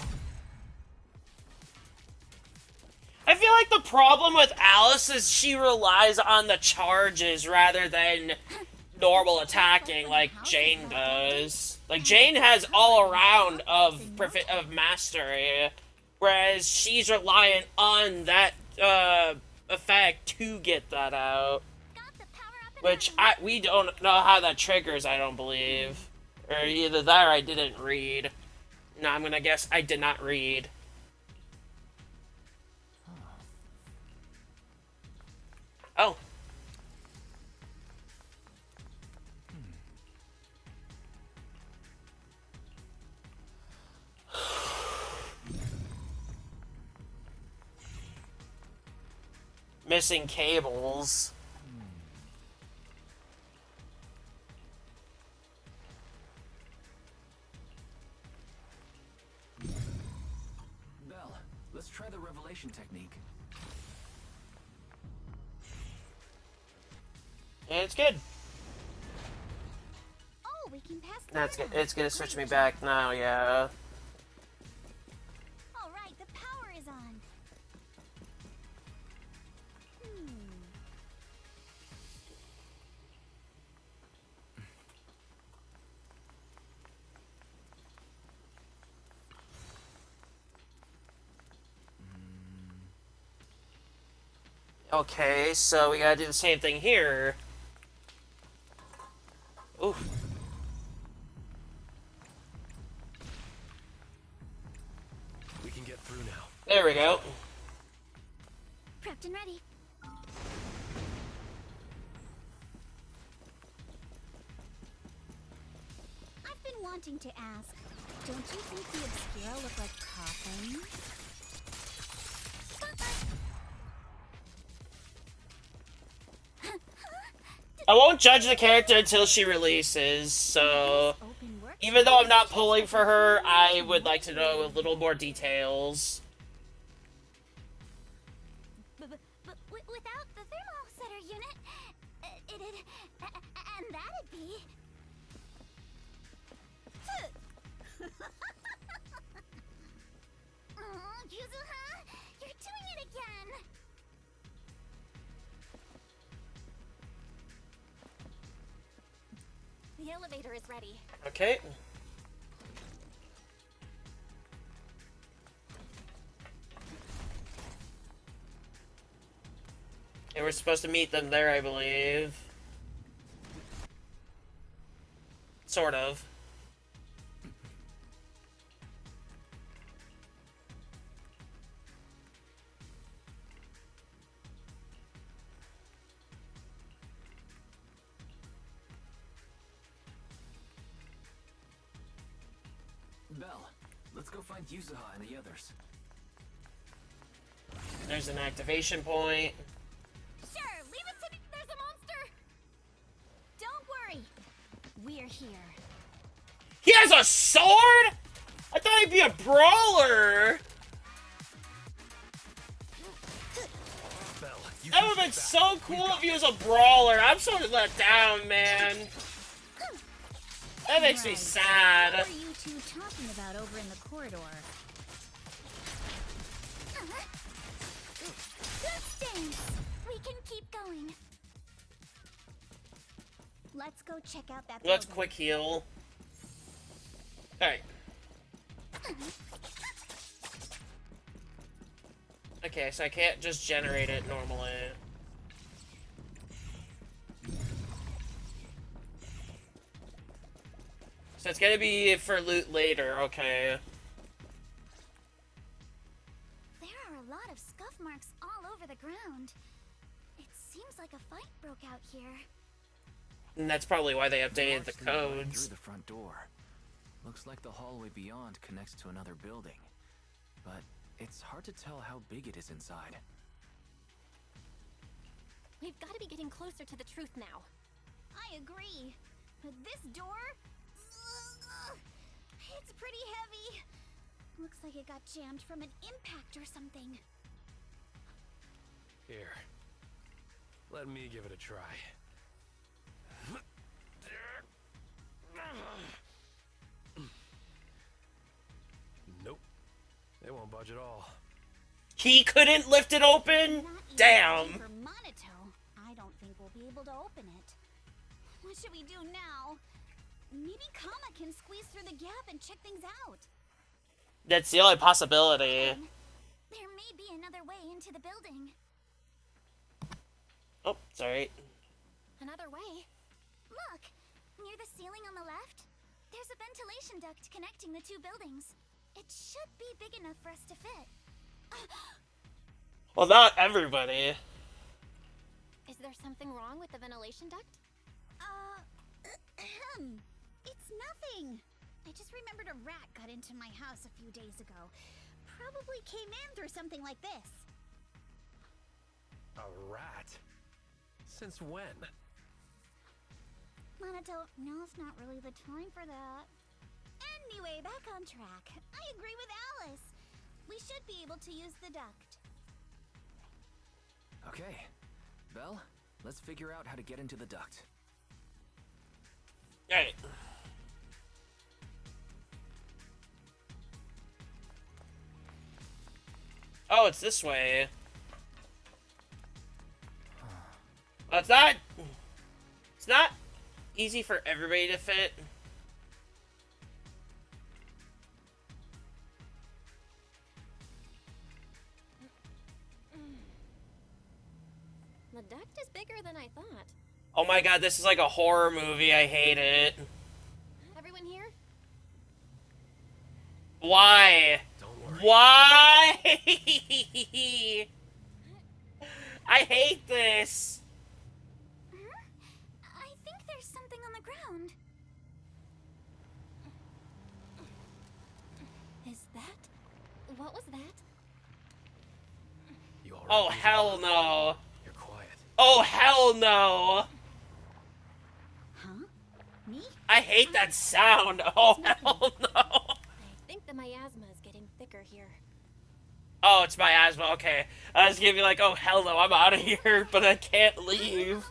I feel like the problem with Alice is she relies on the charges rather than normal attacking like Jane does. Like, Jane has all around of mastery, whereas she's reliant on that effect to get that out. Which we don't know how that triggers, I don't believe. Or either that or I didn't read. No, I'm gonna guess I did not read. Oh. Missing cables. Belle, let's try the revelation technique. Yeah, it's good. Oh, we can pass. That's good. It's gonna switch me back now, yeah. All right, the power is on. Okay, so we gotta do the same thing here. Oof. We can get through now. There we go. Prepped and ready. I've been wanting to ask, don't you think the Obscura look like coffins? I won't judge the character until she releases, so even though I'm not pulling for her, I would like to know a little more details. Without the thermosetter unit, it'd... and that'd be... Oh, Yuzuha, you're doing it again! The elevator is ready. Okay. And we're supposed to meet them there, I believe. Sort of. Belle, let's go find Yuzuha and the others. There's an activation point. Sure, leave it to me. There's a monster. Don't worry. We're here. He has a sword? I thought he'd be a brawler. That would have been so cool if he was a brawler. I'm so let down, man. That makes me sad. What are you two two talking about over in the corridor? Good stance! We can keep going. Let's go check out that Let's building. quick heal. Alright. Okay, so I can't just generate it normally. So it's gonna be for loot later, okay. There are a lot of scuff marks all over the ground. It seems like a fight broke out here. And that's probably why they updated the Right codes. through the front door. Looks like the hallway beyond connects to another building. But it's hard to tell how big it is inside. We've got to be getting closer to the truth now. I agree. But this door? It's pretty heavy. Looks like it got jammed from an impact or something. Here. Let me give it a try. Nope. It won't budge at all. He couldn't lift it open? Damn. For Monito, I don't think we'll be able to open it. What should we do now? Maybe Kama can squeeze through the gap and check things out. That's the only possibility. There may be another way into the building. Oh, sorry. Another way? Look! Near the ceiling on the left, there's a ventilation duct connecting the two buildings. It should be big enough for us to fit. Well, not everybody. Is there something wrong with the ventilation duct? It's nothing. I just remembered a rat got into my house a few days ago. Probably came in through something like this. A rat? Since when? Monito, now's not really the time for that. Anyway, back on track. I agree with Alice. We should be able to use the duct. Okay. Belle, let's figure out how to get into the duct. Alright. Oh, it's this way. Well, it's not easy for everybody to fit. The duct is bigger than I thought. Oh my god, this is like a horror movie. I hate it. Everyone here? Why? Why? I hate this. I think there's something on the ground. Is that? What was that? Oh, hell no. You're quiet. Oh, hell no. Huh? Me? I hate that sound. Oh, hell no. I think the miasma is getting thicker here. Oh, it's my asthma. Okay. I was gonna be like, oh, hell no, I'm out of here, but I can't leave.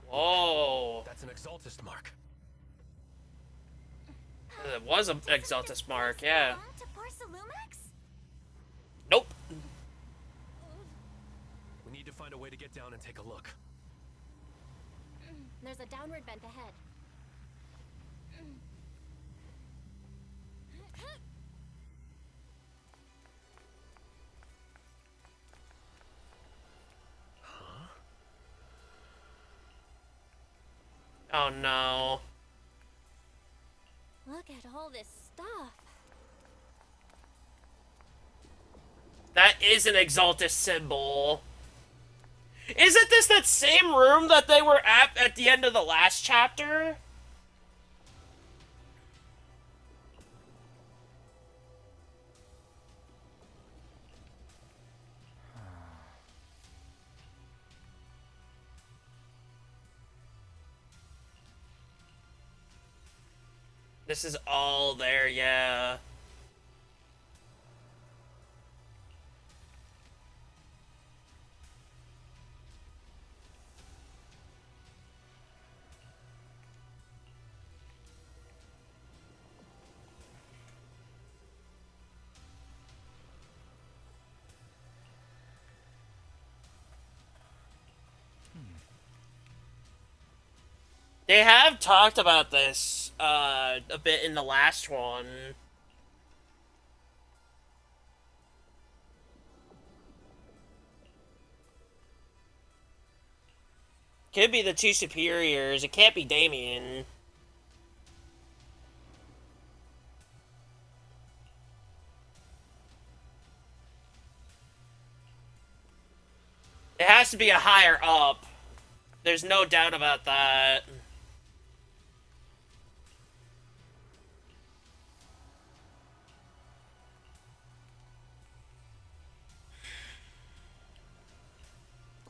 Whoa. That's an Exaltist mark. It was an Exaltus mark, yeah. To Porcelumex? Nope. We need to find a way to get down and take a look. There's a downward vent ahead. Oh no. Look at all this stuff. That is an Exaltus symbol. Isn't this that same room that they were at the end of the last chapter? This is all there, yeah. They have talked about this a bit in the last one. Could be the two superiors. It can't be Damien. It has to be a higher up. There's no doubt about that.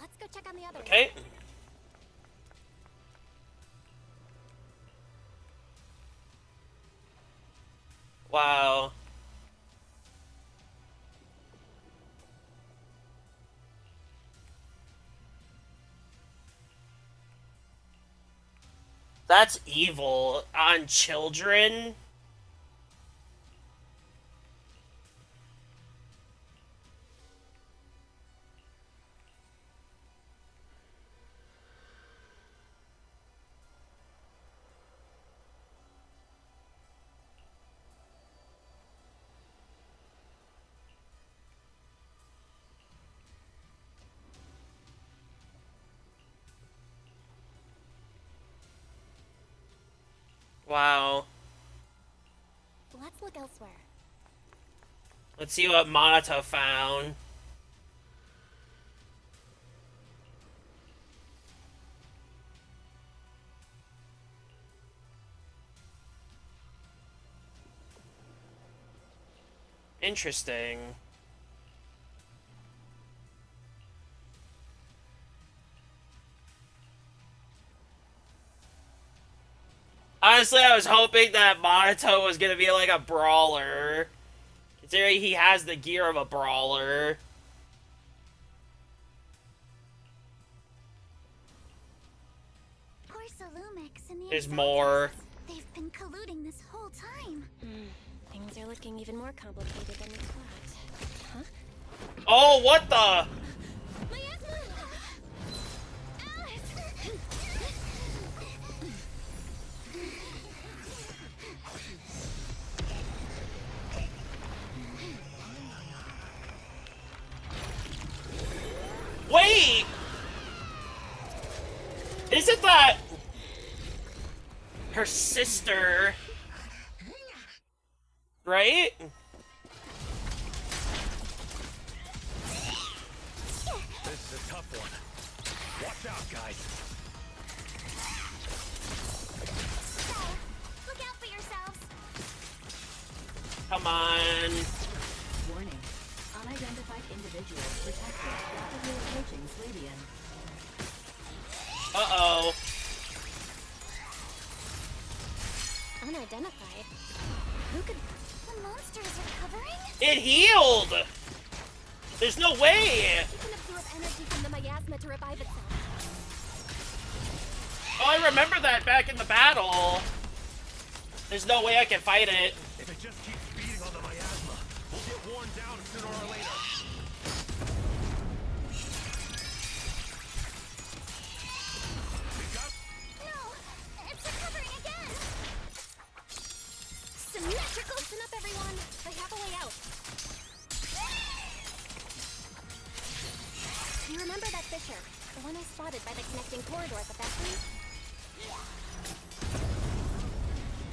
Let's go check on the others. Okay. Wow. That's evil on children. Wow. Let's look elsewhere. Let's see what Monato found. Interesting. Honestly, I was hoping that Monato was gonna be like a brawler. Considering he has the gear of a brawler. Porsalumix and the There's more. They've been colluding this whole time. Things are looking even more complicated than we thought. Huh? Oh, what the? Wait! Isn't that her sister? Right? This is a tough one. Watch out, guys. Look out for yourselves. Come on. Warning. Unidentified individuals detected rapidly approaching Slavian. Uh-oh. Unidentified? Who could... The monster is recovering? It healed! There's no way! You can absorb energy from the miasma to revive itself. Oh, I remember that back in the battle. There's no way I can fight it. If it just keeps beating on the miasma, we'll get worn down sooner or later. No! It's recovering again! Symmetrical! Listen up, everyone! I have a way out. Do you remember that fissure? The one I spotted by the connecting corridor at the factory?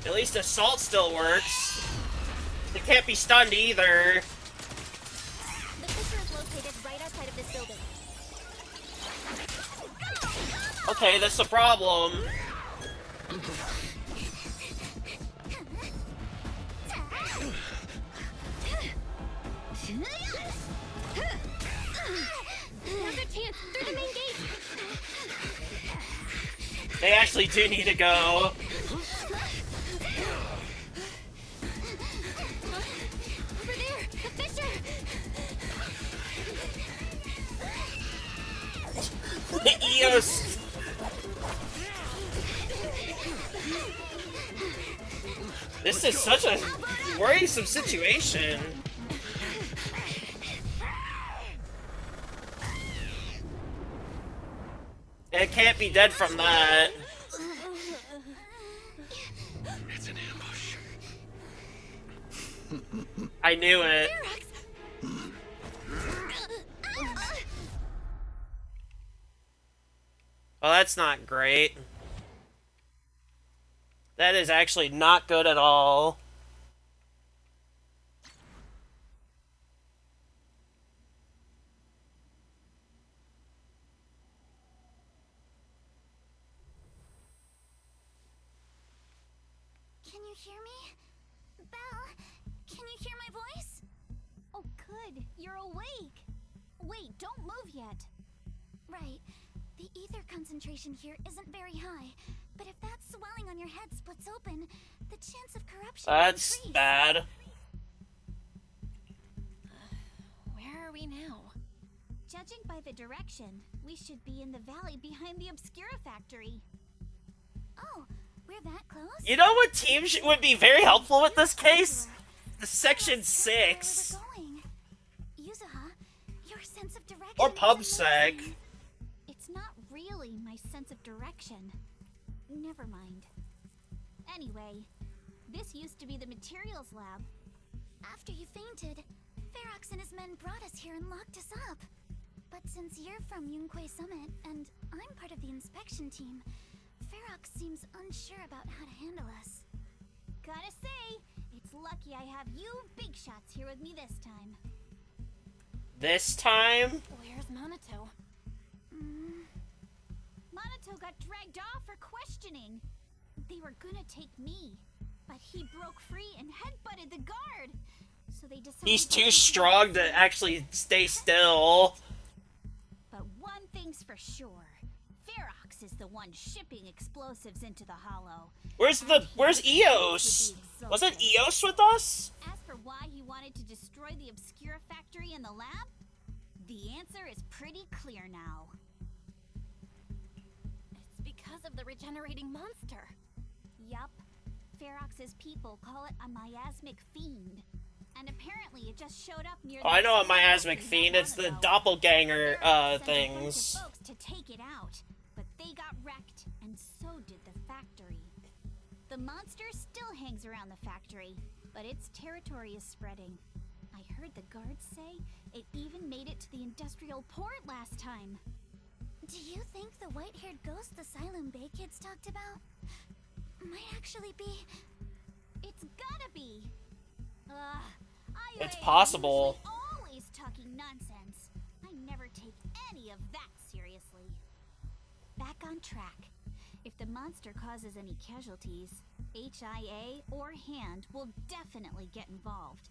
At least assault still works. It can't be stunned either. The fissure is located right outside of this building. Okay, that's the problem. Now's our chance! Through the main gate! They actually do need to go. Over there! The fissure! The Eos. This is such a worrisome situation. It can't be dead from that. I knew it. Well, that's not great. That is actually not good at all. Can you hear me? Belle, can you hear my voice? Oh, good. You're awake. Wait, don't move yet. Right. The ether concentration here isn't very high, but if that swelling on your head splits open, the chance of corruption That's increase. bad. Where are we now? Judging by the direction, we should be in the valley behind the Obscura factory. Oh, we're that close? You know what team would be very helpful with this case? The Section 6. Yuzuha, your sense of direction. Or PubSec. It's not really my sense of direction. Never mind. Anyway, this used to be the materials lab. After you fainted, Ferox and his men brought us here and locked us up. But since you're from Yunquay Summit, and I'm part of the inspection team, Ferox seems unsure about how to handle us. Gotta say, it's lucky I have you big shots here with me this time. This time? Where's Monato? Monato got dragged off for questioning. They were gonna take me, but he broke free and headbutted the guard. So they decided He's too strong to actually stay still. But one thing's for sure. Ferox is the one shipping explosives into the Hollow. Where's Eos? Wasn't Eos with us? As for why he wanted to destroy the Obscura factory and the lab, the answer is pretty clear now. It's because of the regenerating monster. Yup. Ferox's people call it a miasmic fiend. And apparently it just showed up near Oh, I know a miasmic fiend. It's the doppelganger things. Folks to take it out, but they got wrecked, and so did the factory. The monster still hangs around the factory, but its territory is spreading. I heard the guards say it even made it to the industrial port last time. Do you think the white-haired ghost the Silent Bay kids talked about might actually be... It's gotta be! It's possible. Always talking nonsense. I never take any of that seriously. Back on track. If the monster causes any casualties, HIA or Hand will definitely get involved.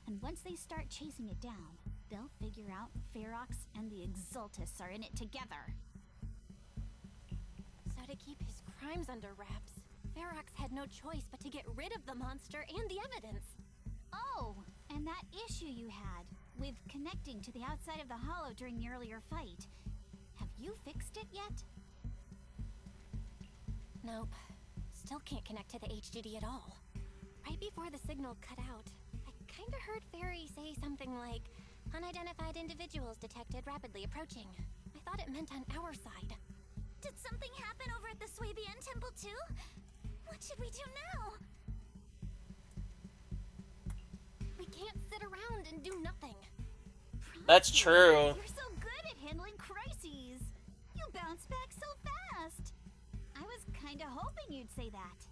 And once they start chasing it down, they'll figure out Ferox and the Exultus are in it together. So to keep his crimes under wraps, Ferox had no choice but to get rid of the monster and the evidence. Oh, and that issue you had with connecting to the outside of the Hollow during the earlier fight. Have you fixed it yet? Nope. Still can't connect to the HDD at all. Right before the signal cut out, I kinda heard Fairy say something like, "Unidentified individuals detected rapidly approaching." I thought it meant on our side. Did something happen over at the Swabian Temple too? What should we do now? We can't sit around and do nothing. That's true. You're so good at handling crises. You bounce back so fast. I was kinda hoping you'd say that.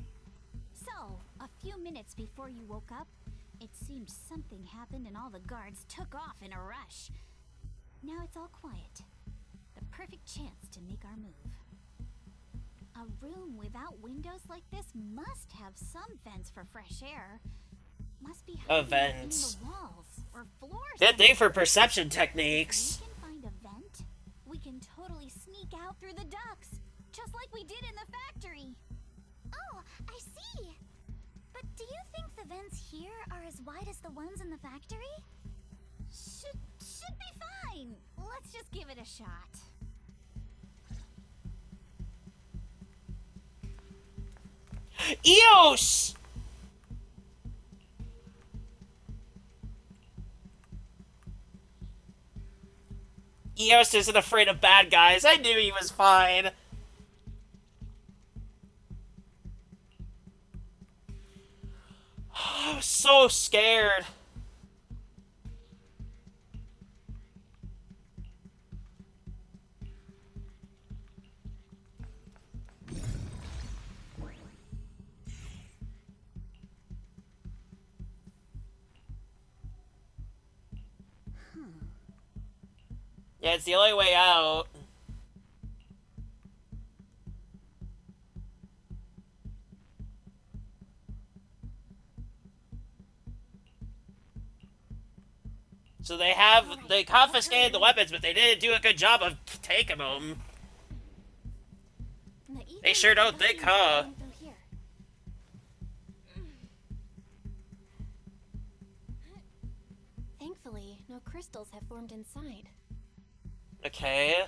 So, a few minutes before you woke up, it seemed something happened and all the guards took off in a rush. Now it's all quiet. The perfect chance to make our move. A room without windows like this must have some vents for fresh air. Must be Vents. in the walls or floors. Good thing for perception techniques. We can find a vent. We can totally sneak out through the ducts, just like we did in the factory. Oh, I see. But do you think the vents here are as wide as the ones in the factory? Should be fine. Let's just give it a shot. Eos! Eos isn't afraid of bad guys. I knew he was fine. was so scared. Yeah, it's the only way out. So they confiscated the weapons, but they didn't do a good job of taking them. They sure don't think, huh? Thankfully, no crystals have formed inside. Okay.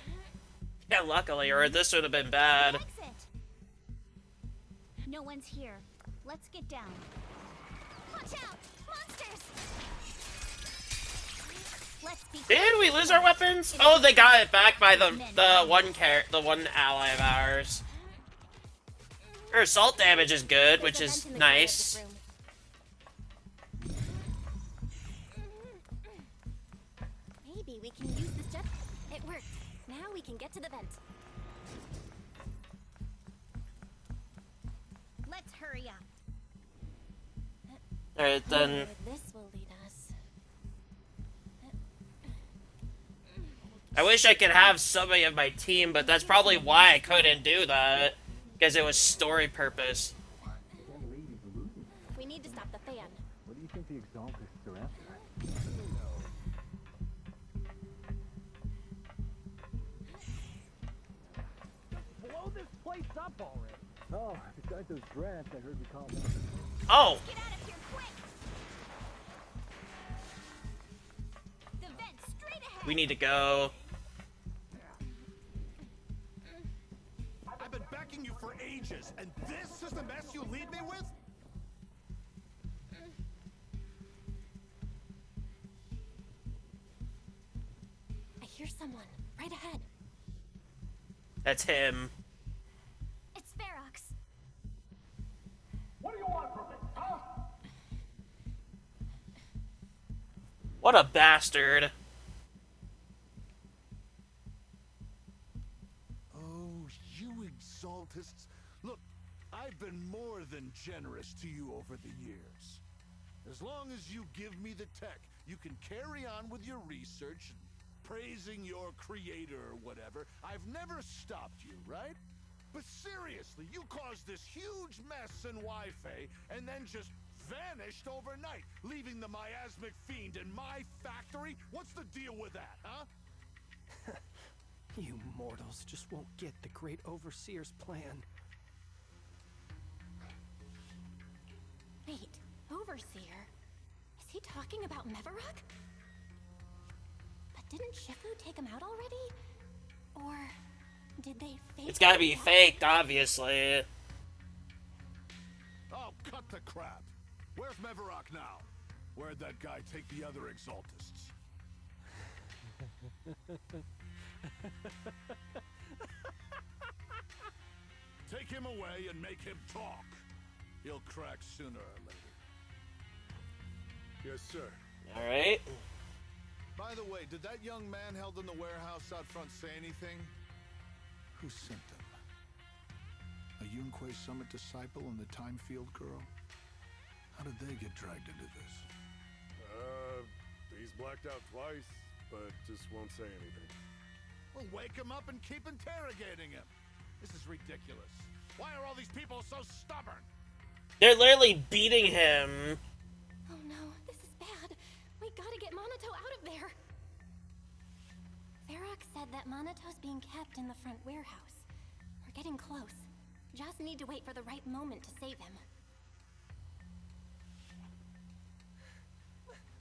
Yeah, luckily, or this would have been bad. No one's here. Let's get down. Watch out! Monsters! Let's be Did we lose our weapons? Oh, they got it back by the one ally of ours. Her assault damage is good, which is nice. Maybe we can use this jet. It worked. Now we can get to the vent. Let's hurry up. Alright, then. Where this will lead us. I wish I could have somebody of my team, but that's probably why I couldn't do that. Because it was story purpose. We need to stop the fan. What do you think the Exaltists are after? Blow this place up already. Oh, besides those grants, I heard we call them. Oh! Get out of here quick! The vent straight ahead! We need to go. I've been backing you for ages, and this is the mess you leave me with? I hear someone right ahead. That's him. It's Ferox. What do you want from me, huh? What a bastard. Oh, you Exaltists. Look, I've been more than generous to you over the years. As long as you give me the tech, you can carry on with your research and praising your creator or whatever. I've never stopped you, right? But seriously, you caused this huge mess in Wi-Fi and then just vanished overnight, leaving the miasmic fiend in my factory? What's the deal with that, huh? You mortals just won't get the great overseer's plan. Wait, Overseer? Is he talking about Mevarok? But didn't Shifu take him out already? Or did they fake It's gotta it be out? faked, obviously. Oh, cut the crap. Where's Mevarok now? Where'd that guy take the other Exaltists? Take him away and make him talk. He'll crack sooner or later. Yes, sir. Alright. By the way, did that young man held in the warehouse out front say anything? Who sent them? A Yunquei Summit disciple and the Time Field girl? How did they get dragged into this? He's blacked out twice, but just won't say anything. Well, wake him up and keep interrogating him. This is ridiculous. Why are all these people so stubborn? They're literally beating him. Oh no, this is bad. We gotta get Monato out of there. Ferox said that Monato's being kept in the front warehouse. We're getting close. Just need to wait for the right moment to save him.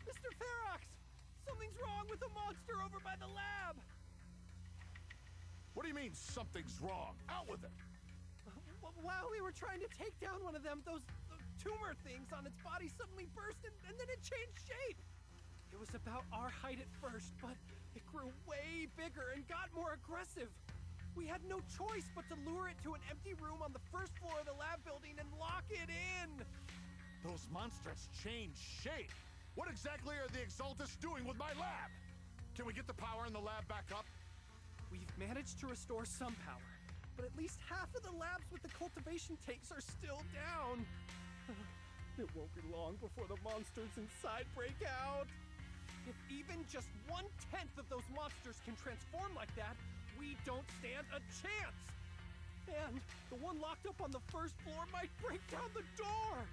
Mr. Ferox! Something's wrong with the monster over by the lab! What do you mean, something's wrong? Out with it! While we were trying to take down one of them, those tumor things on its body suddenly burst and then it changed shape. It was about our height at first, but it grew way bigger and got more aggressive. We had no choice but to lure it to an empty room on the first floor of the lab building and lock it in. Those monsters change shape. What exactly are the Exaltists doing with my lab? Can we get the power in the lab back up? We've managed to restore some power, but at least half of the labs with the cultivation tanks are still down. It won't be long before the monsters inside break out. If even just 1/10 of those monsters can transform like that, we don't stand a chance. And the one locked up on the first floor might break down the door.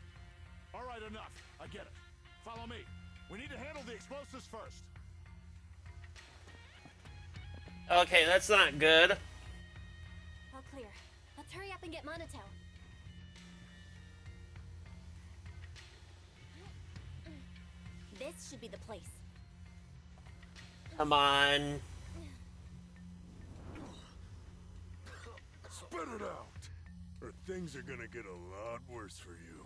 All right, enough. I get it. Follow me. We need to handle the explosives first. Okay, that's not good. All clear. Let's hurry up and get Monato. This should be the place. Come on. Spit it out, or things are gonna get a lot worse for you.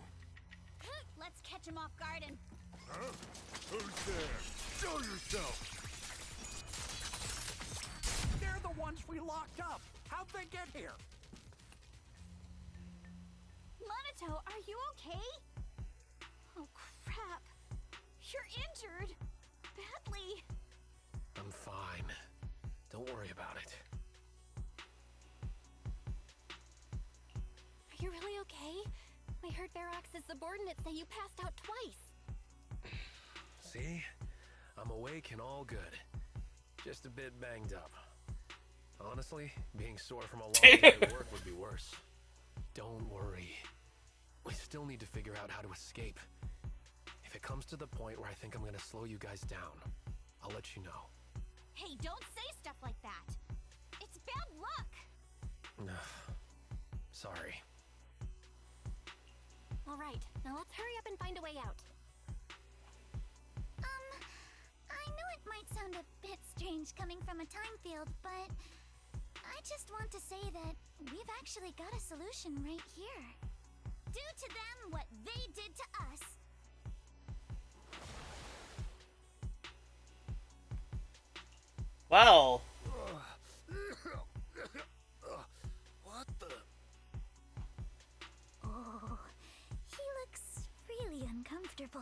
Let's catch him off guard and... Huh? Who's there? Show yourself! They're the ones we locked up. How'd they get here? Monato, are you okay? Oh, crap. You're injured. Badly. I'm fine. Don't worry about it. Are you really okay? I heard Ferox's subordinates say you passed out twice. See? I'm awake and all good. Just a bit banged up. Honestly, being sore from a long day at work would be worse. Don't worry. We still need to figure out how to escape. If it comes to the point where I think I'm gonna slow you guys down, I'll let you know. Hey, don't say stuff like that. It's bad luck. Sorry. All right, now let's hurry up and find a way out. I know it might sound a bit strange coming from a time field, but I just want to say that we've actually got a solution right here. Do to them what they did to us. Well. What the? Oh, he looks really uncomfortable.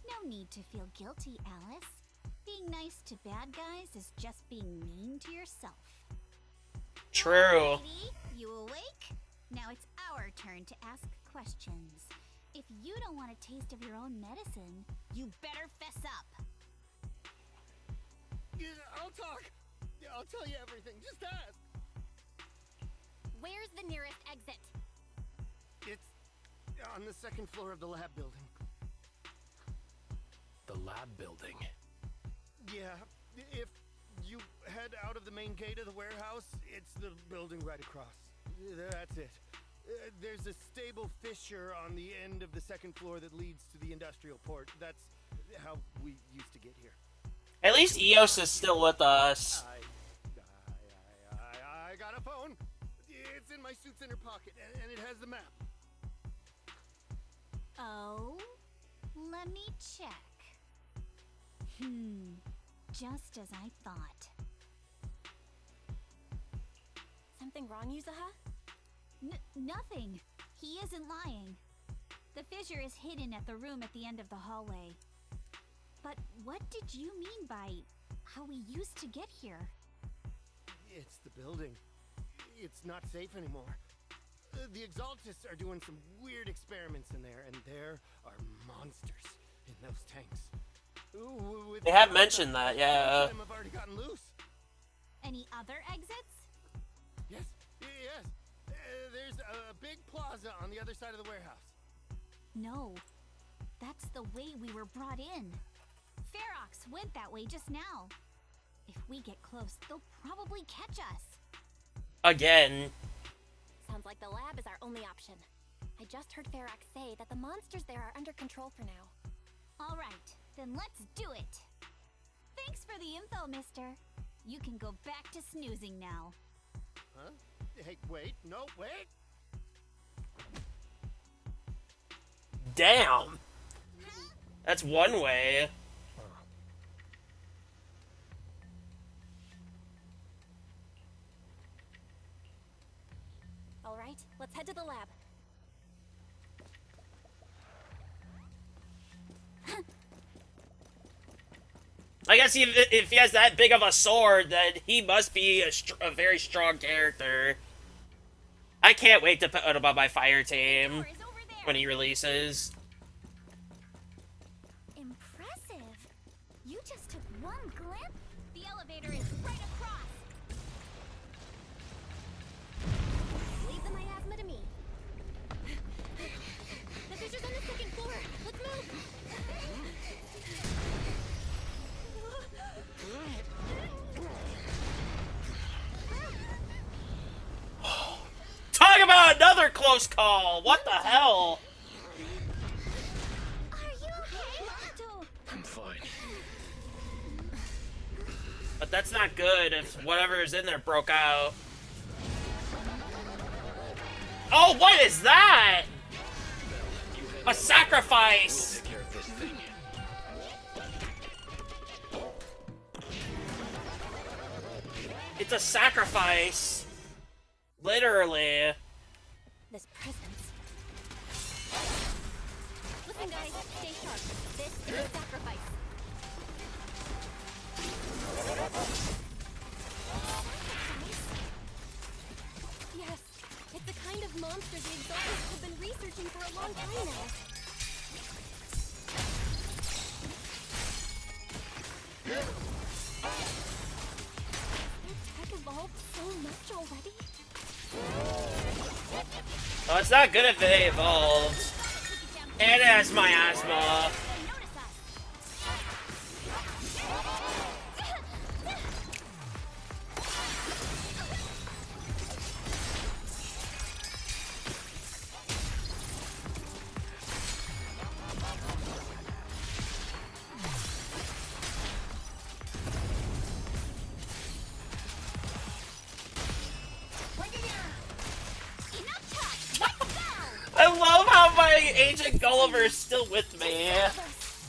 No need to feel guilty, Alice. Being nice to bad guys is just being mean to yourself. True. Lady, you awake? Now it's our turn to ask questions. If you don't want a taste of your own medicine, you better fess up. Yeah, I'll talk. Yeah, I'll tell you everything. Just ask. Where's the nearest exit? It's on the second floor of the lab building. The lab building? Yeah, if you head out of the main gate of the warehouse, it's the building right across. That's it. There's a stable fissure on the end of the second floor that leads to the industrial port. That's how we used to get here. At least Eos is still with us. I got a phone. It's in my suit's inner pocket, and it has the map. Oh, let me check. Just as I thought. Something wrong, Yuzuha? Nothing. He isn't lying. The fissure is hidden at the room at the end of the hallway. But what did you mean by how we used to get here? It's the building. It's not safe anymore. The Exaltists are doing some weird experiments in there, and there are monsters in those tanks. They have mentioned that, yeah. Some of them have already gotten loose. Any other exits? Yes. There's a big plaza on the other side of the warehouse. No. That's the way we were brought in. Ferox went that way just now. If we get close, they'll probably catch us. Again. Sounds like the lab is our only option. I just heard Ferox say that the monsters there are under control for now. All right, then let's do it. Thanks for the info, mister. You can go back to snoozing now. Huh? Hey, wait. No, wait. Damn. That's one way. All right, let's head to the lab. I guess if he has that big of a sword, then he must be a very strong character. I can't wait to put him on my fire team when he releases. Impressive. You just took one glimpse. The elevator is right across. Leave the miasma to me. The fissure's on the second floor. Let's move. Talk about another close call! What the hell? Are you okay? I'm fine. But that's not good if whatever is in there broke out. Oh, what is that? A sacrifice! Take care of this thing. It's a sacrifice. Literally. This presence. Listen, guys, stay sharp. This is a sacrifice. Yes, it's the kind of monster the Exaltists have been researching for a long time now. Their tech evolved so much already. Oh, it's not good if they evolved. And it has miasma. I love how my Agent Gulliver is still with me.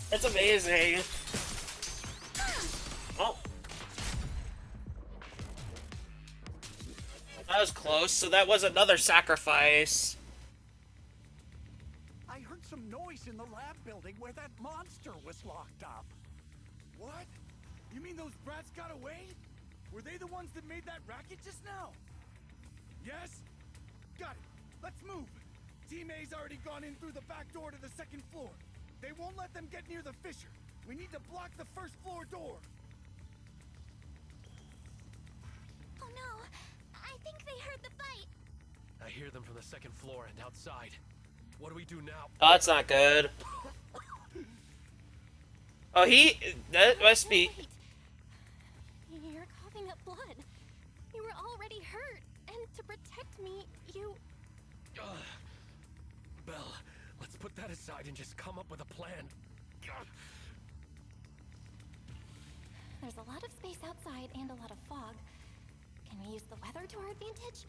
That's amazing. Oh. That was close, so that was another sacrifice. I heard some noise in the lab building where that monster was locked up. What? You mean those brats got away? Were they the ones that made that racket just now? Yes? Got it. Let's move. Team A's already gone in through the back door to the second floor. They won't let them get near the fissure. We need to block the first floor door. Oh no, I think they heard the fight. I hear them from the second floor and outside. What do we do now? Oh, that's not good. Oh, that must be... You're coughing up blood. You were already hurt, and to protect me, you... Belle, let's put that aside and just come up with a plan. There's a lot of space outside and a lot of fog. Can we use the weather to our advantage?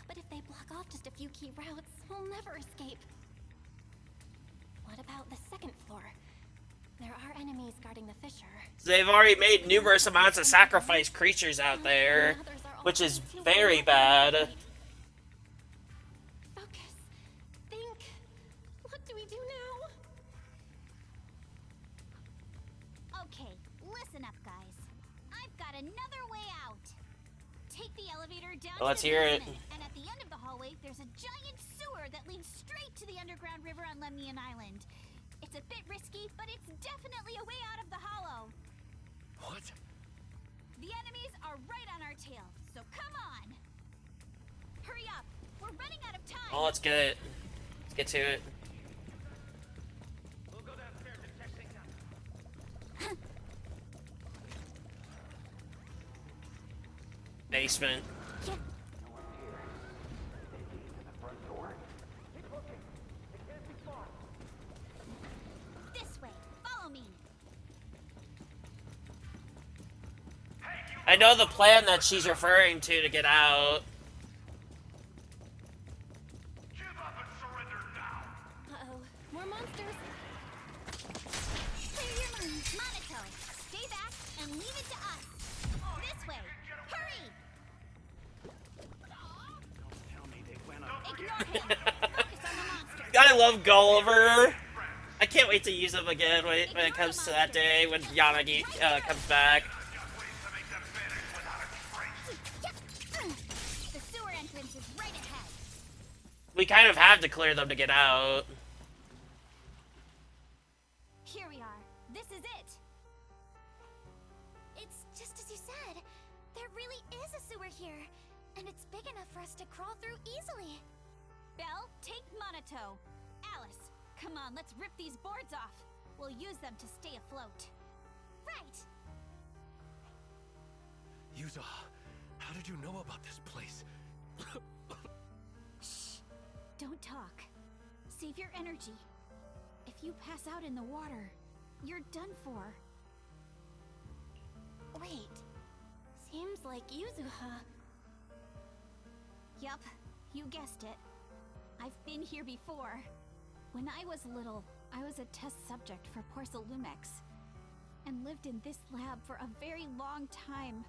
But if they block off just a few key routes, we'll never escape. What about the second floor? There are enemies guarding the fissure. They've already made numerous amounts of sacrifice creatures out there, which is very bad. Focus. Think. What do we do now? Okay, listen up, guys. I've got another way out. Take the elevator down Let's to the hear it. basement, and at the end of the hallway, there's a giant sewer that leads straight to the underground river on Lemnian Island. It's a bit risky, but it's definitely a way out of the hollow. What? The enemies are right on our tail, so come on. Hurry up. We're running out of time. Oh, let's get it. Let's get to it. We'll go downstairs and check things out. Basement. This way. Follow me. I know the plan that she's referring to get out. Uh-oh. More monsters. Clear your minds. Monaco, stay back and leave it to us. This way. Hurry! Don't tell me they went up. Ignore him. Focus on the monster. I love Gulliver. I can't wait to use them again when it comes to that day when Yamagi comes back. The sewer entrance is right ahead. We kind of have to clear them to get out. Here we are. This is it. It's just as you said. There really is a sewer here, and it's big enough for us to crawl through easily. Belle, take Monato. Alice, come on, let's rip these boards off. We'll use them to stay afloat. Right. Yuza, how did you know about this place? Shh. Don't talk. Save your energy. If you pass out in the water, you're done for. Wait. Seems like Yuzuha. Yup, you guessed it. I've been here before. When I was little, I was a test subject for Porcelumex, and lived in this lab for a very long time.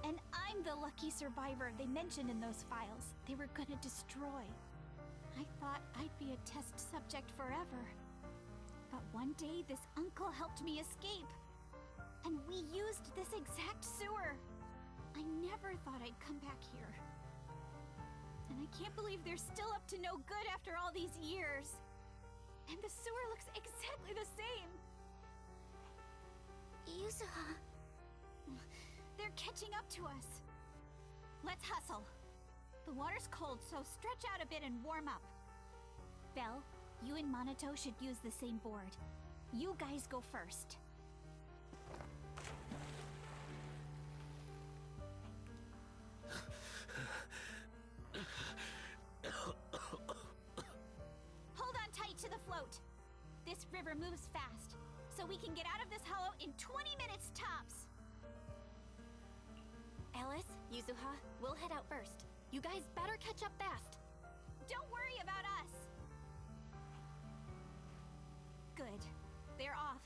And I'm the lucky survivor they mentioned in those files they were gonna destroy. I thought I'd be a test subject forever. But one day, this uncle helped me escape. And we used this exact sewer. I never thought I'd come back here. And I can't believe they're still up to no good after all these years. And the sewer looks exactly the same. Yuzuha. They're catching up to us. Let's hustle. The water's cold, so stretch out a bit and warm up. Belle, you and Monato should use the same board. You guys go first. Hold on tight to the float. This river moves fast, so we can get out of this hollow in 20 minutes tops. Alice, Yuzuha, we'll head out first. You guys better catch up fast. Don't worry about us. Good. They're off.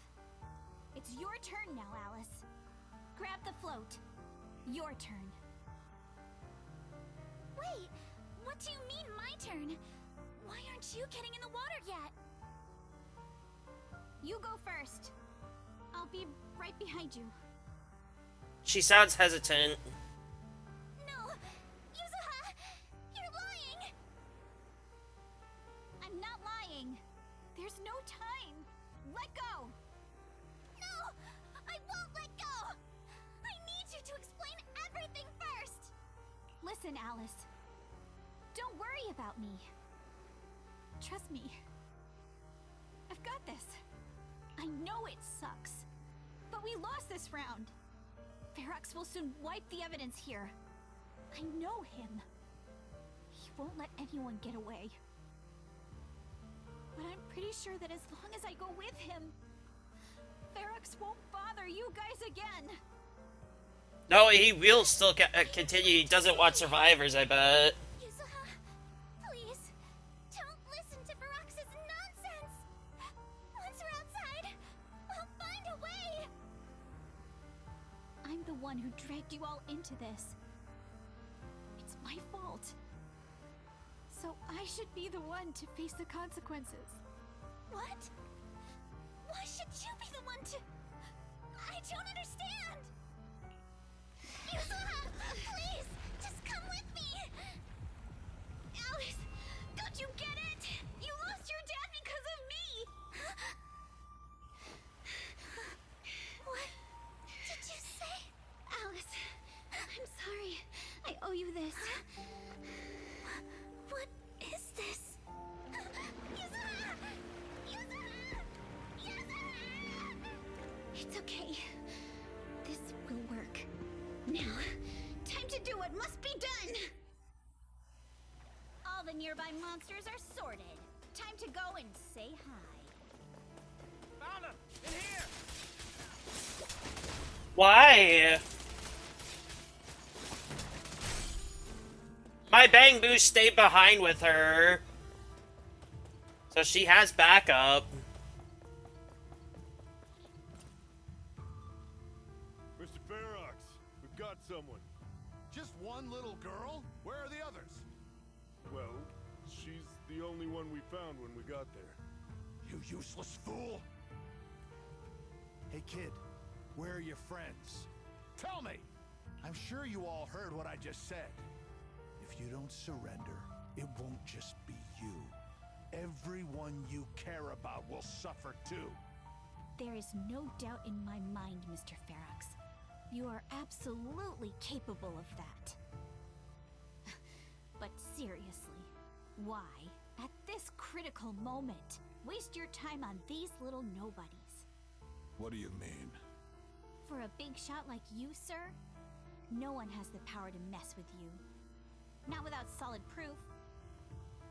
It's your turn now, Alice. Grab the float. Your turn. Wait, what do you mean my turn? Why aren't you getting in the water yet? You go first. I'll be right behind you. She sounds hesitant. No! Yuzuha! You're lying! I'm not lying. There's no time. Let go! No! I won't let go! I need you to explain everything first! Listen, Alice. Don't worry about me. Trust me. I've got this. I know it sucks. But we lost this round. Ferox will soon wipe the evidence here. I know him. He won't let anyone get away. But I'm pretty sure that as long as I go with him, Ferox won't bother you guys again. No, he will still continue. He doesn't want survivors, I bet. Yuzuha, please, don't listen to Ferox's nonsense. Once we're outside, we'll find a way. I'm the one who dragged you all into this. It's my fault. So I should be the one to face the consequences. What? Why should you be the one to... I don't understand! Yuzuha, please, just come with me! Alice, don't you get it? You lost your dad because of me! What did you say? Alice, I'm sorry. I owe you this. What is this? Yuzuha! Yuzuha! Yuzuha! It's okay. This will work. Now, time to do what must be done! All the nearby monsters are sorted. Time to go and say hi. Found him! In here! Why? My Bang Boost stayed behind with her. So she has backup. Mr. Ferox, we've got someone. Just one little girl? Where are the others? Well, she's the only one we found when we got there. you useless fool! Hey kid, where are your friends? Tell me! I'm sure you all heard what I just said. If you don't surrender, it won't just be you. Everyone you care about will suffer too. There is no doubt in my mind, Mr. Ferox. You are absolutely capable of that. But seriously, why, at this critical moment, waste your time on these little nobodies? What do you mean? For a big shot like you, sir, no one has the power to mess with you. Not without solid proof.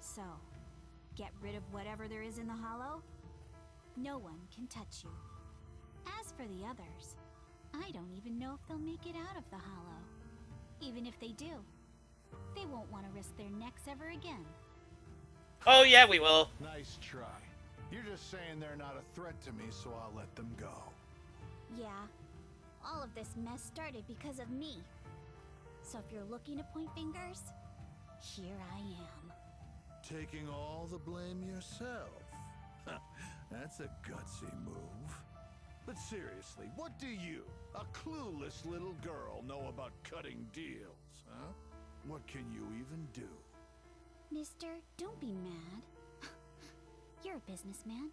So, get rid of whatever there is in the hollow. No one can touch you. As for the others, I don't even know if they'll make it out of the hollow. Even if they do, they won't want to risk their necks ever again. Oh yeah, we will. Nice try. You're just saying they're not a threat to me, so I'll let them go. Yeah, all of this mess started because of me. So if you're looking to point fingers, here I am. Taking all the blame yourself. That's a gutsy move. But seriously, what do you, a clueless little girl, know about cutting deals, huh? What can you even do? Mister, don't be mad. You're a businessman.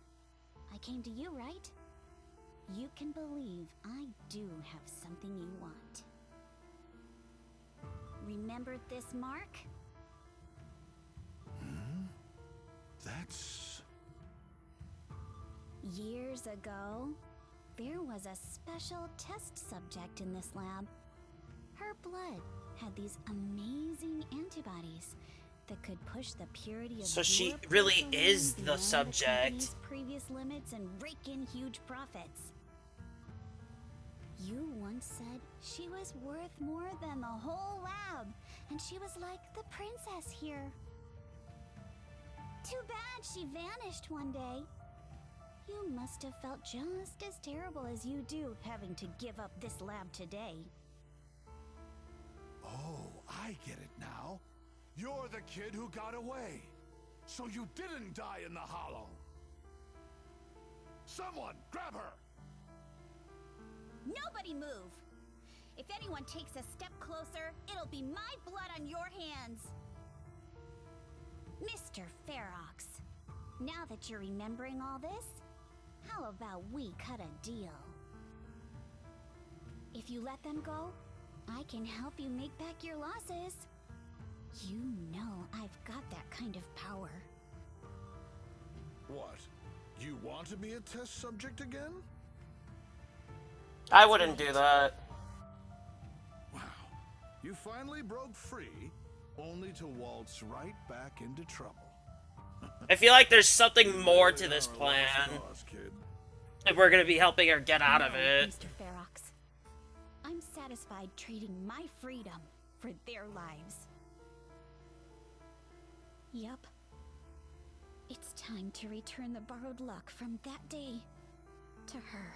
I came to you, right? You can believe I do have something you want. Remember this mark? That's... Years ago, there was a special test subject in this lab. Her blood had these amazing antibodies that could push the purity of So she your really porcelain is the beyond subject. company's previous limits and rake in huge profits. You once said she was worth more than the whole lab, and she was like the princess here. Too bad she vanished one day. You must have felt just as terrible as you do having to give up this lab today. Oh, I get it now. You're the kid who got away. So you didn't die in the hollow. Someone, grab her! Nobody move! If anyone takes a step closer, it'll be my blood on your hands! Mr. Ferox, now that you're remembering all this, how about we cut a deal? If you let them go, I can help you make back your losses. You know I've got that kind of power. What? You want to be a test subject again? I wouldn't do that. Wow. You finally broke free, only to waltz right back into trouble. I feel like there's something more to this plan. And we're gonna be helping her get out of it. Mr. Ferox, I'm satisfied trading my freedom for their lives. Yup. It's time to return the borrowed luck from that day to her.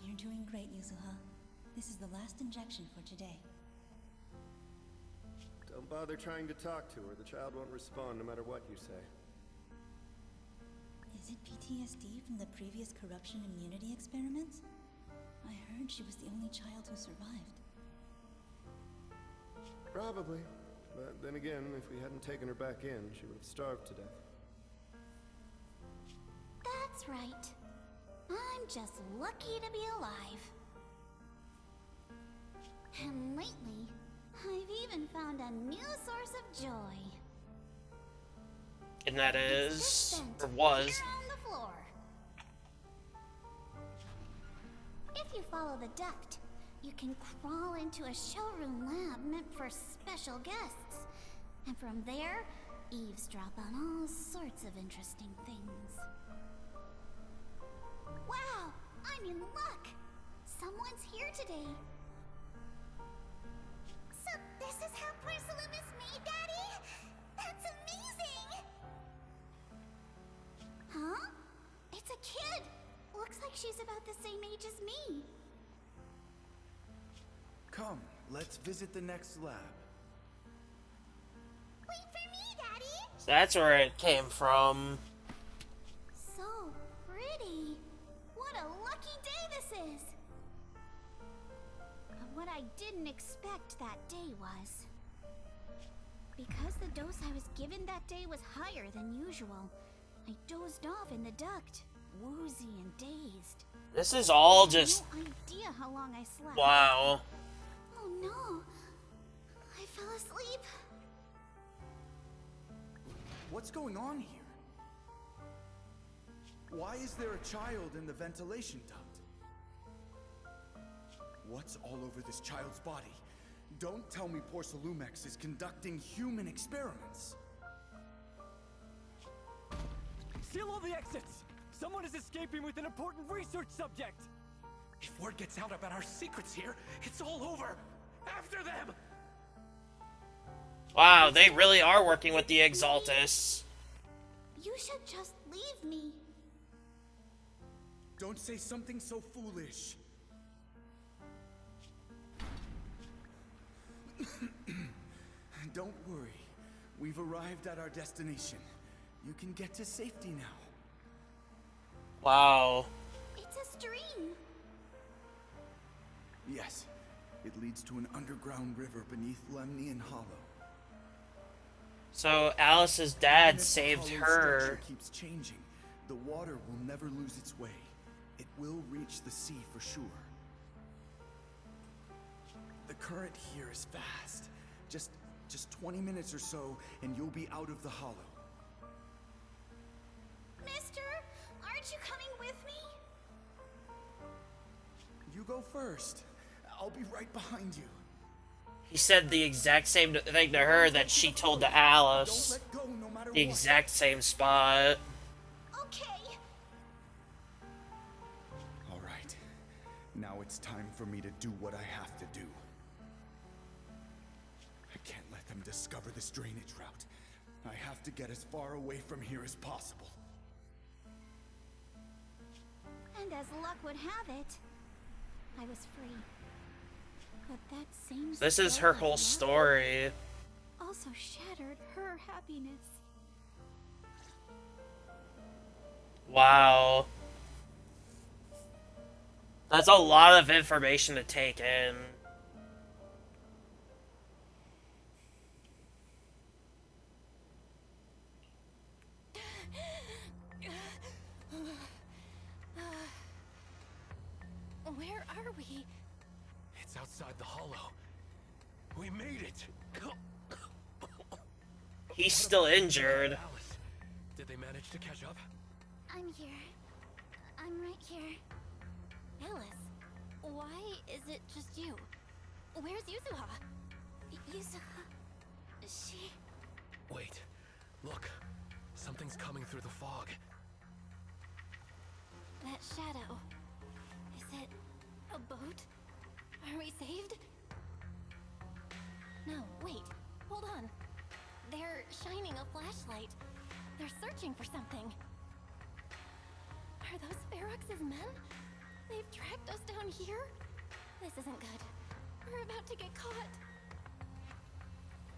You're doing great, Yuzuha. This is the last injection for today. Don't bother trying to talk to her. The child won't respond no matter what you say. Is it PTSD from the previous corruption immunity experiments? I heard she was the only child who survived. Probably. But then again, if we hadn't taken her back in, she would have starved to death. That's right. I'm just lucky to be alive. And lately, I've even found a new source of joy. And that is, or was. Here on the floor. If you follow the duct, you can crawl into a showroom lab meant for special guests. And from there, eavesdrop on all sorts of interesting things. Wow, I'm in luck! Someone's here today. So this is how porcelain is made, Daddy? That's amazing! Huh? It's a kid! Looks like she's about the same age as me. Come, let's visit the next lab. Wait for me, Daddy! So that's where it came from. So pretty. What a lucky day this is. But what I didn't expect that day was, because the dose I was given that day was higher than usual, I dozed off in the duct, woozy and dazed. This is all just... I had no idea how long I slept. Wow. Oh no. I fell asleep. What's going on here? Why is there a child in the ventilation duct? What's all over this child's body? Don't tell me Porcelumex is conducting human experiments. Seal all the exits! Someone is escaping with an important research subject! If word gets out about our secrets here, it's all over! After them! Wow, they really are working with the Exaltists. You should just leave me. Don't say something so foolish. Don't worry. We've arrived at our destination. You can get to safety now. Wow. It's a stream. Yes. It leads to an underground river beneath Lemnian Hollow. So Alice's dad Even if the saved hollow her. structure keeps changing, the water will never lose its way. It will reach the sea for sure. The current here is fast. Just 20 minutes or so, and you'll be out of the hollow. Mister, aren't you coming with me? You go first. I'll be right behind you. He said the exact same thing to her that she told to Alice. The exact same spot. Okay. All right. Now it's time for me to do what I have to do. I can't let them discover this drainage route. I have to get as far away from here as possible. And as luck would have it, I was free. But that same This is spell her whole of love story. also shattered her happiness. Wow. That's a lot of information to take in. Where are we? It's outside the hollow. We made it. He's still injured. Alice, did they manage to catch up? I'm here. I'm right here. Alice, why is it just you? Where's Yuzuha? Yuzuha... She... Wait, look. Something's coming through the fog. That shadow. Is it a boat? Are we saved? No, wait. Hold on. They're shining a flashlight. They're searching for something. Are those Ferox's men? They've tracked us down here? This isn't good. We're about to get caught.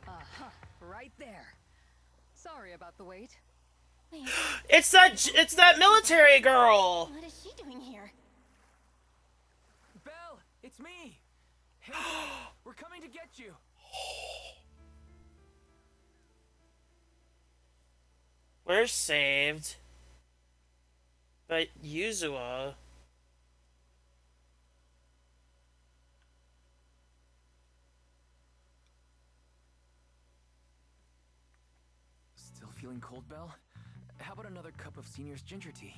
Uh-huh, right there. Sorry about the wait. Wait. It's that military girl. What is she doing here? Belle, it's me. Hey, we're coming to get you. We're saved. But Yuzua... Still feeling cold, Belle? How about another cup of Senior's ginger tea?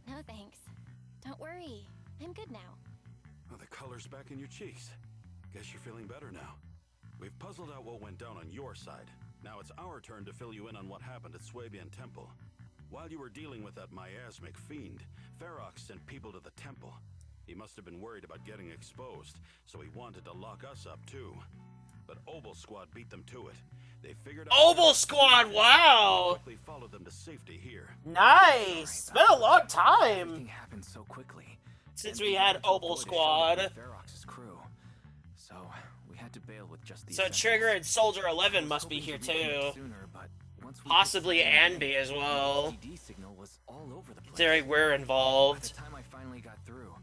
No thanks. Don't worry. I'm good now. Oh, the color's back in your cheeks. Guess you're feeling better now. We've puzzled out what went down on your side. Now it's our turn to fill you in on what happened at Swabian Temple. While you were dealing with that miasmic fiend, Ferox sent people to the temple. He must have been worried about getting exposed, so he wanted to lock us up too. But Obel Squad beat them to it. They figured out... Obel Squad, wow! Quickly followed them to safety here. Nice! It's been a long time Everything happened so quickly. since And we we had wanted to Obel avoid a showdown Squad. with Ferox's crew. So we had to bail with just the the So Essentials. Trigger and Soldier I 11 was must be hoping here to reconnect too. sooner, but once we Possibly hit Saloon Anby Bay, as well. the HDD signal was all over the place. Considering we're By the involved. time I finally got through,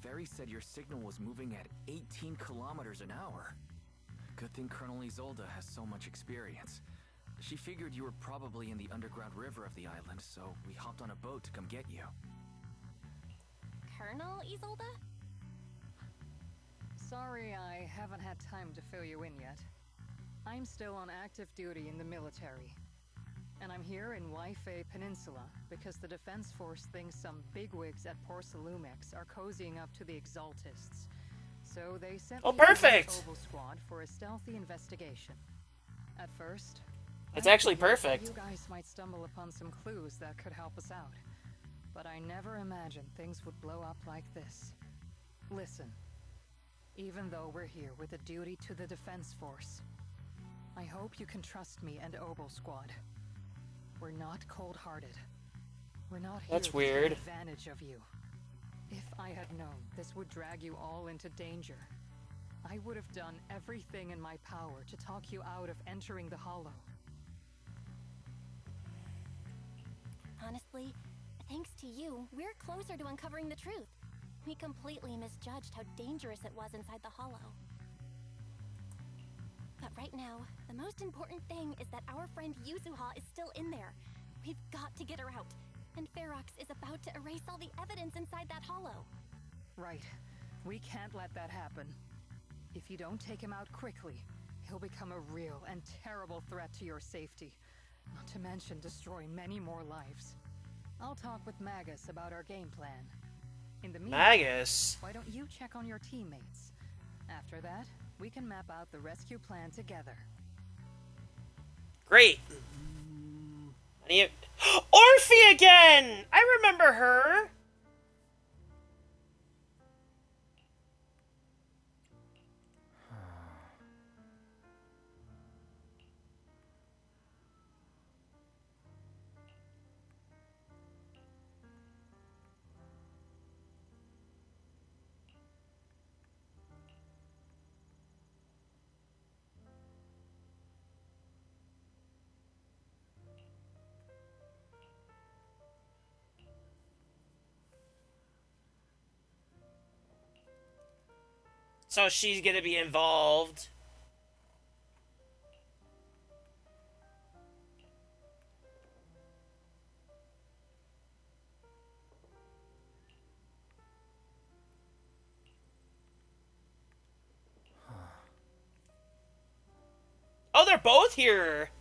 Ferry said your signal was moving at 18 kilometers an hour. Good thing Colonel Isolde has so much experience. She figured you were probably in the underground river of the island, so we hopped on a boat to come get you. Colonel Isolde? Sorry I haven't had time to fill you in yet. I'm still on active duty in the military. And I'm here in Waifei Peninsula because the Defense Force thinks some bigwigs at Porcelumex are cozying up to the Exaltists. So they sent me to the perfect! Oval Squad for a stealthy investigation. At first, It's I actually figured perfect. You guys might stumble upon some clues that could help us out. But I never imagined things would blow up like this. Listen, even though we're here with a duty to the Defense Force, I hope you can trust me and Obo Squad. We're not cold-hearted. We're not here That's to weird. take advantage of you. If I had known this would drag you all into danger, I would have done everything in my power to talk you out of entering the Hollow. Honestly, thanks to you, we're closer to uncovering the truth. We completely misjudged how dangerous it was inside the Hollow. But right now, the most important thing is that our friend Yuzuha is still in there. We've got to get her out. And Ferox is about to erase all the evidence inside that Hollow. Right. We can't let that happen. If you don't take him out quickly, he'll become a real and terrible threat to your safety. Not to mention destroy many more lives. I'll talk with Magus about our game plan. In the meantime, Magus? why don't you check on your teammates? After that, we can map out the rescue plan together. Great. Orphe again! I remember her! So she's gonna be involved. Oh, they're both here!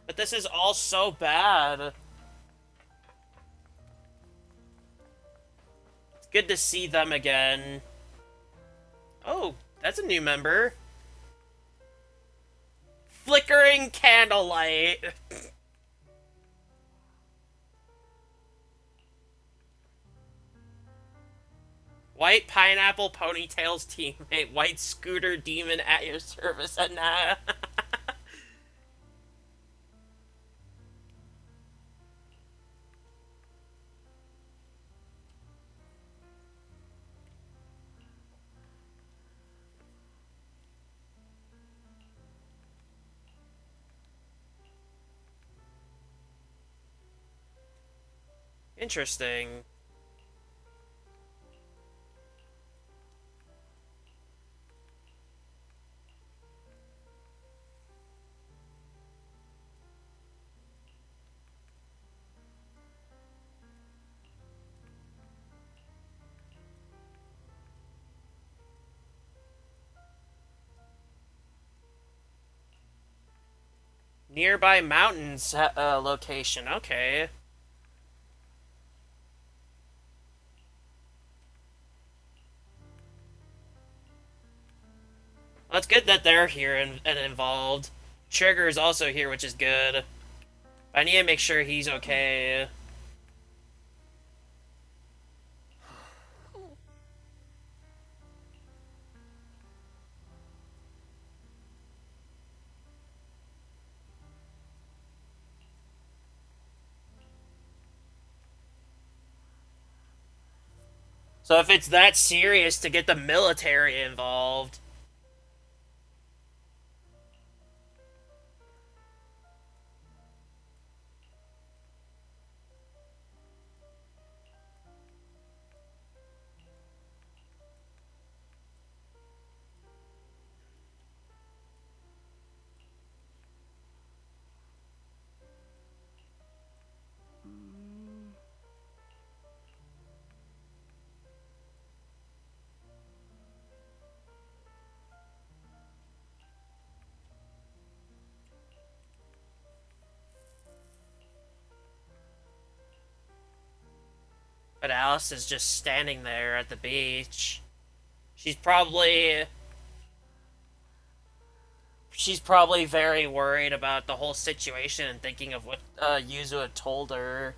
But this is all so bad. It's good to see them again. Oh, that's a new member. Flickering candlelight. White pineapple ponytails teammate. White scooter demon at your service at night. Interesting. Nearby mountains location. Okay. Well, it's good that they're here and involved. Trigger is also here, which is good. I need to make sure he's okay. So if it's that serious to get the military involved... But Alice is just standing there at the beach. She's probably very worried about the whole situation and thinking of what Yuzu had told her.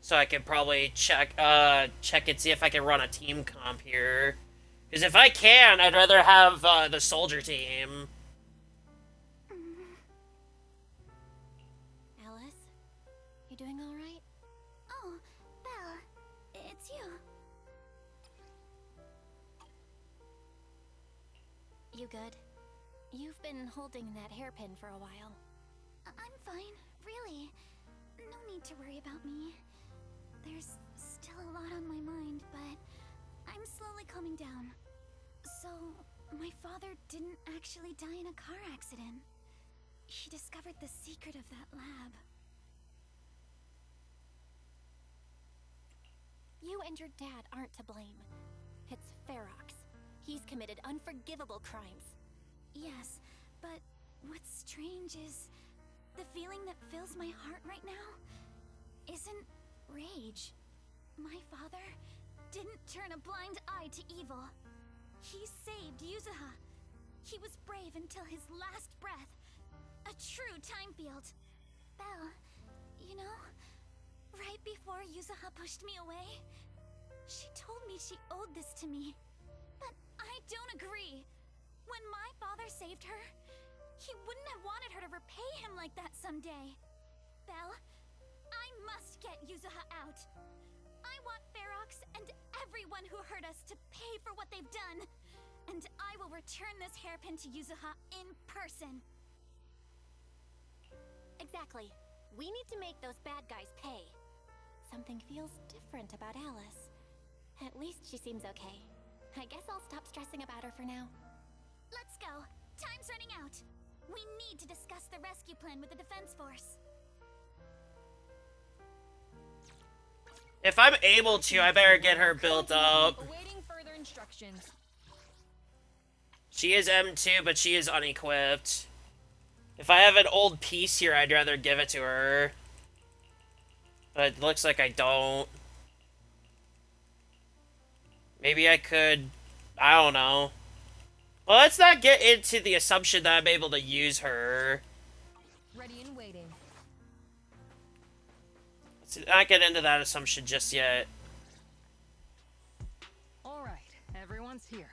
So I could probably check and see if I can run a team comp here. Because if I can, I'd rather have the soldier team. Alice, you doing all right? Oh, Belle, it's you. You good? You've been holding that hairpin for a while. I'm fine, really. No need to worry about me. There's still a lot on my mind, but I'm slowly calming down. So, my father didn't actually die in a car accident. He discovered the secret of that lab. You and your dad aren't to blame. It's Ferox. He's committed unforgivable crimes. Yes, but what's strange is the feeling that fills my heart right now isn't rage. My father didn't turn a blind eye to evil. He saved Yuzuha. He was brave until his last breath. A true time field. Belle, you know, right before Yuzuha pushed me away, she told me she owed this to me. But I don't agree. When my father saved her, he wouldn't have wanted her to repay him like that someday. Belle, I must get Yuzuha out. I want Ferox and everyone who hurt us to pay for what they've done. And I will return this hairpin to Yuzuha in person. Exactly. We need to make those bad guys pay. Something feels different about Alice. At least she seems okay. I guess I'll stop stressing about her for now. Let's go. Time's running out. We need to discuss the rescue plan with the Defense Force. If I'm able to, I better get her built up. Awaiting further instructions. She is M2, but she is unequipped. If I have an old piece here, I'd rather give it to her. But it looks like I don't. Maybe I could... I don't know. Well, let's not get into the assumption that I'm able to use her. Ready and waiting. Let's not get into that assumption just yet. Alright, everyone's here.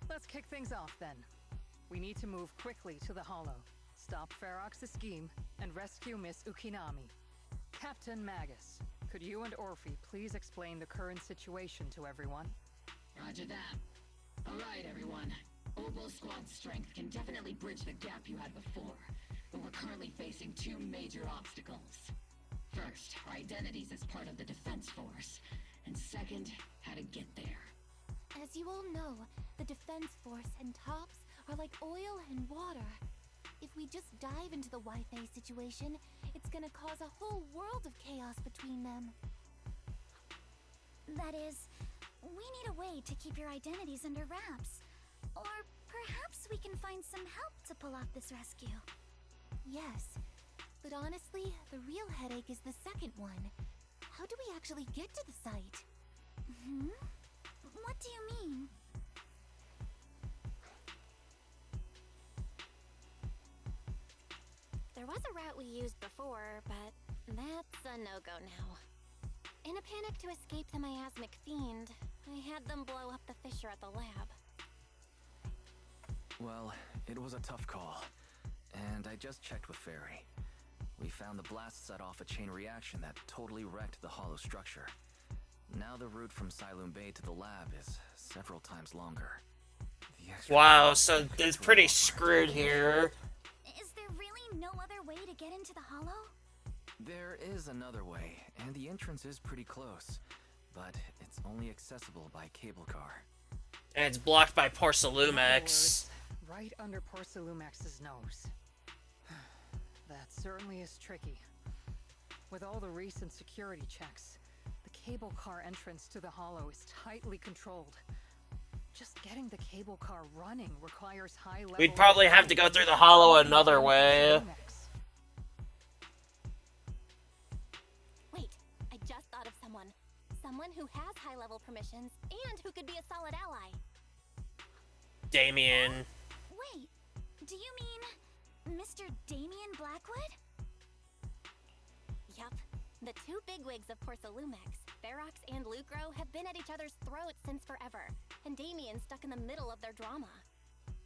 Let's kick things off then. We need to move quickly to the Hollow, stop Ferox's scheme, and rescue Miss Ukinami. Captain Magus, could you and Orphe please explain the current situation to everyone? Roger that. Alright, everyone. Opal Squad's strength can definitely bridge the gap you had before, but we're currently facing two major obstacles. First, our identities as part of the Defense Force, and second, how to get there. As you all know, the Defense Force and TOPS are like oil and water. If we just dive into the Wi-Fi situation, it's gonna cause a whole world of chaos between them. That is, we need a way to keep your identities under wraps. Or perhaps we can find some help to pull off this rescue. Yes, but honestly, the real headache is the second one. How do we actually get to the site? What do you mean? There was a route we used before, but that's a no-go now. In a panic to escape the miasmic fiend, I had them blow up the fissure at the lab. Well, It was a tough call, and I just checked with Fairy. We found the blast set off a chain reaction that totally wrecked the hollow structure. Now the route from Siloam Bay to the lab is several times longer. Wow, so it's pretty screwed here. Is there really no other way to get into the hollow? There is another way, and the entrance is pretty close, but it's only accessible by cable car. And it's blocked by Porcelumex. Right under Porcelumex's nose. That certainly is tricky. With all the recent security checks, the cable car entrance to the hollow is tightly controlled. Just getting the cable car running requires high level. We'd probably have to go through the hollow another way. Wait, I just thought of someone. Someone who has high-level permissions and who could be a solid ally. Damien. Wait, do you mean Mr. Damien Blackwood? Yup. The two bigwigs of Porcelumex, Ferox and Lucro, have been at each other's throats since forever, and Damien's stuck in the middle of their drama.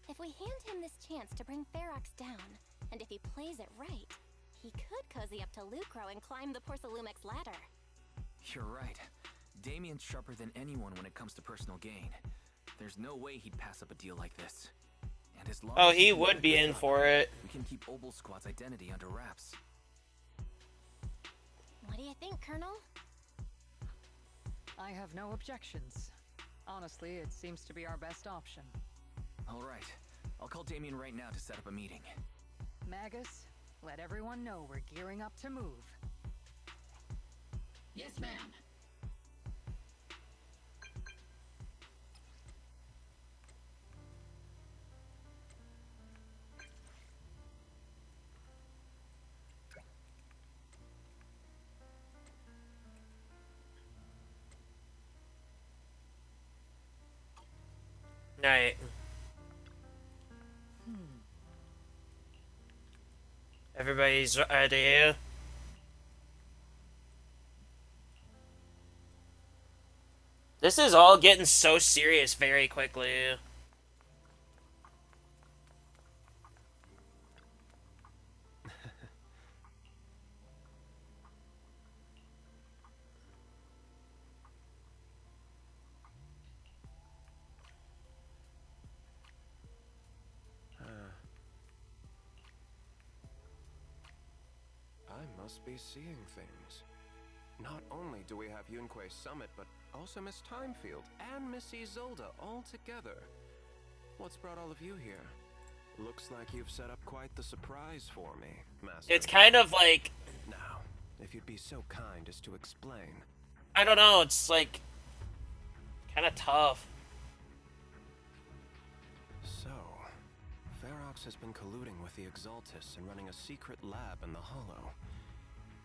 If we hand him this chance to bring Ferox down, and if he plays it right, he could cozy up to Lucro and climb the Porcelumex ladder. You're right. Damien's sharper than anyone when it comes to personal gain. There's no way he'd pass up a deal like this. And as long as he would be in for it. We can keep Obel Squad's identity under wraps. What do you think, Colonel? I have no objections. Honestly, it seems to be our best option. All right. I'll call Damien right now to set up a meeting. Magus, let everyone know we're gearing up to move. Yes, ma'am. Night. Everybody's ready. This is all getting so serious very quickly. I must be seeing things. Not only do we have Yunquei Summit, but also Miss Timefield and Miss Isolde all together. What's brought all of you here? Looks like you've set up quite the surprise for me, Master. It's kind of like... Now, if you'd be so kind as to explain. I don't know, it's like... kind of tough. So, Ferox has been colluding with the Exaltists and running a secret lab in the Hollow.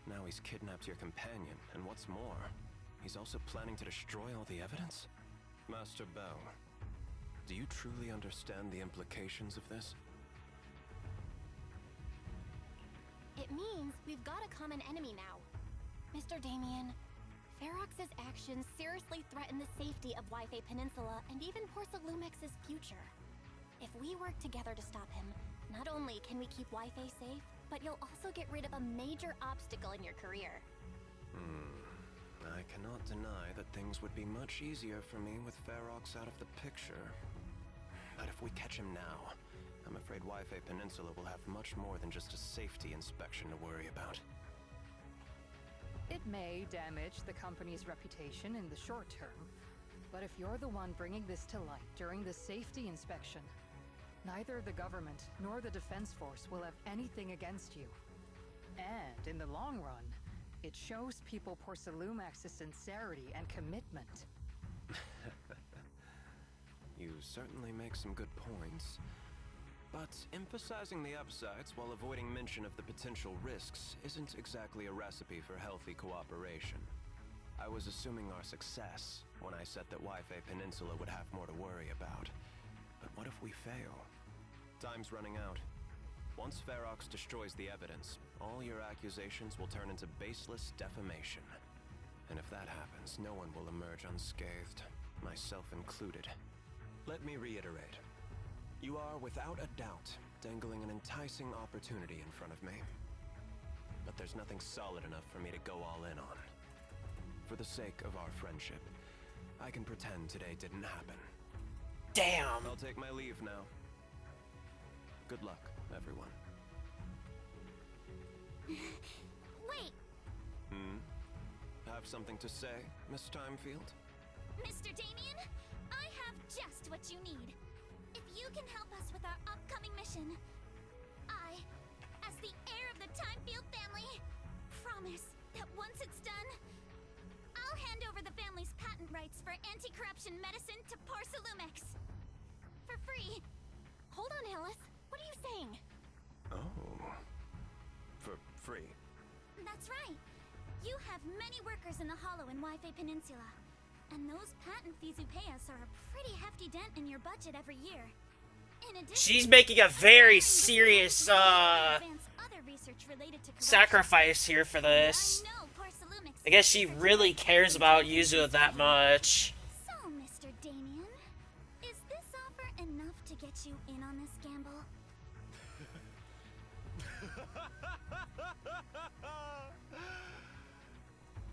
Now he's kidnapped your companion, and what's more, he's also planning to destroy all the evidence? Master Bell, do you truly understand the implications of this? It means we've got a common enemy now. Mr. Damien, Ferox's actions seriously threaten the safety of Wi-Fi Peninsula and even Porcelumex's future. If we work together to stop him, not only can we keep Wi-Fi safe, but you'll also get rid of a major obstacle in your career. I cannot deny that things would be much easier for me with Ferox out of the picture. But if we catch him now, I'm afraid Wi-Fi Peninsula will have much more than just a safety inspection to worry about. It may damage the company's reputation in the short term, but if you're the one bringing this to light during the safety inspection, neither the government nor the Defense Force will have anything against you. And in the long run, it shows people Porcelumex's sincerity and commitment. You certainly make some good points. But emphasizing the upsides while avoiding mention of the potential risks isn't exactly a recipe for healthy cooperation. I was assuming our success when I said that Wi-Fi Peninsula would have more to worry about. But what if we fail? Time's running out. Once Ferox destroys the evidence, all your accusations will turn into baseless defamation. And if that happens, no one will emerge unscathed, myself included. Let me reiterate. You are, without a doubt, dangling an enticing opportunity in front of me. But there's nothing solid enough for me to go all in on. For the sake of our friendship, I can pretend today didn't happen. Damn. I'll take my leave now. Good luck, everyone. Wait! Have something to say, Miss Timefield? Mr. Damien, I have just what you need. If you can help us with our upcoming mission, I, as the heir of the Timefield family, promise that once it's done, I'll hand over the family's patent rights for anti-corruption medicine to Porcelumex. For free. Hold on, Alice. What are you saying? Oh. For free? That's right. You have many workers in the Hollow and Wi-Fi Peninsula. And those patent fees you pay us are a pretty hefty dent in your budget every year. In addition, she's making a very serious sacrifice here for this. I guess she really cares about Yuzu that much. So, Mr. Damien, is this offer enough to get you in on this gamble?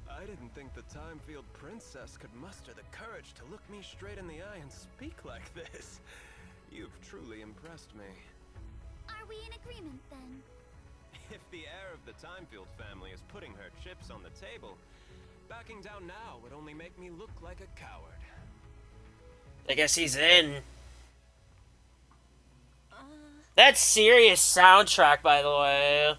I didn't think the Timefield princess could muster the courage to look me straight in the eye and speak like this. You've truly impressed me. Are we in agreement, then? If the heir of the Timefield family is putting her chips on the table, backing down now would only make me look like a coward. I guess he's in. That's serious soundtrack, by the way.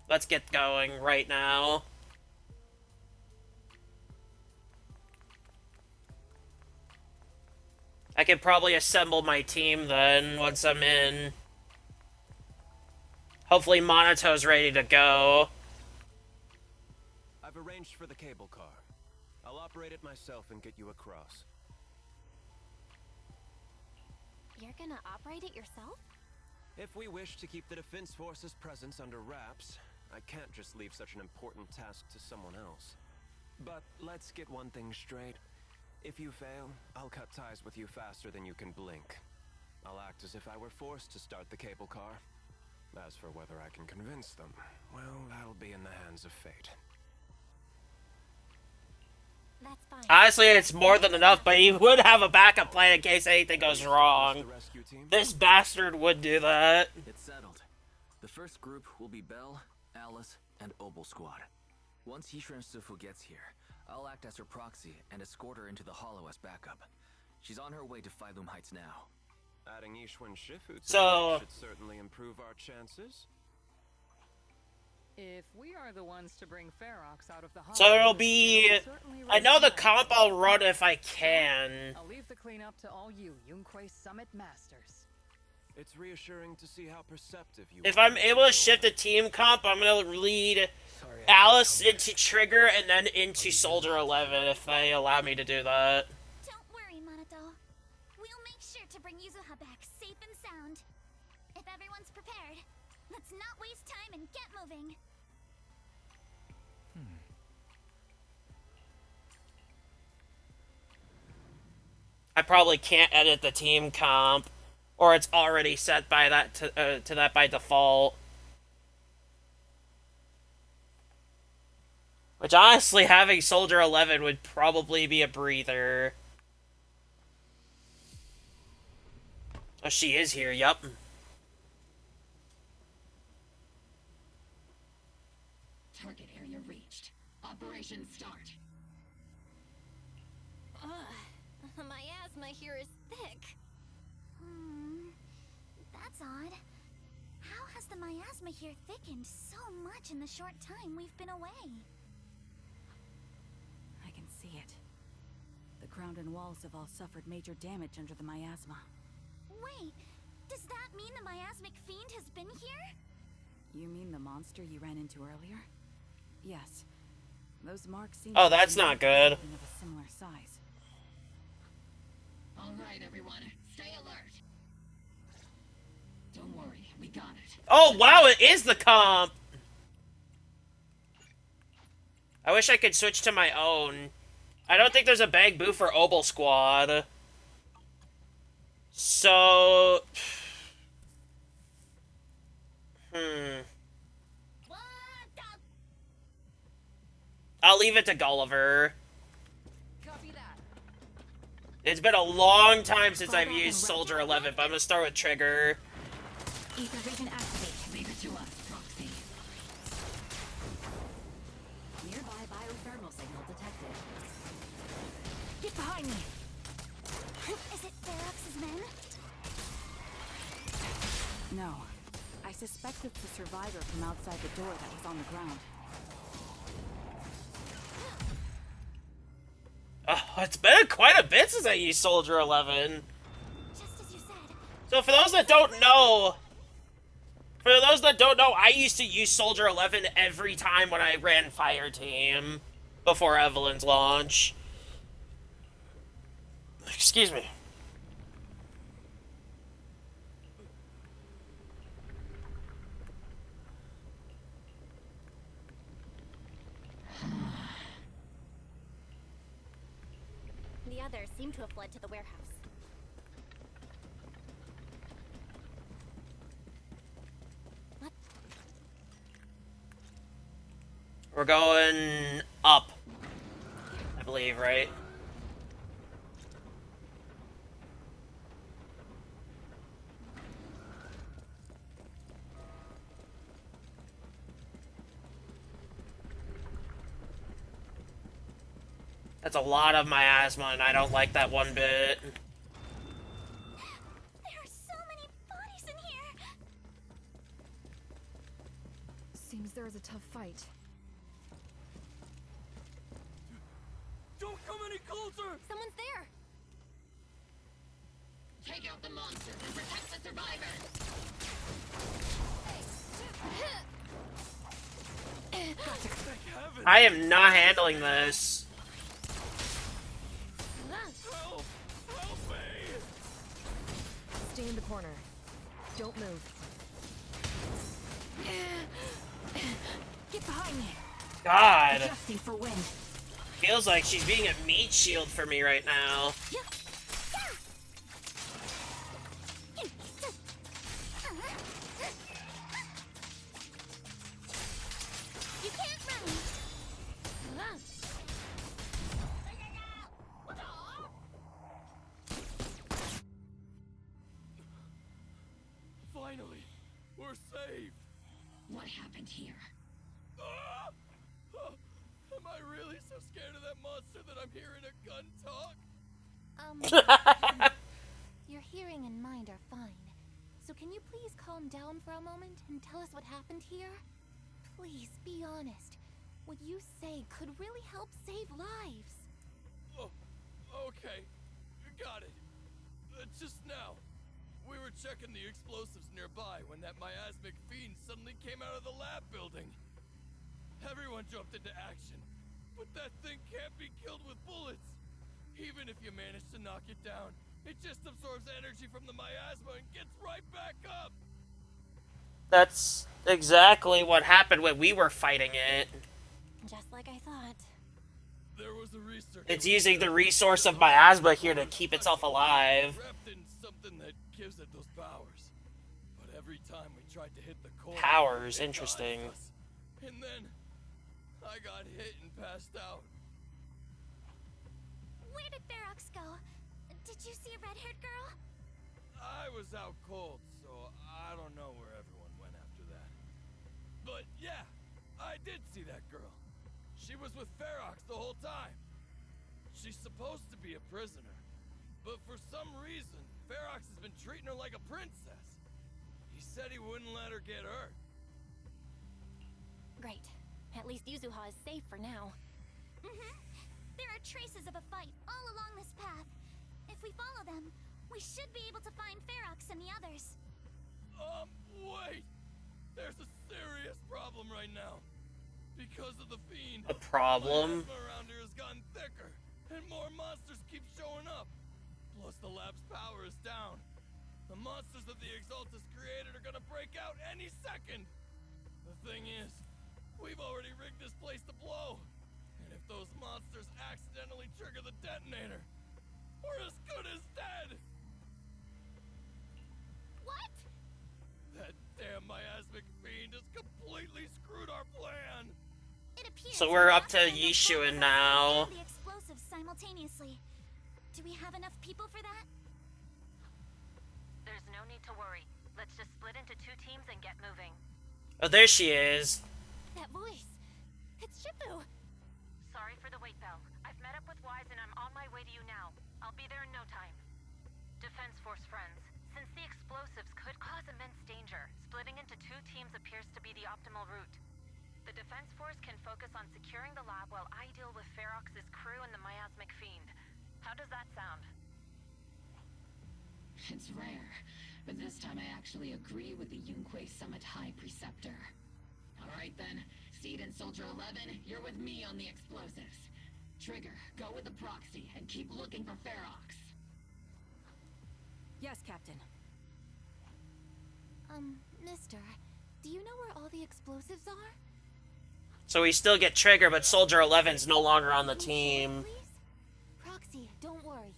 Let's get going right now. I could probably assemble my team then once I'm in. Hopefully Monato's ready to go. I've arranged for the cable car. I'll operate it myself and get you across. You're gonna operate it yourself? If we wish to keep the Defense Force's presence under wraps, I can't just leave such an important task to someone else. But let's get one thing straight. If you fail, I'll cut ties with you faster than you can blink. I'll act as if I were forced to start the cable car. As for whether I can convince them, well, that'll be in the hands of fate. That's fine. Honestly, it's more than enough, but he would have a backup plan in case anything goes wrong. This bastard would do that. It's settled. The first group will be Belle, Alice, and Opal Squad. Once Yisha and Sufu gets here, I'll act as her proxy and escort her into the Hollow as backup. She's on her way to Phylum Heights now. Adding Yishu and Shifu So should certainly improve our chances. If we are the ones to bring Ferox out of the Hollow, So it'll be... I know the comp I'll run if I can. I'll leave the cleanup to all you Yunquei Summit Masters. It's reassuring to see how perceptive you If are. I'm able to shift the team comp, I'm gonna lead Alice into Trigger and then into Soldier 11 if they allow me to do that. Don't worry, Monato. We'll make sure to bring Yuzuha back safe and sound. If everyone's prepared, let's not waste time and get moving. I probably can't edit the team comp, or it's already set by that to that by default. Which honestly, having Soldier 11 would probably be a breather. Oh, she is here. Yup. Target area reached. Operation start. My asthma here is thick. That's odd. How has the miasma here thickened so much in the short time we've been away? I can see it. The ground and walls have all suffered major damage under the miasma. Wait, does that mean the miasmic fiend has been here? You mean the monster you ran into earlier? Yes. Those marks seem Oh, that's not good. of a similar size. All right, everyone, stay alert. Don't worry, we got it. Oh, wow, it is the comp! I wish I could switch to my own. I don't think there's a bag boo for Obel Squad. So... I'll leave it to Gulliver. It's been a long time since I've used Soldier 11, but I'm gonna start with Trigger. Ether vision activate. Leave it to us, Proxy. Nearby biothermal signal detected. Get behind me! Is it Ferox's men? No. I suspect it's the survivor from outside the door that was on the ground. Oh, it's been quite a bit since I used Soldier 11. Just as you said. So for those that don't know, I used to use Soldier 11 every time when I ran Fire Team before Evelyn's launch. Excuse me. The others seem to have fled to the warehouse. We're going up, I believe, right? That's a lot of miasma, and I don't like that one bit. There are so many bodies in here! Seems there was a tough fight. Don't come any closer! Someone's there! Take out the monsters and protect the survivors! I am not handling this. Help! Help me! Stay in the corner. Don't move. Get behind me! God. Adjusting for wind. Feels like she's being a meat shield for me right now. You can't run! Finally, we're saved. What happened here? Ah! Oh, am I really so scared of that monster that I'm hearing a gun talk? Your hearing and mind are fine. So can you please calm down for a moment and tell us what happened here? Please, be honest. What you say could really help save lives. Oh, okay. Got it. Just now, we were checking the explosives nearby when that miasmic fiend suddenly came out of the lab building. Everyone jumped into action, but that thing can't be killed with bullets. Even if you manage to knock it down, it just absorbs energy from the miasma and gets right back up. That's exactly what happened when we were fighting it. Just like I thought. There was a researcher. It's using the resource of miasma here to keep itself alive. Wrapped in something that gives it those powers. But every time we tried to hit the core, Powers, it interesting. got us. And then I got hit and passed out. Where did Ferox go? Did you see a red-haired girl? I was out cold, so I don't know where everyone went after that. But yeah, I did see that girl. She was with Ferox the whole time. She's supposed to be a prisoner, but for some reason, Ferox has been treating her like a princess. He said he wouldn't let her get hurt. Great. At least Yuzuha is safe for now. There are traces of a fight all along this path. If we follow them, we should be able to find Ferox and the others. Wait! There's a serious problem right now. Because of the fiend, A problem? miasma around here has gotten thicker, and more monsters keep showing up. Plus the lab's power is down. The monsters that the Exaltus created are gonna break out any second. The thing is, we've already rigged this place to blow. those monsters accidentally trigger the detonator, we're as good as dead! What? That damn miasmic fiend has completely screwed our plan! It appears So we're up to Yishuin now. the explosives simultaneously. Do we have enough people for that? There's no need to worry. Let's just split into 2 teams and get moving. Oh, there she is. That voice. It's Shifu. Sorry for the wait, Belle. I've met up with Wise and I'm on my way to you now. I'll be there in no time. Defense Force friends, since the explosives could cause immense danger, splitting into 2 teams appears to be the optimal route. The Defense Force can focus on securing the lab while I deal with Ferox's crew and the miasmic fiend. How does that sound? It's rare, but this time I actually agree with the Yunquei Summit High Preceptor. Alright then, Seed and Soldier 11, you're with me on the explosives. Trigger, go with the proxy and keep looking for Ferox. Yes, Captain. Mister, do you know where all the explosives are? So we still get Trigger, but Soldier 11's no longer on the team. Proxy, don't worry.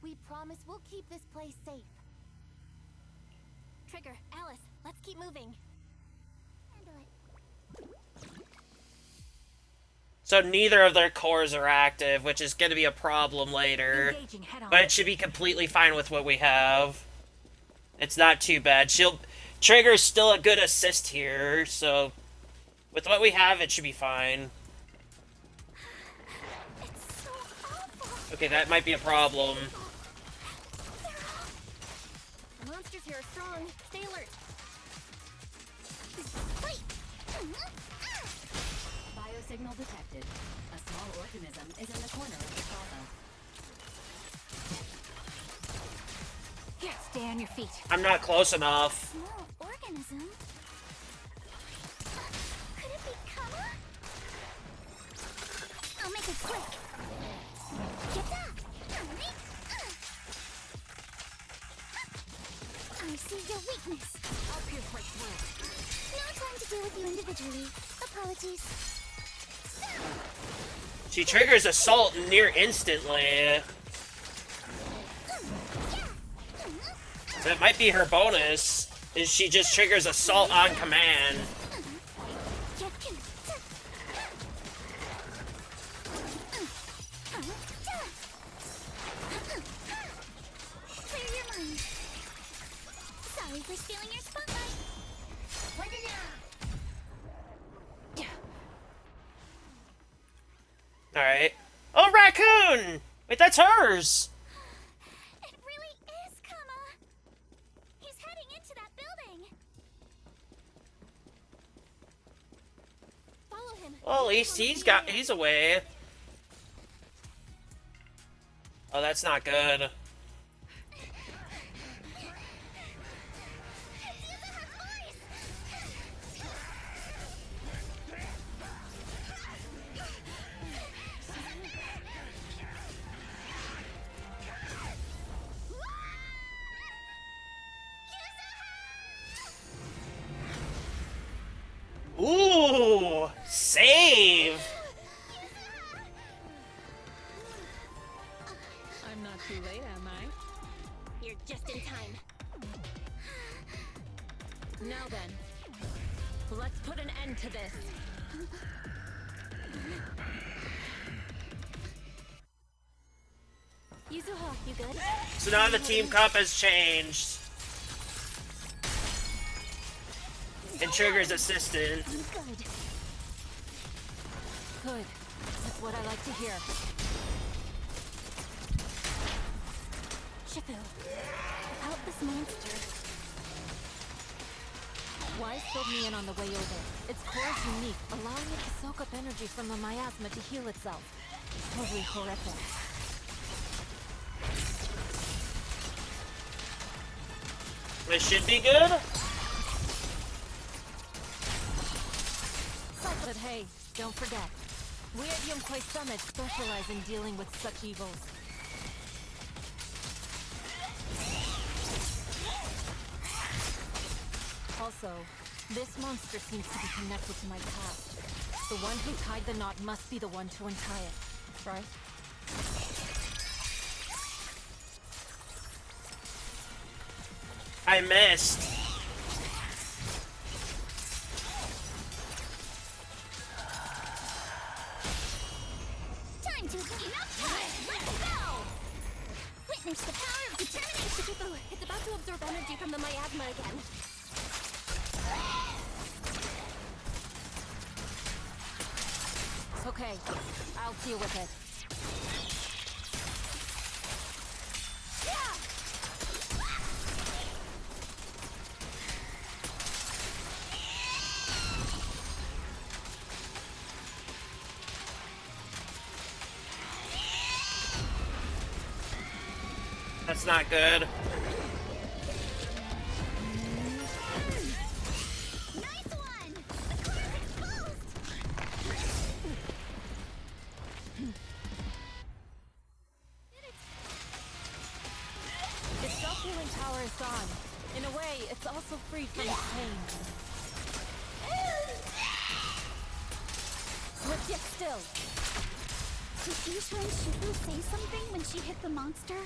We promise we'll keep this place safe. Trigger, Alice, let's keep moving. So neither of their cores are active, which is going to be a problem later. But it should be completely fine with what we have. It's not too bad. Trigger's still a good assist here, so with what we have, it should be fine. Okay, that might be a problem. The monsters here are strong. Stay alert. Wait! Biosignal detected. A small organism is in the corner of the plaza. Here, stay on your feet. I'm not close enough. Small organism? Could it be Kama? I'll make it quick. Get up! I see your weakness. I'll pierce right through. No time to deal with you individually. Apologies. She triggers Assault near instantly. That might be her bonus, is she just triggers Assault on command. Clear your mind. Sorry for stealing your spotlight. Alright. Oh, Raccoon! Wait, that's hers! It really is Kama. He's heading into that building. Follow him. Well, at least he's away. Oh, that's not good. Ooh, save! I'm not too late, am I? You're just in time. Now then, let's put an end to this. Yuzuha, you good? So now the team cup has changed. And Trigger's assistant. Good. Good. That's what I like to hear. Shifu, about this monster. Wise filled me in on the way over. Its core is unique, allowing it to soak up energy from the miasma to heal itself. Totally horrific. This should be good. But hey, don't forget, we at Yunquei Summit specialize in dealing with such evils. Also, this monster seems to be connected to my past. The one who tied the knot must be the one to untie it, right? I missed. Time to enough time! Let's go! Witness the power of determination! Shifu, it's about to absorb energy from the miasma again. It's okay. I'll deal with it. That's not good. Nice one! The core is exposed! Its self-healing power is gone. In a way, it's also freed from its pain. Hold yet still. Did Yusha and Shifu say something when she hit the monster?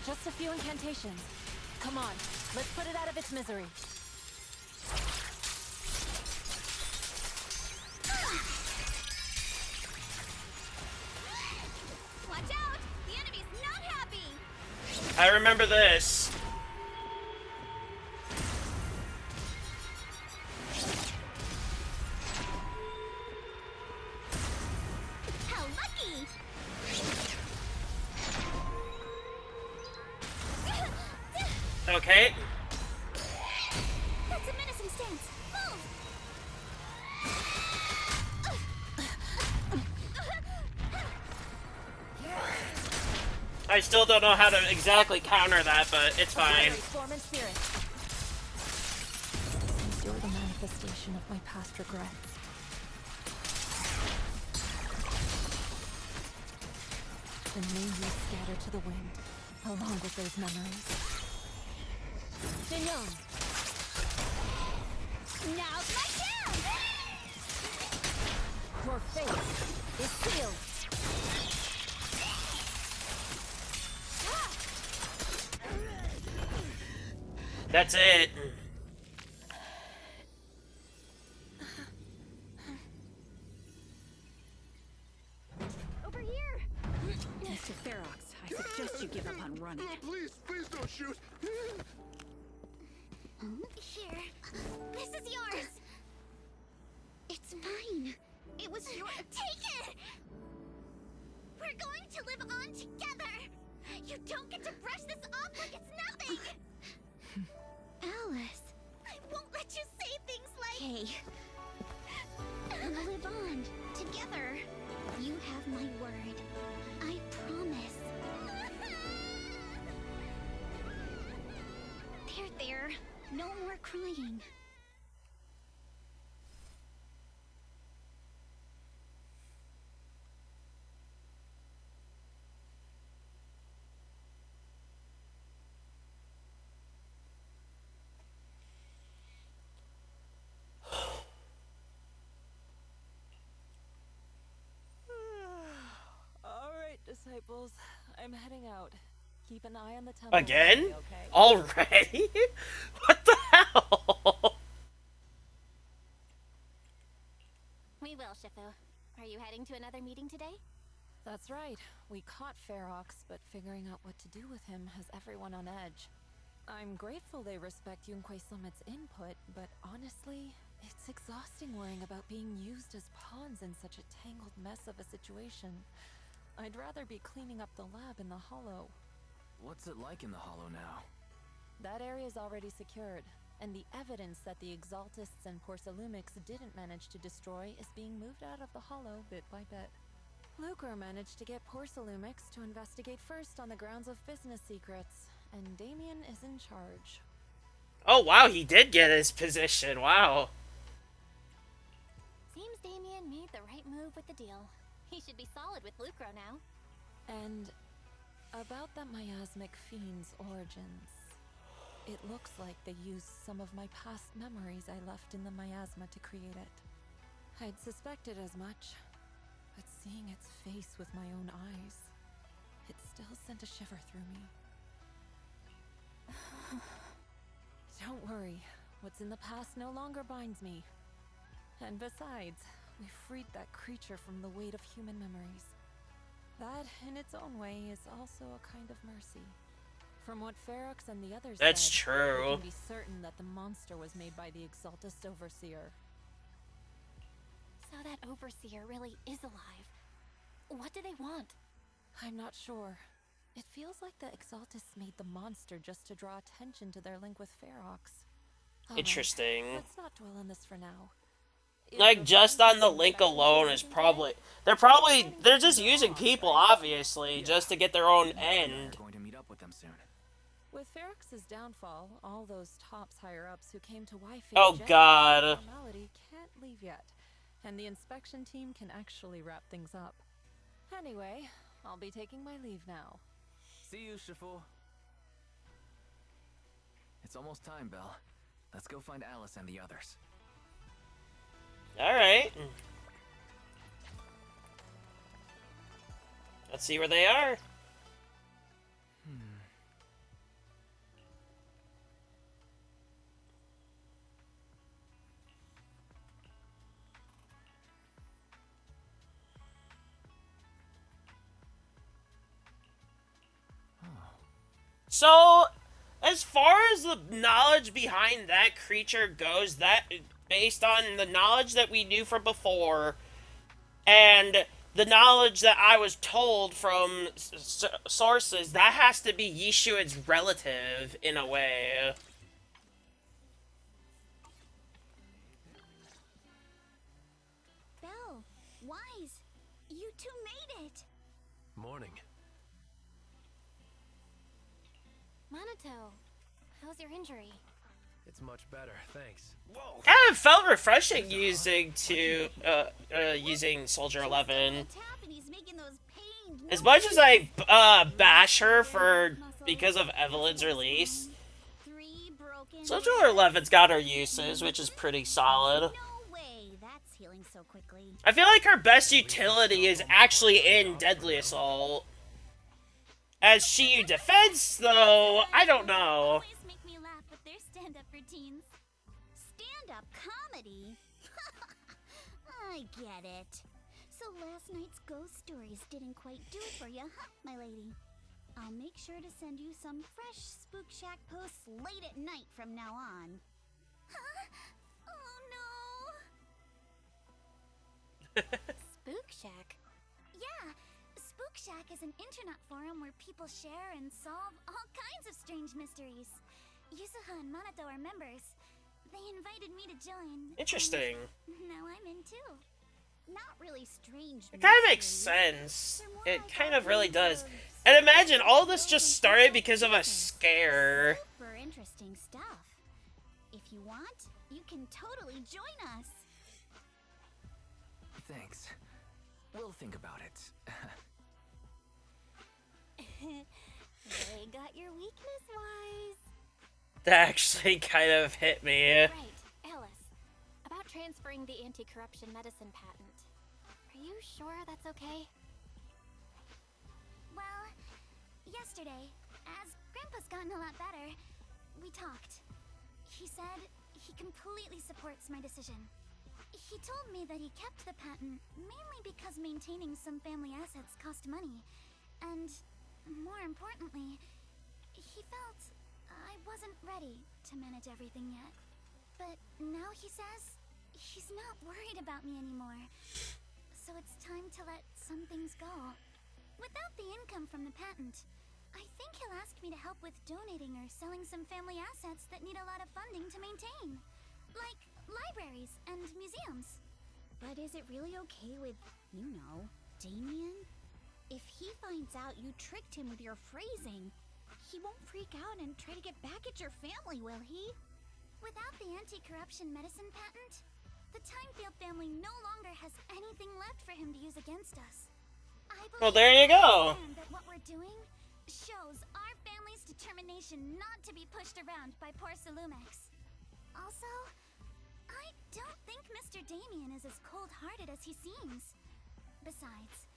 Just a few incantations. Come on, let's put it out of its misery. Watch out! The enemy's not happy! I remember this. How lucky! Okay. That's a menacing stance. Move! I still don't know how to exactly counter that, but it's fine. Form and spirit. Since you're the manifestation of my past regrets. Then may you scatter to the wind, along with those memories. Jinyoung! Now's my chance! Your fate is sealed! That's it. Over here! Mr. Ferox, I suggest you give up on running. Please, please don't shoot. Here. This is yours! It's mine. It was your— Take it! We're going to live on together! You don't get to brush this off like it's nothing! Alice, I won't let you say things like— Hey. We'll live on together. You have my word. I promise. There. No more crying. Alright, disciples. I'm heading out. Keep an eye on the temple. Again? Okay? Already? What the hell? We will, Shifu. Are you heading to another meeting today? That's right. We caught Ferox, but figuring out what to do with him has everyone on edge. I'm grateful they respect Yunquei Summit's input, but honestly, it's exhausting worrying about being used as pawns in such a tangled mess of a situation. I'd rather be cleaning up the lab in the Hollow. What's it like in the Hollow now? That area's already secured, and the evidence that the Exaltists and Porcelumics didn't manage to destroy is being moved out of the Hollow bit by bit. Lucre managed to get Porcelumics to investigate first on the grounds of business secrets, and Damien is in charge. Oh wow, he did get his position, wow. Seems Damien made the right move with the deal. He should be solid with Lucro now. And about that miasmic fiend's origins. It looks like they used some of my past memories I left in the miasma to create it. I'd suspected as much, but seeing its face with my own eyes, it still sent a shiver through me. Don't worry, what's in the past no longer binds me. And besides, we freed that creature from the weight of human memories. That, in its own way, is also a kind of mercy. From what Ferox and the others That's said, true. we can be certain that the monster was made by the Exaltist Overseer. So that Overseer really is alive. What do they want? I'm not sure. It feels like the Exaltists made the monster just to draw attention to their link with Ferox. Interesting. Let's not dwell on this for now. Like, just on the link alone is probably... They're just using people, obviously, just to get their own end. Going to meet up with them soon. With Ferox's downfall, all those tops higher-ups who came to Wi-Fi Oh, God. formality can't leave yet, and the inspection team can actually wrap things up. Anyway, I'll be taking my leave now. See you, Shifu. It's almost time, Belle. Let's go find Alice and the others. Alright. Let's see where they are. So, as far as the knowledge behind that creature goes, that based on the knowledge that we knew from before, and the knowledge that I was told from sources, that has to be Yeshua's relative, in a way. Belle, Wise, you two made it! Morning. Minato, how's your injury? It's much better, thanks. Whoa. Kind of felt refreshing using Soldier 11. As much as I bash her because of Evelyn's release, Soldier 11's got her uses, which is pretty solid. I feel like her best utility is actually in Deadly Assault. As Shiyu defense, though, I don't know. Make me laugh with their stand-up routines. Stand-up comedy? I get it. So last night's ghost stories didn't quite do it for you, huh, my lady? I'll make sure to send you some fresh Spook Shack posts late at night from now on. Huh? Oh no! Spook Shack? Yeah, Spook Shack is an internet forum where people share and solve all kinds of strange mysteries. Yusuha and Minato are members. They invited me to join. Interesting. Now I'm in too. Not really strange. It kind of makes sense. It kind of really does. And imagine, all this just started because of a scare. Super interesting stuff. If you want, you can totally join us. Thanks. We'll think about it. They got your weakness, Wise. That actually kind of hit me. Right, Alice. About transferring the anti-corruption medicine patent. Are you sure that's okay? Well, yesterday, as Grandpa's gotten a lot better, we talked. He said he completely supports my decision. He told me that he kept the patent mainly because maintaining some family assets cost money. And, more importantly, he felt I wasn't ready to manage everything yet. But now he says he's not worried about me anymore. So it's time to let some things go. Without the income from the patent, I think he'll ask me to help with donating or selling some family assets that need a lot of funding to maintain. Like libraries and museums. But is it really okay with, you know, Damien? If he finds out you tricked him with your phrasing, he won't freak out and try to get back at your family, will he? Without the anti-corruption medicine patent, the Timefield family no longer has anything left for him to use against us. Well, there you go. That what we're doing shows our family's determination not to be pushed around by poor Salumex. Also, I don't think Mr. Damien is as cold-hearted as he seems. Besides,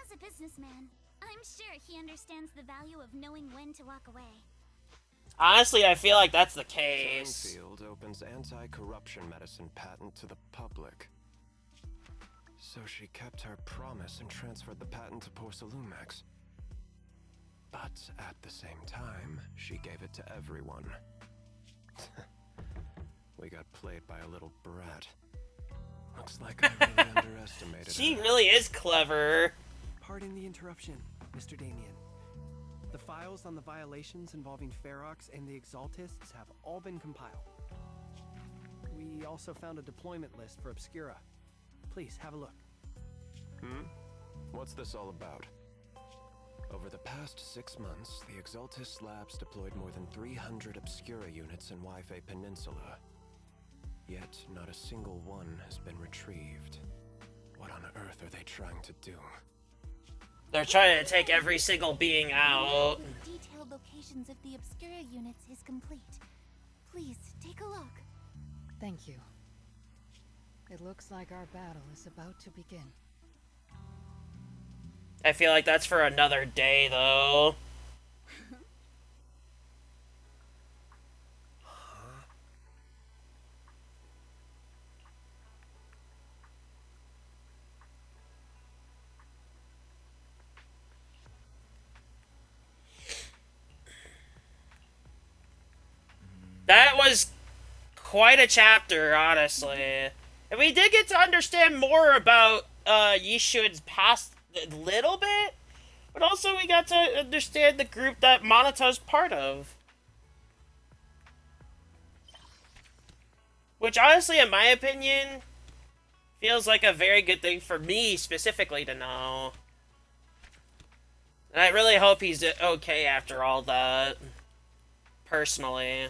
as a businessman, I'm sure he understands the value of knowing when to walk away. Honestly, I feel like that's the case. Field opens anti-corruption medicine patent to the public. So she kept her promise and transferred the patent to Porcelumex. But at the same time, she gave it to everyone. We got played by a little brat. Looks like I really underestimated She her. really is clever. Pardon the interruption, Mr. Damien. The files on the violations involving Ferox and the Exaltists have all been compiled. We also found a deployment list for Obscura. Please, have a look. What's this all about? Over the past 6 months, the Exaltist Labs deployed more than 300 Obscura units in Wi-Fi Peninsula. Yet, not a single one has been retrieved. What on earth are they trying to do? They're trying to take every single being out. The detailed locations of the Obscura units is complete. Please, take a look. Thank you. It looks like our battle is about to begin. I feel like that's for another day, though. That was quite a chapter, honestly. And we did get to understand more about Yishun's past a little bit, but also we got to understand the group that Monato's part of. Which, honestly, in my opinion, feels like a very good thing for me specifically to know. And I really hope he's okay after all that. Personally.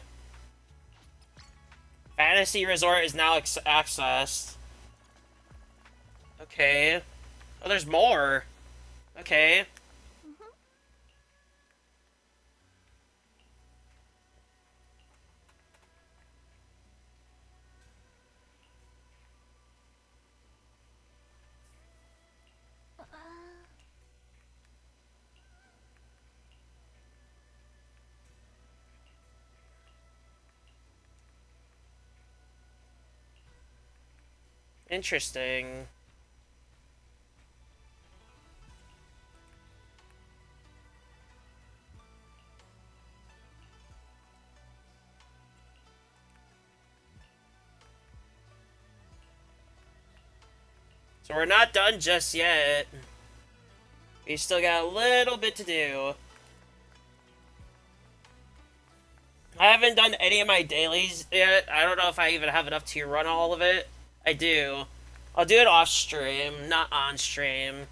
Fantasy Resort is now accessed. Okay. Oh, there's more. Okay. Interesting. So we're not done just yet. We still got a little bit to do. I haven't done any of my dailies yet. I don't know if I even have enough to run all of it. I do. I'll do it off stream, not on stream.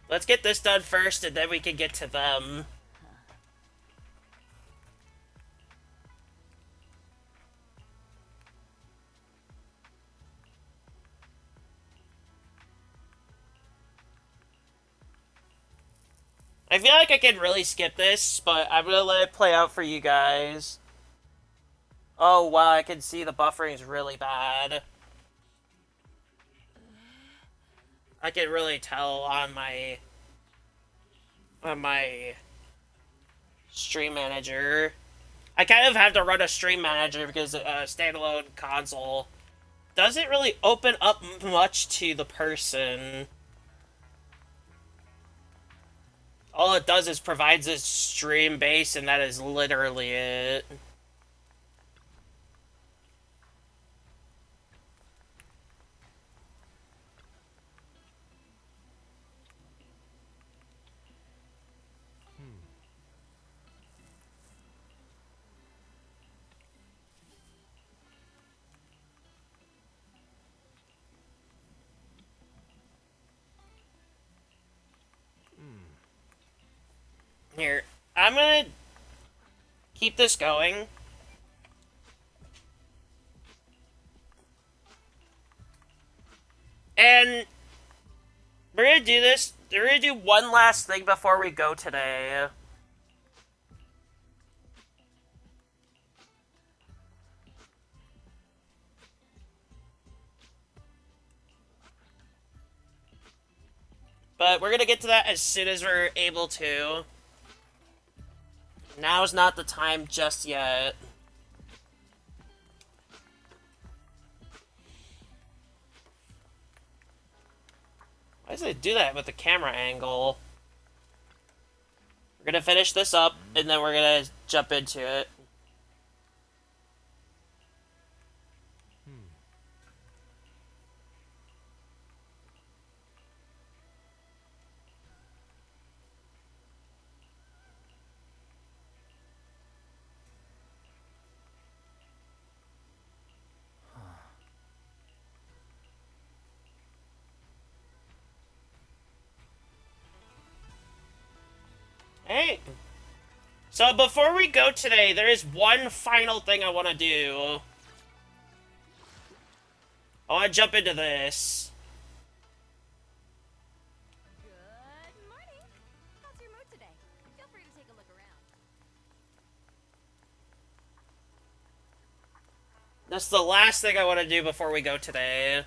Let's get this done first, and then we can get to them. I feel like I can really skip this, but I'm gonna let it play out for you guys. Oh wow, I can see the buffering is really bad. I can really tell on my stream manager. I kind of have to run a stream manager because a standalone console doesn't really open up much to the person. All it does is provides a stream base, and that is literally it. Here, I'm gonna keep this going. And We're gonna do this. We're gonna do one last thing before we go today. But we're gonna get to that as soon as we're able to. Now's not the time just yet. Why does it do that with the camera angle? We're gonna finish this up, and then we're gonna jump into it. Hey! So before we go today, there is one final thing I want to do. I want to jump into this. Good morning. How's your mood today? Feel free to take a look around. That's the last thing I want to do before we go today.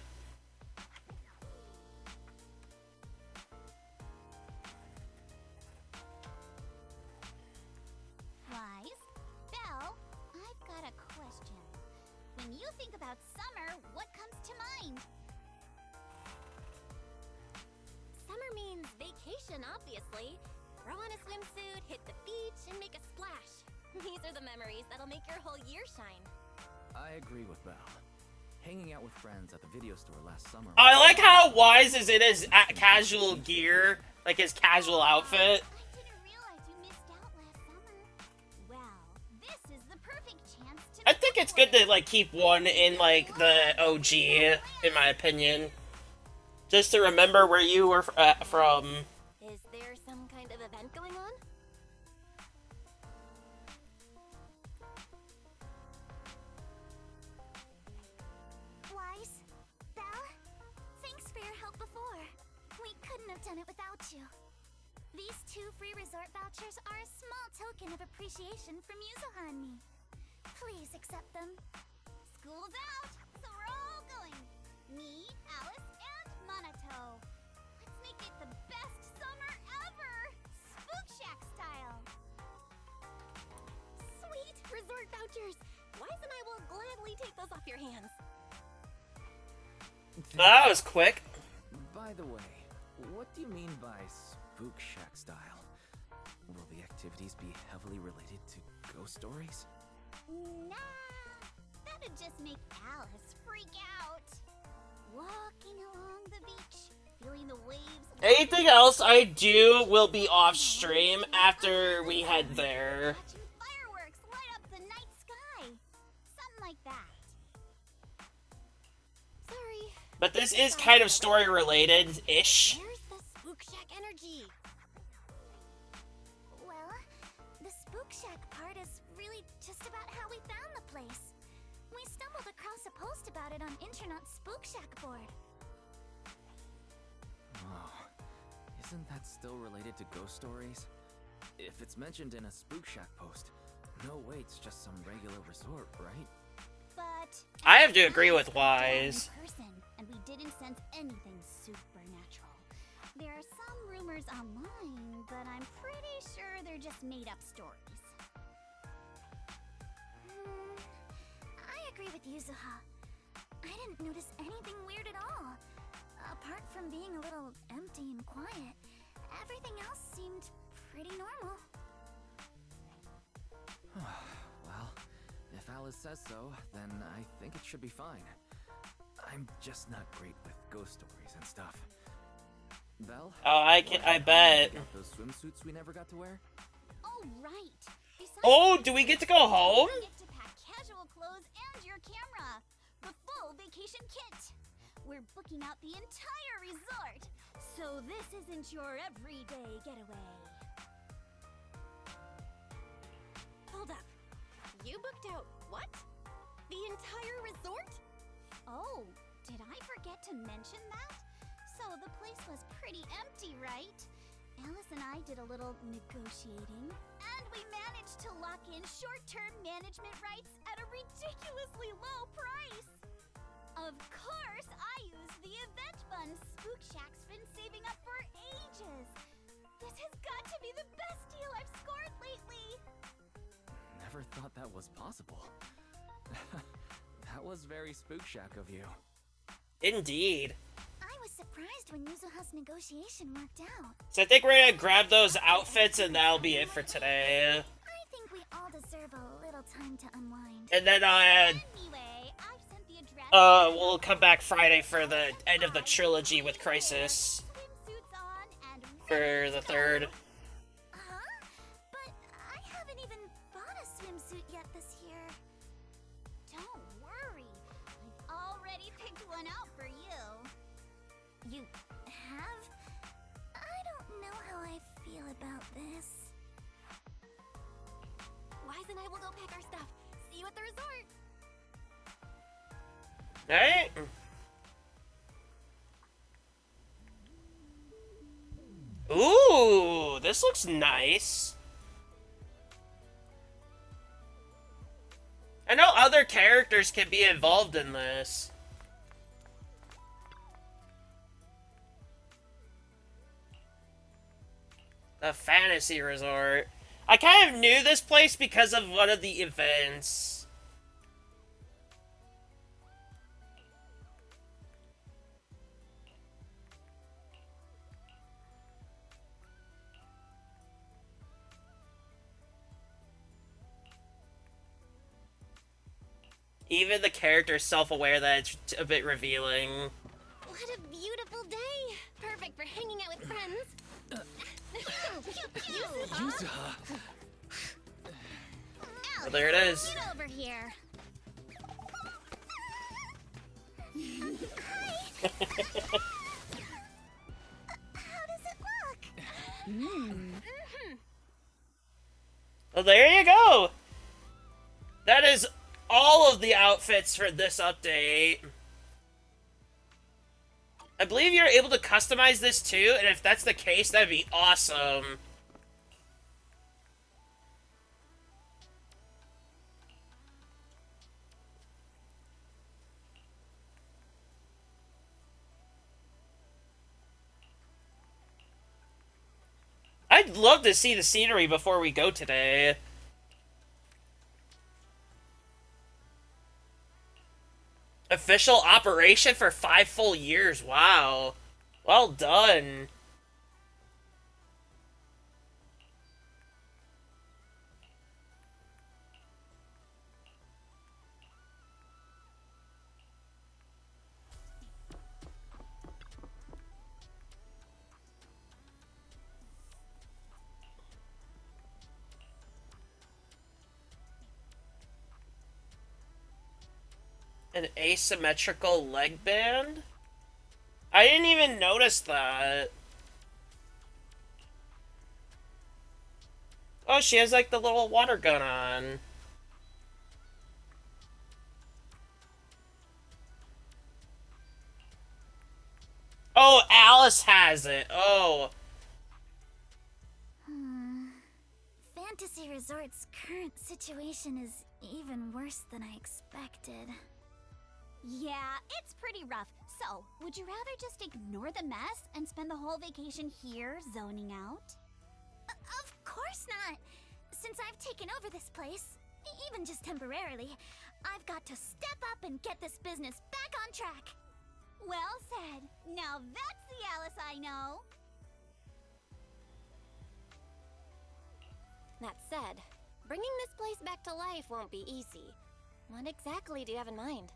Wise? Belle, I've got a question. When you think about summer, what comes to mind? Summer means vacation, obviously. Throw on a swimsuit, hit the beach, and make a splash. These are the memories that'll make your whole year shine. I agree with Val. Hanging out with friends at the video store last summer. I like how Wise is in his casual gear, like his casual outfit. This is the perfect chance to I think it's good to like keep one in like the OG, in my opinion, just to remember where you were from. Is there some kind of event going on? Wise? Belle? Thanks for your help before. We couldn't have done it without you. These 2 free resort vouchers are a small token of appreciation from Yuzuha and me. Please accept them. School's out, so we're all going. Me, Alice, and Monato. Let's make it the best summer ever! Spook Shack style! Sweet resort vouchers! Wise and I will gladly take those off your hands. That was quick. By the way, what do you mean by Spook Shack style? Will the activities be heavily related to ghost stories? Nah, that'd just make Alice freak out. Walking along the beach, feeling the waves. Anything else I do will be off stream after we head there. Watching fireworks light up the night sky. Something like that. Sorry. But this is kind of story related-ish. Where's the Spook Shack energy? Well, the Spook Shack part is really just about how we found the place. We stumbled across a post about it on Internet Spook Shack board. Oh, isn't that still related to ghost stories? If it's mentioned in a Spook Shack post, no way it's just some regular resort, right? But I have to agree with Wise. in person, and we didn't sense anything supernatural. There are some rumors online, but I'm pretty sure they're just made-up stories. I agree with Yuzuha. I didn't notice anything weird at all. Apart from being a little empty and quiet, everything else seemed pretty normal. Well, if Alice says so, then I think it should be fine. I'm just not great with ghost stories and stuff. Belle? Oh, I bet. Got those swimsuits we never got to wear? Oh, right. Besides, Oh, do we get to go home? you get to pack casual clothes and your camera. The full vacation kit. We're booking out the entire resort. So this isn't your everyday getaway. Hold up. You booked out what? The entire resort? Oh, did I forget to mention that? So the place was pretty empty, right? Alice and I did a little negotiating, and we managed to lock in short-term management rights at a ridiculously low price. Of course, I used the event fund Spook Shack's been saving up for ages. This has got to be the best deal I've scored lately. Never thought that was possible. That was very Spook Shack of you. Indeed. I was surprised when Yuzuha's negotiation worked out. So I think we're gonna grab those outfits and that'll be it for today. I think we all deserve a little time to unwind. And then Anyway, I've sent the address. we'll come back Friday for the end of the trilogy with Crisis. For the 3rd. But I haven't even bought a swimsuit yet this year. Don't worry, I've already picked one out for you. You have? I don't know how I feel about this. Wise and I will go pack our stuff. See you at the resort. Alright. Ooh, this looks nice. I know other characters can be involved in this. The Fantasy Resort. I kind of knew this place because of one of the events. Even the character's self-aware that it's a bit revealing. What a beautiful day! Perfect for hanging out with friends. Yuzuha! Well, there it is. Get over here. How does it look? Well, there you go. That is all of the outfits for this update. I believe you're able to customize this too, and if that's the case, that'd be awesome. I'd love to see the scenery before we go today. Official operation for 5 full years. Wow. Well done. An asymmetrical leg band? I didn't even notice that. Oh, she has like the little water gun on. Oh, Alice has it. Oh. Fantasy Resort's current situation is even worse than I expected. Yeah, it's pretty rough. So, would you rather just ignore the mess and spend the whole vacation here zoning out? Of course not! Since I've taken over this place, even just temporarily, I've got to step up and get this business back on track. Well said. Now that's the Alice I know. That said, bringing this place back to life won't be easy. What exactly do you have in mind?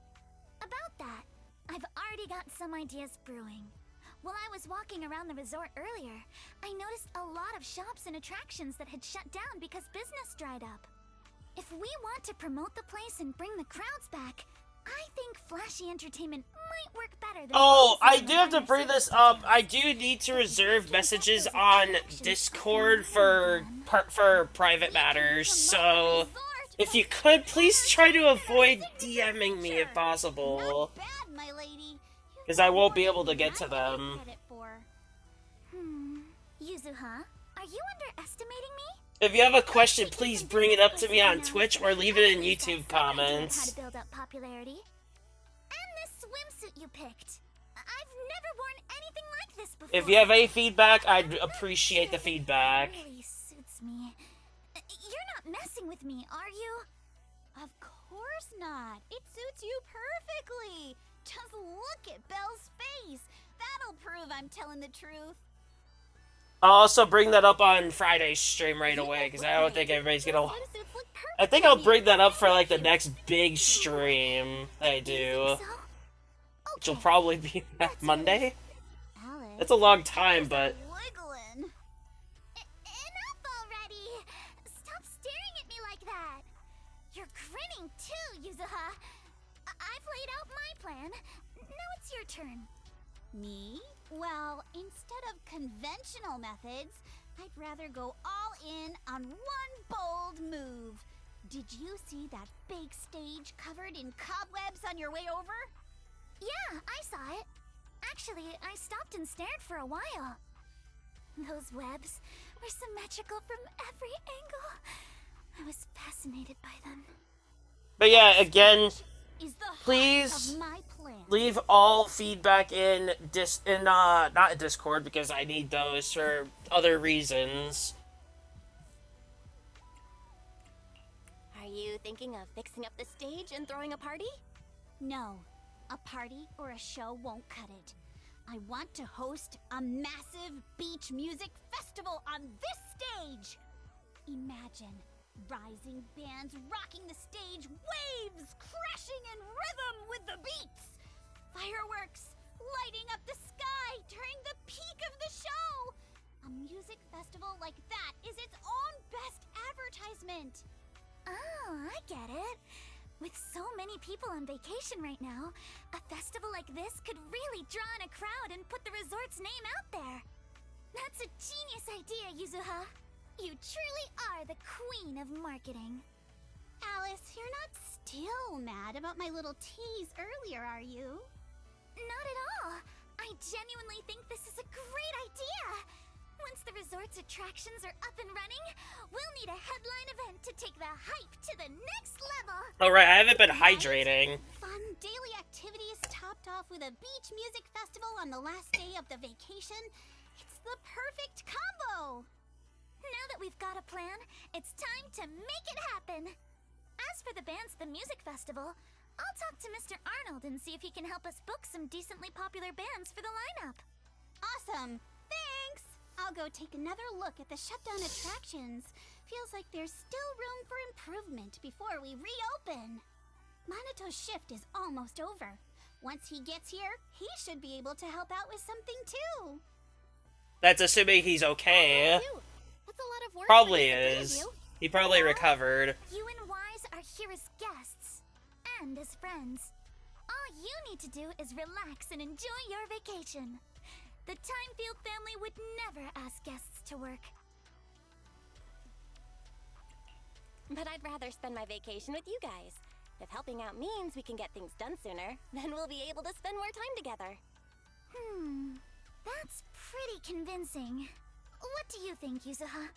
About that, I've already got some ideas brewing. While I was walking around the resort earlier, I noticed a lot of shops and attractions that had shut down because business dried up. If we want to promote the place and bring the crowds back, I think flashy entertainment might work better than... Oh, I do have to bring this up. I do need to reserve messages on Discord for private matters, so if you could, please try to avoid DMing me if possible. Because I won't be able to get to them. Yuzuha? Are you underestimating me? If you have a question, please bring it up to me on Twitch or leave it in YouTube How comments. to build up popularity. And this swimsuit you picked. I've never worn anything like this before. If you have any feedback, I'd appreciate the feedback. It really suits me. You're not messing with me, are you? Of course not. It suits you perfectly. Just look at Belle's face. That'll prove I'm telling the truth. I'll also bring that up on Friday's stream right away, because I don't think everybody's gonna... I think I'll bring that up for, like, the next big stream I do. Which will probably be Monday? That's a long time, but... Enough already! Stop staring at me like that! You're grinning too, Yuzuha! I've laid out my plan. Now it's your turn. Me? Well, instead of conventional methods, I'd rather go all in on one bold move. Did you see that big stage covered in cobwebs on your way over? Yeah, I saw it. Actually, I stopped and stared for a while. Those webs were symmetrical from every angle. I was fascinated by them. But yeah, again, please leave all feedback in not Discord, because I need those for other reasons. Are you thinking of fixing up the stage and throwing a party? No. A party or a show won't cut it. I want to host a massive beach music festival on this stage! Imagine rising bands rocking the stage, waves crashing in rhythm with the beats! Fireworks lighting up the sky during the peak of the show! A music festival like that is its own best advertisement! Oh, I get it. With so many people on vacation right now, a festival like this could really draw in a crowd and put the resort's name out there. That's a genius idea, Yuzuha. You truly are the queen of marketing. Alice, you're not still mad about my little tease earlier, are you? Not at all. I genuinely think this is a great idea. Once the resort's attractions are up and running, we'll need a headline event to take the hype to the next level. Alright, I haven't been hydrating. Fun daily activities topped off with a beach music festival on the last day of the vacation. It's the perfect combo! Now that we've got a plan, it's time to make it happen. As for the bands at the music festival, I'll talk to Mr. Arnold and see if he can help us book some decently popular bands for the lineup. Awesome! Thanks! I'll go take another look at the shutdown attractions. Feels like there's still room for improvement before we reopen. Manato's shift is almost over. Once he gets here, he should be able to help out with something too. That's assuming he's okay. That's a lot of work. Probably is. He probably recovered. You and Wise are here as guests and as friends. All you need to do is relax and enjoy your vacation. The Timefield family would never ask guests to work. But I'd rather spend my vacation with you guys. If helping out means we can get things done sooner, then we'll be able to spend more time together. That's pretty convincing. What do you think, Yuzuha?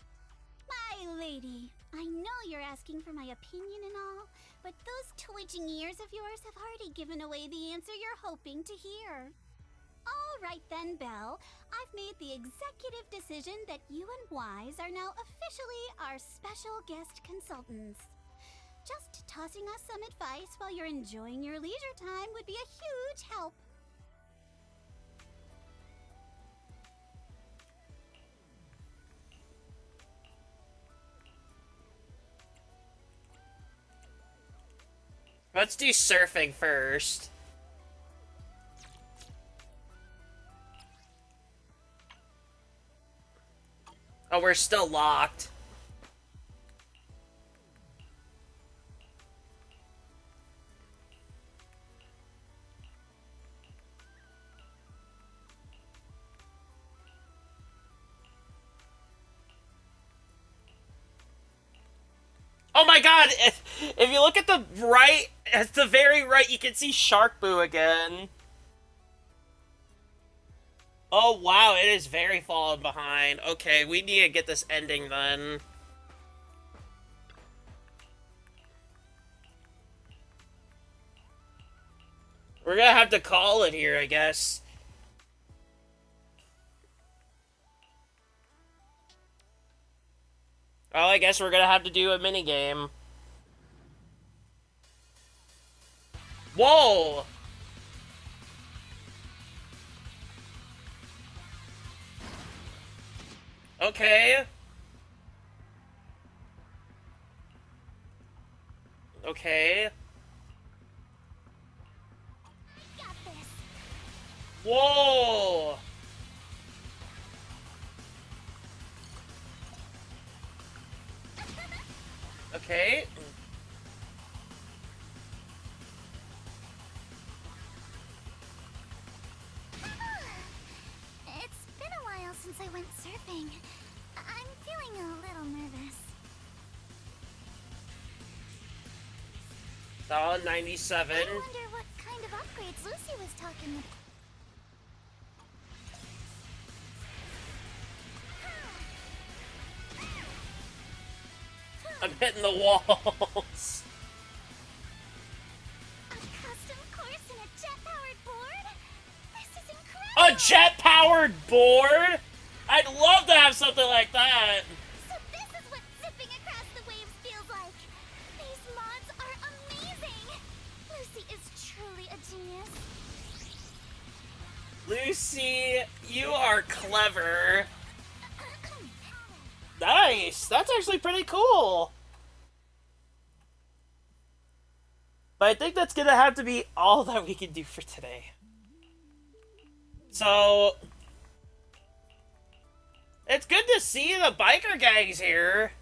My lady, I know you're asking for my opinion and all, but those twitching ears of yours have already given away the answer you're hoping to hear. All right then, Belle. I've made the executive decision that you and Wise are now officially our special guest consultants. Just tossing us some advice while you're enjoying your leisure time would be a huge help. Let's do surfing first. Oh, we're still locked. Oh my god! If you look at the right, at the very right, you can see Shark Boo again. Oh, wow, it is very fallen behind. Okay, we need to get this ending then. We're gonna have to call it here, I guess. Well, I guess we're gonna have to do a minigame. Whoa! Okay. Okay. Whoa! Okay. It's been a while since I went surfing. I'm feeling a little nervous. Solid 97. I wonder what kind of upgrades Lucy was talking about. I'm hitting the walls. A custom course and a jet-powered board? This is incredible! A jet-powered board? I'd love to have something like that. So this is what zipping across the waves feels like. These mods are amazing. Lucy is truly a genius. Lucy, you are clever. Nice. That's actually pretty cool. But I think that's gonna have to be all that we can do for today. So it's good to see the biker gangs here.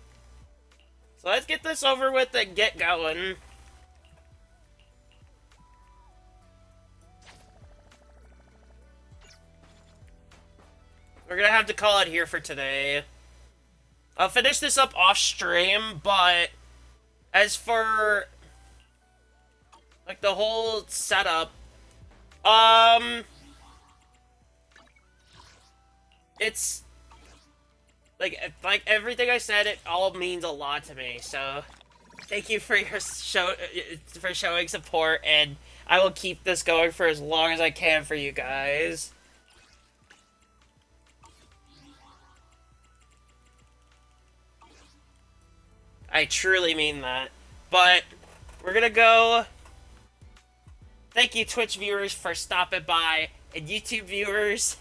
So let's get this over with and get going. We're gonna have to call it here for today. I'll finish this up off stream, but as for like the whole setup, it's like everything I said, it all means a lot to me. So thank you for your showing support, and I will keep this going for as long as I can for you guys. I truly mean that. But we're gonna go. Thank you, Twitch viewers, for stopping by, and YouTube viewers,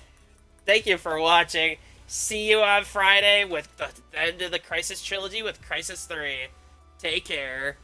thank you for watching. See you on Friday with the end of the Crisis trilogy with Crisis 3. Take care.